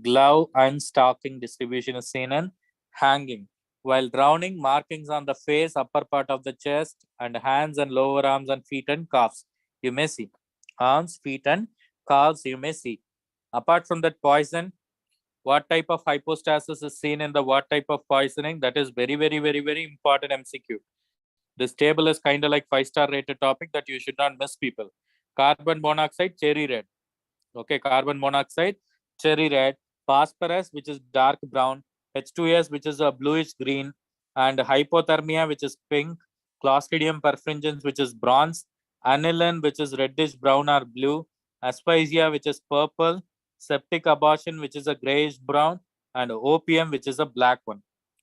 Glove and stocking distribution is seen in hanging. While drowning, markings on the face, upper part of the chest, and hands and lower arms and feet and calves. You may see. Arms, feet, and calves, you may see. Apart from that, poison, what type of hypostasis is seen in the what type of poisoning? That is very, very, very, very important MCQ. This table is kind of like 5-star rated topic that you should not miss, people. Carbon monoxide, cherry red. Okay, carbon monoxide, cherry red, phosphorus, which is dark brown, H2S, which is a bluish green, and hypothermia, which is pink, Clostridium perfringens, which is bronze, aniline, which is reddish brown or blue, asphyxia, which is purple, septic abortion, which is a grayish brown, and opium, which is a black one.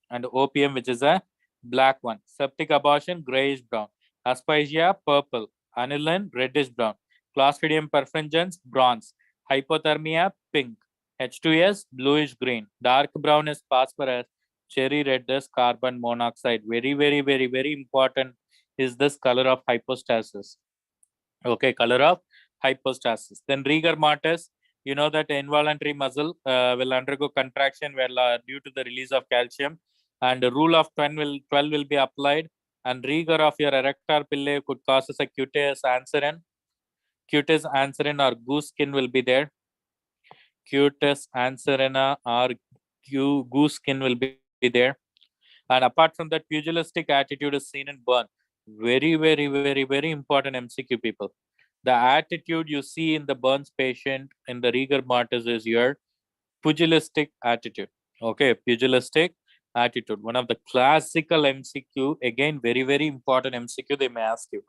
And opium, which is a black one. Septic abortion, grayish brown. Asphyxia, purple. Aniline, reddish brown. Clostridium perfringens, bronze. Hypothermia, pink. H2S, bluish green. Dark brown is phosphorus. Cherry red is carbon monoxide. Very, very, very, very important is this color of hypostasis. Okay, color of hypostasis. Then rigor mortis, you know that involuntary muscle will undergo contraction due to the release of calcium, and the rule of 12 will be applied, and rigor of your erector pillae could cause a cutaneous anserin. Cutaneous anserin or goose skin will be there. Cutaneous anserina or goose skin will be there. And apart from that, pugilistic attitude is seen in burn. Very, very, very, very important MCQ, people. The attitude you see in the burns patient in the rigor mortis is your pugilistic attitude. Okay, pugilistic attitude. One of the classical MCQ. Again, very, very important MCQ they may ask you.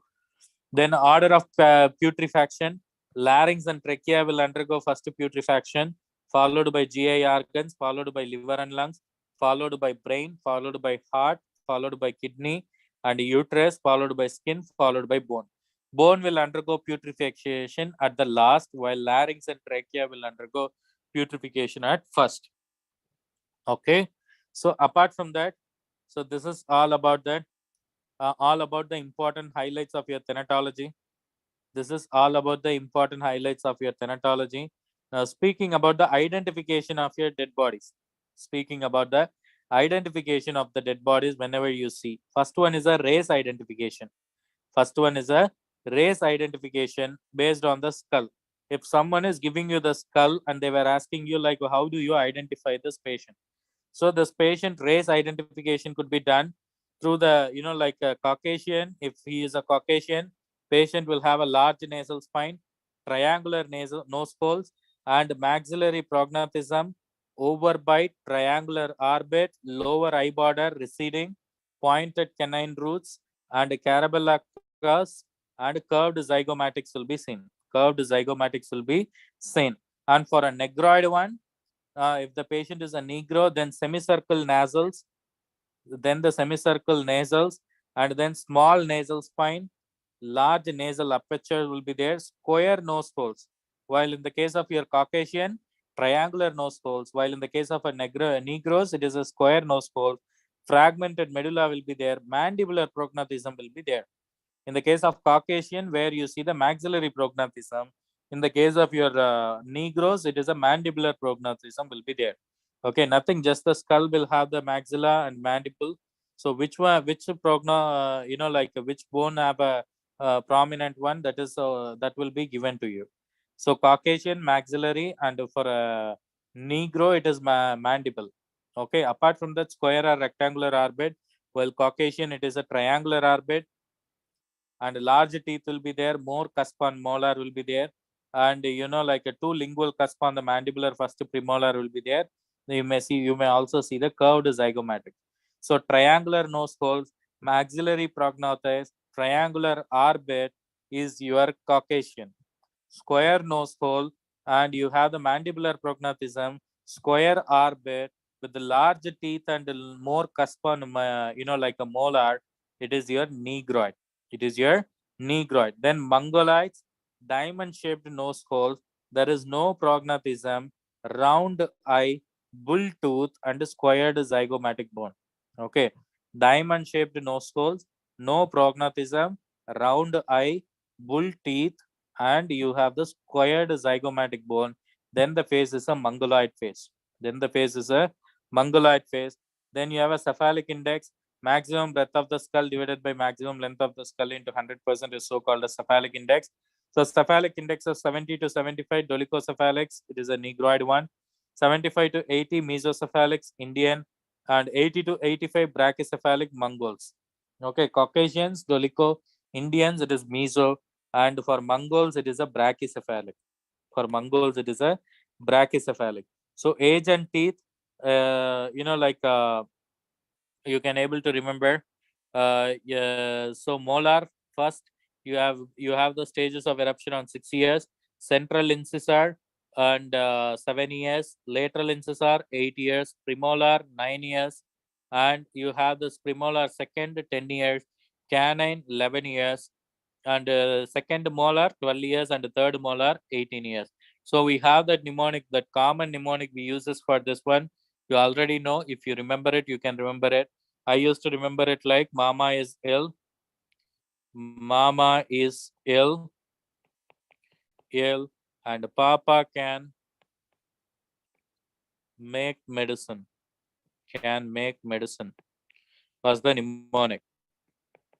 Then order of putrefaction. Larynx and trachea will undergo first putrefaction, followed by GI organs, followed by liver and lungs, followed by brain, followed by heart, followed by kidney and uterus, followed by skin, followed by bone. Bone will undergo putrefaction at the last, while larynx and trachea will undergo putrefaction at first. Okay. So apart from that, so this is all about that. All about the important highlights of your thanatology. This is all about the important highlights of your thanatology. Now, speaking about the identification of your dead bodies. Speaking about the identification of the dead bodies whenever you see. First one is a race identification. First one is a race identification based on the skull. If someone is giving you the skull and they were asking you like, how do you identify this patient? So this patient race identification could be done through the, like a Caucasian. If he is a Caucasian, patient will have a large nasal spine, triangular nasal nose folds, and maxillary prognathism, overbite, triangular orbit, lower eye border receding, pointed canine roots, and carabellacus, and curved zygomatics will be seen. Curved zygomatics will be seen. And for a negroid one, if the patient is a negro, then semicircle nasals, then the semicircle nasals, and then small nasal spine, large nasal aperture will be there, square nose holes. While in the case of your Caucasian, triangular nose holes. While in the case of a Negroes, it is a square nose hole. Fragmented medulla will be there. Mandibular prognathism will be there. In the case of Caucasian, where you see the maxillary prognathism. In the case of your Negroes, it is a mandibular prognathism will be there. Okay, nothing, just the skull will have the maxilla and mandible. So which one, which like which bone have a prominent one, that is that will be given to you. So Caucasian maxillary, and for a Negro it is mandible. Okay, apart from that, square or rectangular orbit, while Caucasian it is a triangular orbit, and large teeth will be there, more cusp on molar will be there, and like a two lingual cusp on the mandibular first premolar will be there. You may also see the curved zygomatic. So triangular nose holes, maxillary prognathes, triangular orbit is your Caucasian. Square nose hole, and you have the mandibular prognathism, square orbit with the large teeth and more cusp on, like a molar, it is your negroid. It is your negroid. Then mongoloids, diamond-shaped nose holes. There is no prognathism, round eye, bull tooth, and squared zygomatic bone. Okay, diamond-shaped nose holes, no prognathism, round eye, bull teeth, and you have the squared zygomatic bone. Then the face is a mongoloid face. Then the face is a mongoloid face. Then you have a cephalic index. Maximum breadth of the skull divided by maximum length of the skull into 100% is so-called a cephalic index. So cephalic index of 70 to 75 dolichocephalics, it is a negroid one. 75 to 80 mesocephalics, Indian, and 80 to 85 brachycephalic Mongols. Okay, Caucasians, dolicho, Indians, it is meso, and for Mongols, it is a brachycephalic. For Mongols, it is a brachycephalic. So age and teeth, you can able to remember. Yeah, so molar first, you have the stages of eruption on 6 years. Central incisor and 7 years. Lateral incisor 8 years. Premolar 9 years, and you have this premolar second 10 years. Canine 11 years, and second molar 12 years, and third molar 18 years. So we have that mnemonic, that common mnemonic we uses for this one. You already know. If you remember it, you can remember it. I used to remember it like mama is ill, mama is ill, and papa can make medicine. Can make medicine was the mnemonic.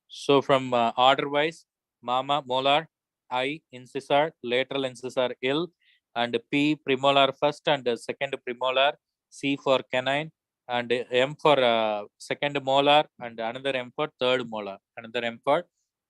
So from order wise, mama molar, I incisor, lateral incisor ill, and P premolar first and second premolar, C for canine, and M for second molar, and another M for third molar, another M for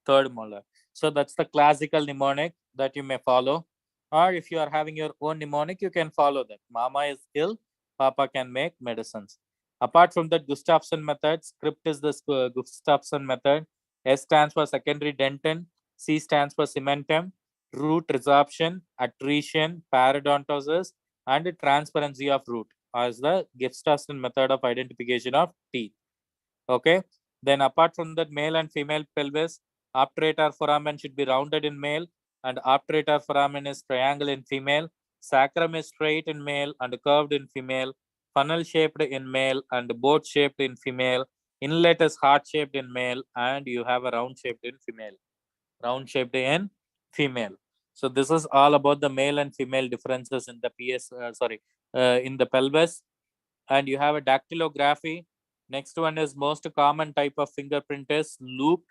third molar. So that's the classical mnemonic that you may follow. Or if you are having your own mnemonic, you can follow that. Mama is ill, Papa can make medicines. Apart from that, Gustafsson method, script is the Gustafsson method. S stands for secondary dentin, C stands for cementum, root resorption, attrition, parodontosis, and transparency of root as the Gustafsson method of identification of teeth. Okay. Then apart from that, male and female pelvis, obturator foramen should be rounded in male, and obturator foramen is triangle in female. Sacrum is straight in male and curved in female. Funnel shaped in male and boat shaped in female. Inlet is heart shaped in male, and you have a round shaped in female. Round shaped in female. So this is all about the male and female differences in the in the pelvis. And you have a dactylography. Next one is most common type of fingerprint is loop.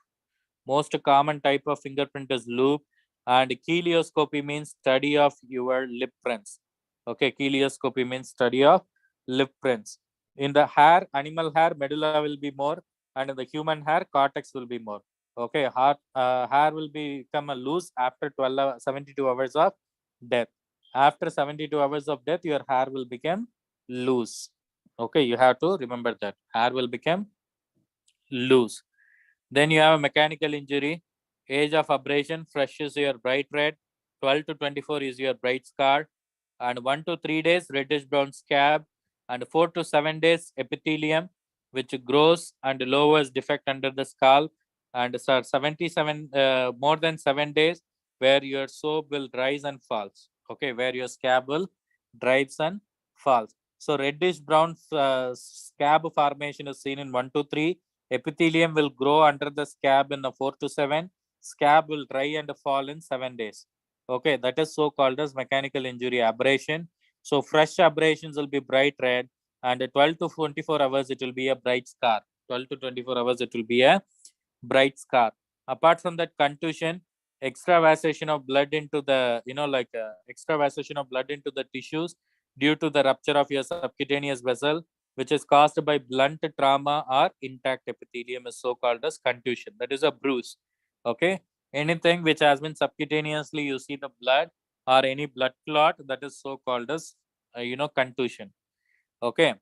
Most common type of fingerprint is loop. And chelioscopy means study of your lip prints. Okay, chelioscopy means study of lip prints. In the hair, animal hair, medulla will be more, and in the human hair, cortex will be more. Okay, hair will become a loose after 72 hours of death. After 72 hours of death, your hair will become loose. Okay, you have to remember that. Hair will become loose. Then you have a mechanical injury. Age of abrasion, fresh is your bright red. 12 to 24 is your bright scar. And 1 to 3 days, reddish brown scab. And 4 to 7 days, epithelium, which grows and lowers defect under the scalp. And 77, more than 7 days, where your soap will rise and falls. Okay, where your scab will dries and falls. So reddish brown scab formation is seen in 1 to 3. Epithelium will grow under the scab in 4 to 7. Scab will dry and fall in 7 days. Okay, that is so called as mechanical injury abrasion. So fresh abrasions will be bright red, and 12 to 24 hours it will be a bright scar. 12 to 24 hours it will be a bright scar. Apart from that, contusion, extravasation of blood into the, extravasation of blood into the tissues due to the rupture of your subcutaneous vessel, which is caused by blunt trauma or intact epithelium, is so called as contusion. That is a bruise. Okay, anything which has been subcutaneously, you see the blood or any blood clot, that is so called as contusion. Okay,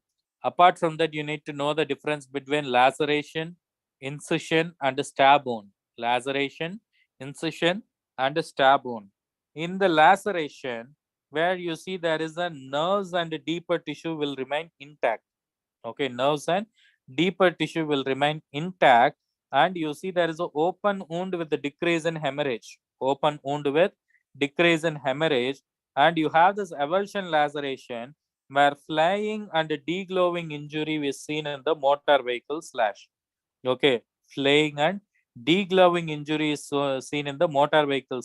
apart from that, you need to know the difference between laceration, incision, and stab wound. Laceration, incision, and stab wound. In the laceration, where you see there is a nerves and deeper tissue will remain intact. Okay, nerves and deeper tissue will remain intact, and you see there is an open wound with the decrease in hemorrhage. Open wound with decrease in hemorrhage, and you have this avulsion laceration where flaying and deglowing injury is seen in the motor vehicle slash. Okay, flaying and deglowing injury is seen in the motor vehicle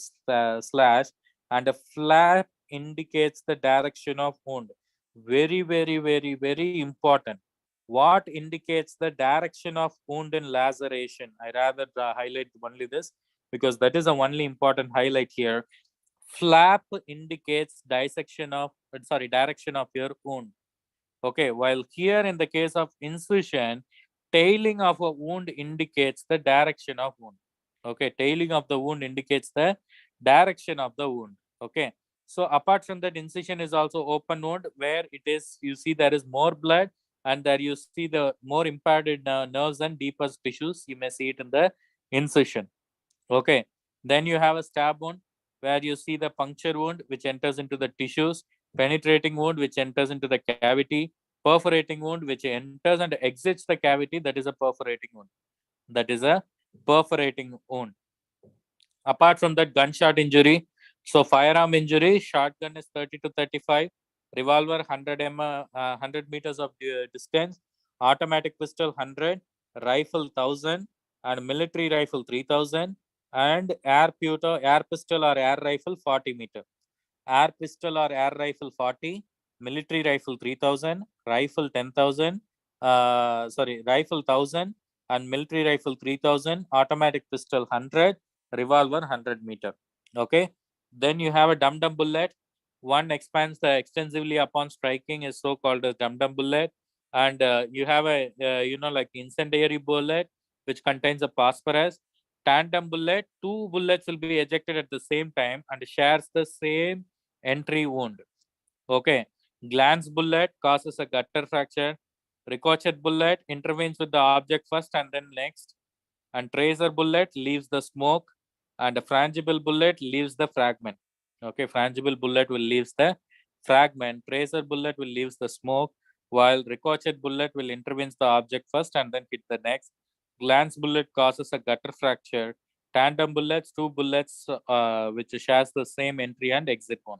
slash, and a flap indicates the direction of wound. Very, very, very, very important. What indicates the direction of wound in laceration? I rather highlight only this because that is the only important highlight here. Flap indicates dissection of, direction of your wound. Okay, while here in the case of incision, tailing of a wound indicates the direction of wound. Okay, tailing of the wound indicates the direction of the wound. Okay, so apart from that, incision is also open wound where it is, you see there is more blood, and there you see the more impaired nerves and deeper tissues. You may see it in the incision. Okay, then you have a stab wound where you see the puncture wound which enters into the tissues, penetrating wound which enters into the cavity, perforating wound which enters and exits the cavity, that is a perforating wound. That is a perforating wound. Apart from that, gunshot injury. So firearm injury, shotgun is 30 to 35, revolver 100 meters of distance, automatic pistol 100, rifle 1000, and military rifle 3000, and air pistol or air rifle 40 meter. Air pistol or air rifle 40, military rifle 3000, rifle 10,000, rifle 1000, and military rifle 3000, automatic pistol 100, revolver 100 meter. Okay. Then you have a dum-dum bullet. One expands extensively upon striking is so called a dum-dum bullet. And you have a, like incendiary bullet, which contains a phosphorus. Tandem bullet, two bullets will be ejected at the same time and shares the same entry wound. Okay. Glance bullet causes a gutter fracture. Ricochet bullet intervenes with the object first and then next. And tracer bullet leaves the smoke. And a frangible bullet leaves the fragment. Okay. Frangible bullet will leaves the fragment. Tracer bullet will leaves the smoke. While ricochet bullet will intervenes the object first and then hit the next. Glance bullet causes a gutter fracture. Tandem bullets, two bullets which shares the same entry and exit one.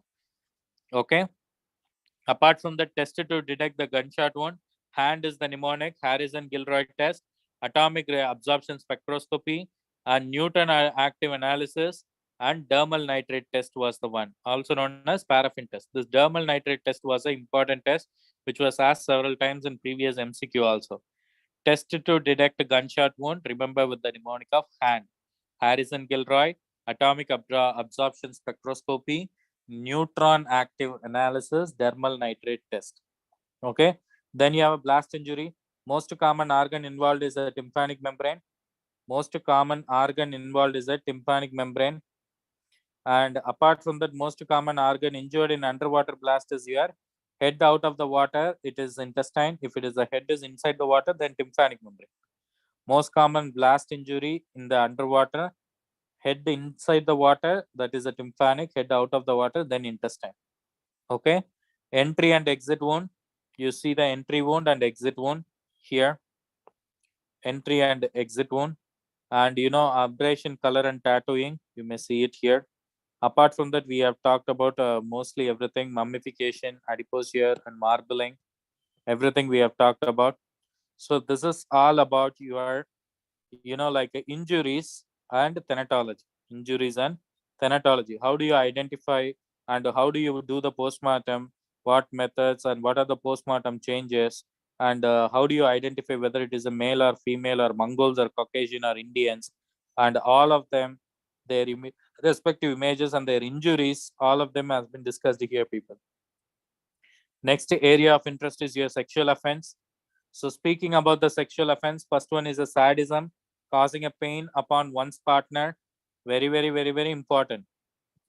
Okay. Apart from the test to detect the gunshot wound, hand is the mnemonic, Harrison-Gilroy test, atomic absorption spectroscopy, and Newton active analysis, and dermal nitrate test was the one, also known as paraffin test. This dermal nitrate test was an important test, which was asked several times in previous MCQ also. Test to detect a gunshot wound, remember with the mnemonic of hand. Harrison-Gilroy, atomic absorption spectroscopy, neutron active analysis, dermal nitrate test. Okay. Then you have a blast injury. Most common organ involved is a tympanic membrane. Most common organ involved is a tympanic membrane. And apart from that, most common organ injured in underwater blast is your head out of the water. It is intestine. If it is the head is inside the water, then tympanic membrane. Most common blast injury in the underwater, head inside the water, that is a tympanic, head out of the water, then intestine. Okay. Entry and exit wound. You see the entry wound and exit wound here. Entry and exit wound. And abrasion, color, and tattooing. You may see it here. Apart from that, we have talked about mostly everything, mummification, adipose hair, and marbling. Everything we have talked about. So this is all about your, like injuries and thanatology. Injuries and thanatology. How do you identify and how do you do the postmortem? What methods and what are the postmortem changes? And how do you identify whether it is a male or female or Mongols or Caucasian or Indians? And all of them, their respective images and their injuries, all of them has been discussed here, people. Next area of interest is your sexual offense. So speaking about the sexual offense, first one is a sadism, causing a pain upon one's partner. Very, very, very, very important.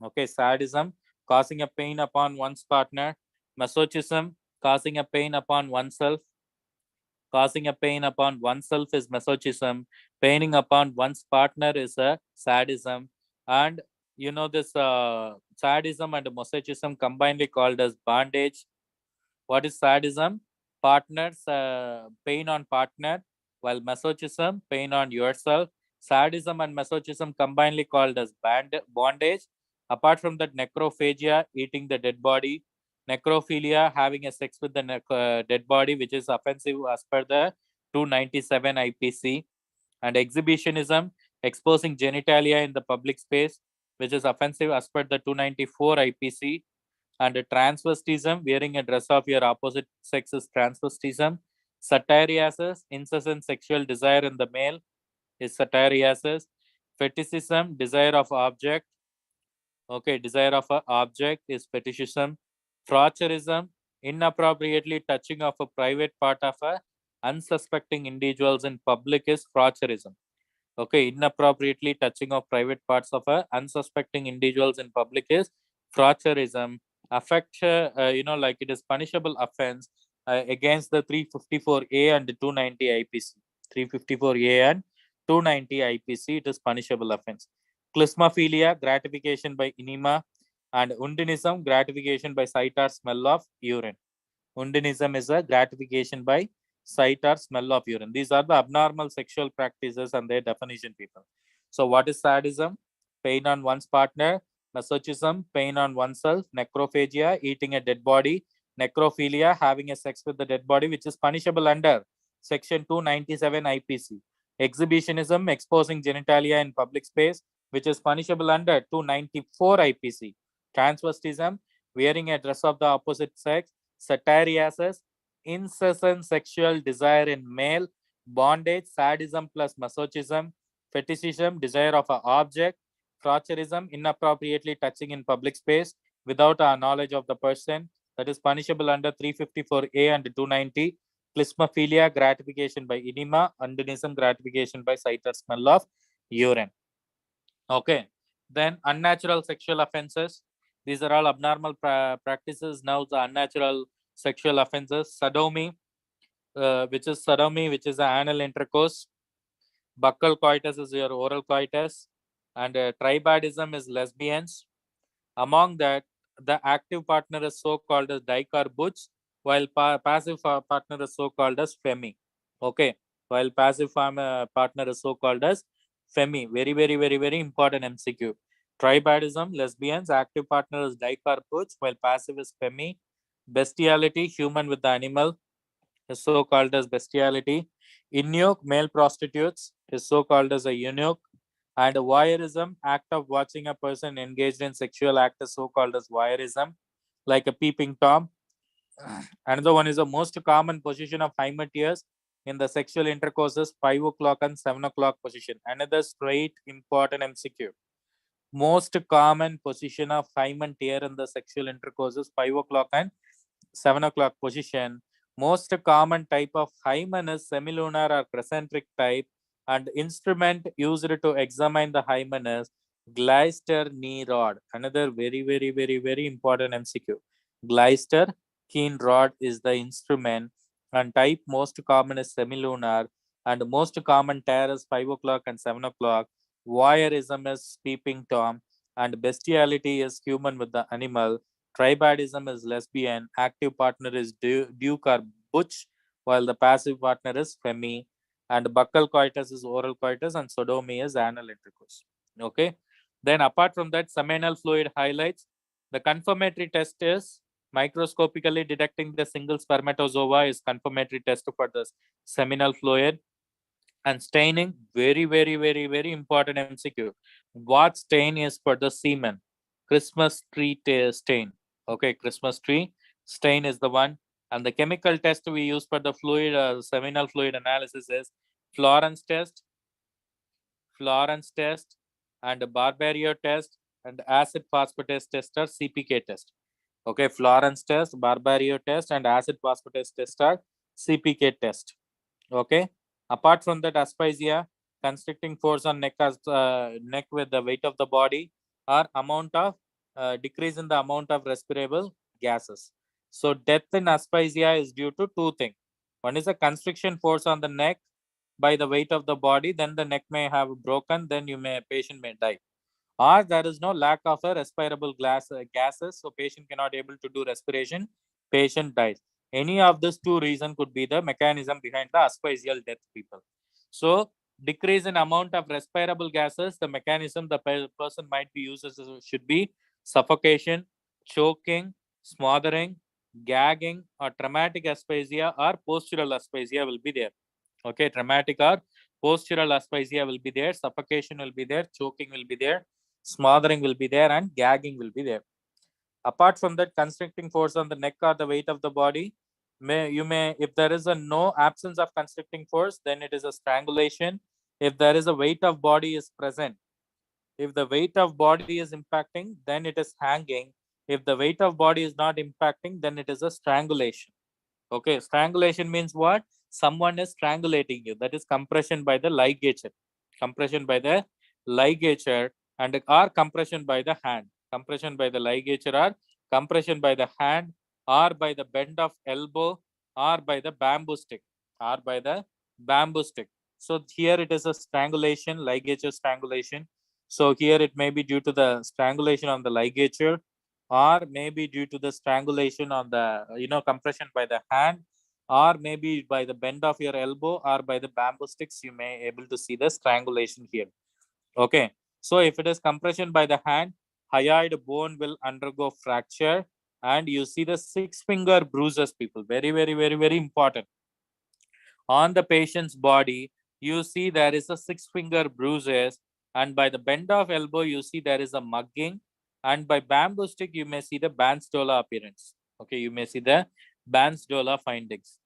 Okay, sadism, causing a pain upon one's partner. Masochism, causing a pain upon oneself. Causing a pain upon oneself is masochism. Paining upon one's partner is a sadism. And you know this sadism and masochism combinedly called as bondage. What is sadism? Partners, pain on partner, while masochism, pain on yourself. Sadism and masochism combinedly called as bondage. Apart from that, necrophagia, eating the dead body. Necrophilia, having a sex with the dead body, which is offensive as per the 297 IPC. And exhibitionism, exposing genitalia in the public space, which is offensive as per the 294 IPC. And transvestism, wearing a dress of your opposite sex is transvestism. Satyriasis, incessant sexual desire in the male is satyriasis. Fetishism, desire of object. Okay, desire of an object is fetishism. Fraucherism, inappropriately touching of a private part of a unsuspecting individuals in public is fraucherism. Okay, inappropriately touching of private parts of a unsuspecting individuals in public is fraucherism. Affect, like it is punishable offense against the 354A and 290 IPC. 354A and 290 IPC, it is punishable offense. Clismophilia, gratification by enema, and undinism, gratification by sight or smell of urine. Undinism is a gratification by sight or smell of urine. These are the abnormal sexual practices and their definition, people. So, what is sadism? Pain on one's partner. Masochism, pain on oneself. Necrophagia, eating a dead body. Necrophilia, having a sex with the dead body, which is punishable under Section 297 IPC. Exhibitionism, exposing genitalia in public space, which is punishable under 294 IPC. Transvestism, wearing a dress of the opposite sex. Satyriasis, incessant sexual desire in male. Bondage, sadism plus masochism. Fetishism, desire of an object. Fraucherism, inappropriately touching in public space without our knowledge of the person, that is punishable under 354A and 290. Clismophilia, gratification by enema. Undinism, gratification by sight or smell of urine. Okay. Then unnatural sexual offenses. These are all abnormal practices. Now the unnatural sexual offenses. Sodomy, which is anal intercourse. Buccal coitus is your oral coitus. And tribadism is lesbians. Among that, the active partner is so-called as dyke or butch, while passive partner is so-called as femi. Okay. While passive partner is so-called as femi. Very, very, very, very important MCQ. Tribadism, lesbians, active partner is dyke or butch, while passive is femi. Bestiality, human with the animal, is so called as bestiality. Eunuch, male prostitutes, is so called as a eunuch. And voyeurism, act of watching a person engaged in sexual act, is so called as voyeurism, like a peeping tom. Another one is the most common position of hymen tears in the sexual intercourse is 5 o'clock and 7 o'clock position. Another straight important MCQ. Most common position of hymen tear in the sexual intercourse is 5 o'clock and 7 o'clock position. Most common type of hymen is semilunar or crescentric type, and instrument used to examine the hymen is Gleister knee rod. Another very, very, very, very important MCQ. Gleister keen rod is the instrument, and type most common is semilunar, and most common tear is 5 o'clock and 7 o'clock. Voyeurism is peeping tom, and bestiality is human with the animal. Tribadism is lesbian. Active partner is duke or butch, while the passive partner is femi. And buccal coitus is oral coitus, and sodomy is anal intercourse. Okay. Then apart from that, seminal fluid highlights. The confirmatory test is microscopically detecting the single spermatozoa is confirmatory test for the seminal fluid. And staining, very, very, very, very important MCQ. What stain is for the semen? Christmas tree stain. Okay, Christmas tree stain is the one. And the chemical test we use for the fluid, seminal fluid analysis is Florence test, and Barbario test, and acid phosphatase test or CPK test. Okay, Florence test, Barbario test, and acid phosphatase test or CPK test. Okay. Apart from that, asphyxia, constricting force on neck with the weight of the body, or amount of decrease in the amount of respirable gases. So death in asphyxia is due to two things. One is a constriction force on the neck by the weight of the body, then the neck may have broken, then patient may die. or there is no lack of a respirable gases, so patient cannot able to do respiration, patient dies. Any of these two reasons could be the mechanism behind the asphyxial death, people. So decrease in amount of respirable gases, the mechanism the person might be uses should be suffocation, choking, smothering, gagging, or traumatic asphyxia or postural asphyxia will be there. Okay, traumatic or postural asphyxia will be there, suffocation will be there, choking will be there, smothering will be there, and gagging will be there. Apart from that, constricting force on the neck or the weight of the body, if there is a no absence of constricting force, then it is a strangulation. If there is a weight of body is present, if the weight of body is impacting, then it is hanging. If the weight of body is not impacting, then it is a strangulation. Okay, strangulation means what? Someone is strangulating you. That is compression by the ligature. Compression by the ligature and or compression by the hand. Compression by the ligature or compression by the hand or by the bend of elbow or by the bamboo stick or by the bamboo stick. So here it is a strangulation, ligature strangulation. So here it may be due to the strangulation on the ligature or maybe due to the strangulation on the compression by the hand or maybe by the bend of your elbow or by the bamboo sticks, you may able to see the strangulation here. Okay, so if it is compression by the hand, hyoid bone will undergo fracture and you see the 6-finger bruises, people. Very important. On the patient's body, you see there is a 6-finger bruises, and by the bend of elbow, you see there is a mugging, and by bamboo stick, you may see the Bansdola appearance. Okay, you may see the Bansdola findings.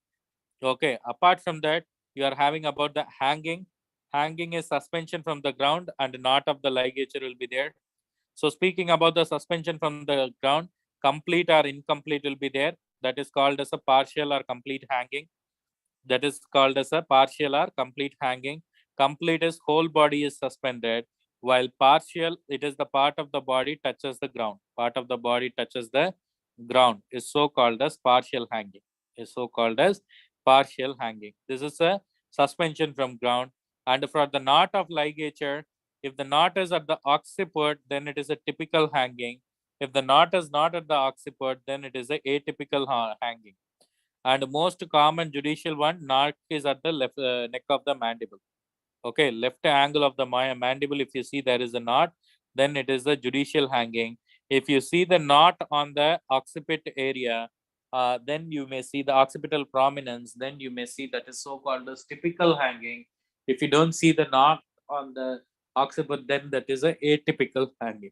Okay, apart from that, you are having about the hanging. Hanging is suspension from the ground and knot of the ligature will be there. So speaking about the suspension from the ground, complete or incomplete will be there. That is called as a partial or complete hanging. That is called as a partial or complete hanging. Complete is whole body is suspended, while partial, it is the part of the body touches the ground. Part of the body touches the ground is so called as partial hanging. Is so called as partial hanging. This is a suspension from ground. And for the knot of ligature, if the knot is at the occiput, then it is a typical hanging. If the knot is not at the occiput, then it is a atypical hanging. And most common judicial one, knot is at the left neck of the mandible. Okay, left angle of the mandible, if you see there is a knot, then it is a judicial hanging. If you see the knot on the occiput area, then you may see the occipital prominence, then you may see that is so called as typical hanging. If you don't see the knot on the occiput, then that is a atypical hanging.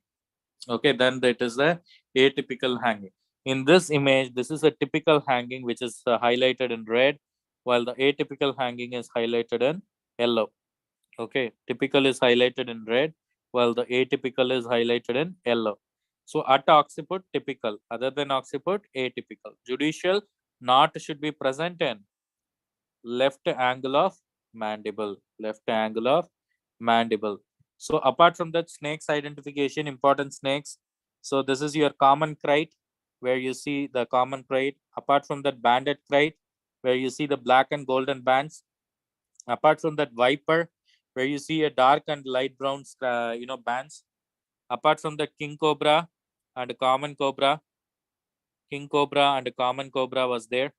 Okay, then that is a atypical hanging. In this image, this is a typical hanging which is highlighted in red, while the atypical hanging is highlighted in yellow. Okay, typical is highlighted in red, while the atypical is highlighted in yellow. So at occiput, typical. Other than occiput, atypical. Judicial, knot should be present in left angle of mandible. Left angle of mandible. So apart from that, snakes identification, important snakes. So this is your common crate, where you see the common crate. Apart from that, banded crate, where you see the black and golden bands. Apart from that, viper, where you see a dark and light brown bands. Apart from the king cobra and common cobra, king cobra and common cobra was there.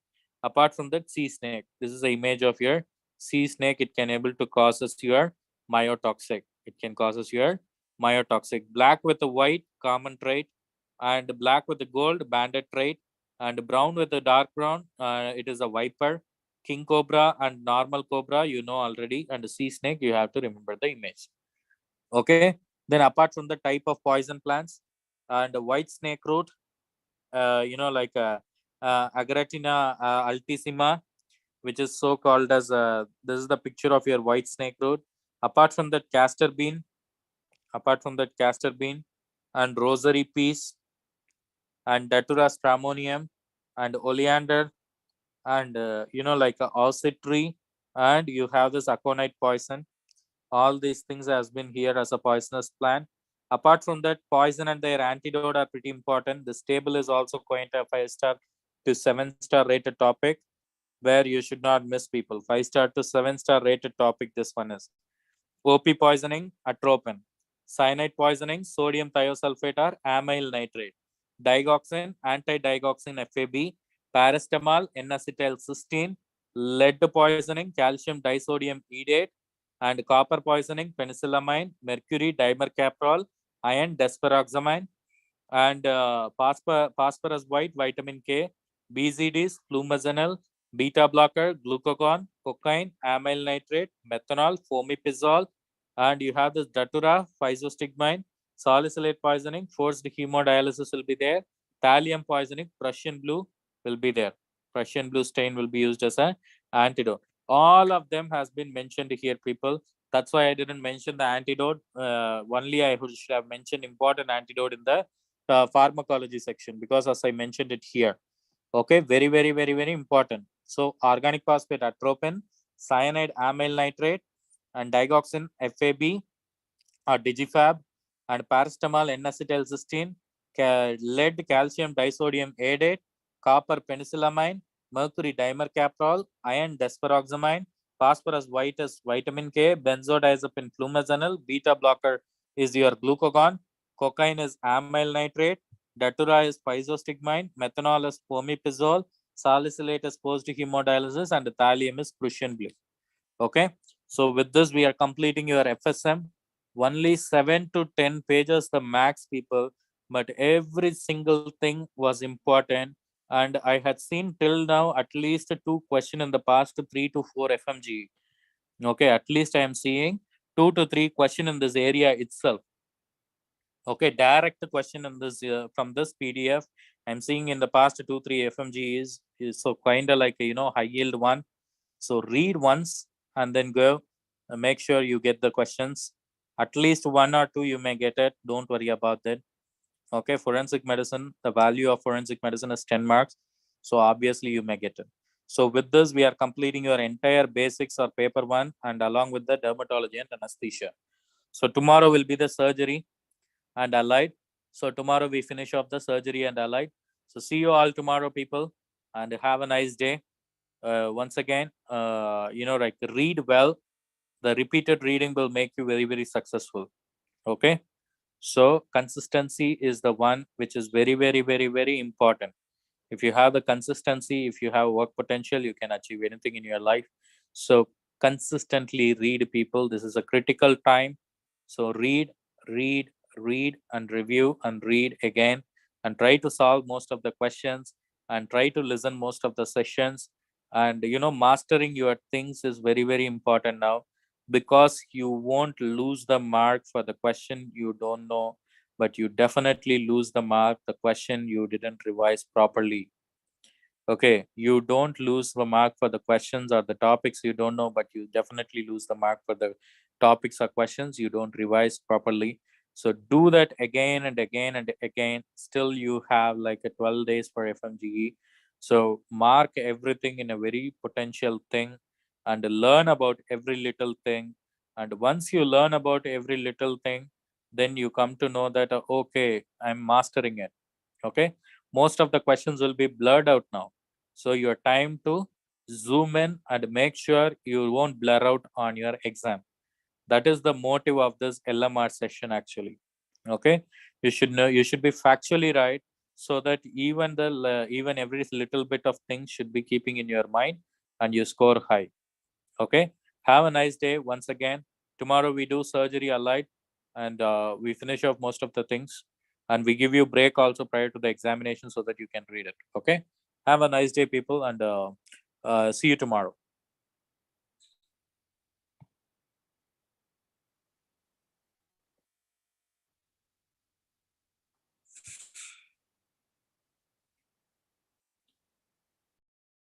Apart from that, sea snake. This is the image of your sea snake. It can able to causes your myotoxic. It can causes your myotoxic. Black with the white, common trait, and black with the gold, banded trait, and brown with the dark brown, it is a viper. King cobra and normal cobra, you know already, and the sea snake, you have to remember the image. Okay. Then apart from the type of poison plants and white snake root, like Agratina altissima, which is so called as this is the picture of your white snake root. Apart from that, castor bean, and rosary peas, and Datura stramonium, and oleander, and like a osset tree, and you have this aconite poison. All these things has been here as a poisonous plant. Apart from that, poison and their antidote are pretty important. This table is also quite a 5-star to 7-star rated topic, where you should not miss, people. 5-star to 7-star rated topic, this one is. OP poisoning, atropine. cyanide poisoning, sodium thiosulfate or amyl nitrate. Digoxin, anti-digoxin FAB, paracetamol, N-acetylcysteine, lead poisoning, calcium disodium edate, and copper poisoning, penicillamine, mercury dimercaprol, iron desferoxamine, and phosphorus white, vitamin K, BZDs, flumazenil, beta blocker, glucagon, cocaine, amyl nitrate, methanol, fomepizole, and you have this datura, physostigmine, salicylate poisoning, forced hemodialysis will be there, thallium poisoning, Prussian blue will be there. Prussian blue stain will be used as an antidote. All of them has been mentioned here, people. That's why I didn't mention the antidote. Only I should have mentioned important antidote in the pharmacology section, because as I mentioned it here. Okay, very, very, very, very important. So organic phosphate atropine, cyanide amyl nitrate, and digoxin FAB or digifab, and paracetamol N-acetylcysteine, lead calcium disodium adate, copper penicillamine, mercury dimercaprol, iron desferoxamine, phosphorus white is vitamin K, benzodiazepine flumazenil, beta blocker is your glucagon, cocaine is amyl nitrate, datura is physostigmine, methanol is fomepizole, salicylate is post hemodialysis, and thallium is Prussian blue. Okay, so with this we are completing your FSM. Only 7 to 10 pages the max, people, but every single thing was important. And I had seen till now at least 2 questions in the past 3 to 4 FMG. Okay, at least I am seeing 2 to 3 questions in this area itself. Okay, direct question in this from this PDF. I'm seeing in the past 2-3 FMGs is so kind of like high yield one. So read once and then go. Make sure you get the questions. At least 1 or 2 you may get it. Don't worry about that. Okay, forensic medicine. The value of forensic medicine is 10 marks. So obviously you may get it. So with this, we are completing your entire basics or paper 1, and along with the dermatology and anesthesia. So tomorrow will be the surgery and allied. So tomorrow we finish off the surgery and allied. So see you all tomorrow, people, and have a nice day. Once again, like read well. The repeated reading will make you very, very successful. Okay. So consistency is the one which is very, very, very, very important. If you have the consistency, if you have work potential, you can achieve anything in your life. So consistently read, people. This is a critical time. So read, read, read, and review, and read again, and try to solve most of the questions, and try to listen most of the sessions. And mastering your things is very, very important now, because you won't lose the mark for the question you don't know, but you definitely lose the mark the question you didn't revise properly. Okay, you don't lose the mark for the questions or the topics you don't know, but you definitely lose the mark for the topics or questions you don't revise properly. So do that again and again and again. Still, you have like a 12 days for FMGE. So mark everything in a very potential thing, and learn about every little thing. And once you learn about every little thing, then you come to know that, okay, I'm mastering it. Okay, most of the questions will be blurred out now. So your time to zoom in and make sure you won't blur out on your exam. That is the motive of this LMR session actually. Okay, you should know, you should be factually right, so that even every little bit of things should be keeping in your mind, and you score high. Okay, have a nice day once again. Tomorrow we do surgery allied, and we finish off most of the things, and we give you break also prior to the examination so that you can read it. Okay, have a nice day, people, and see you tomorrow.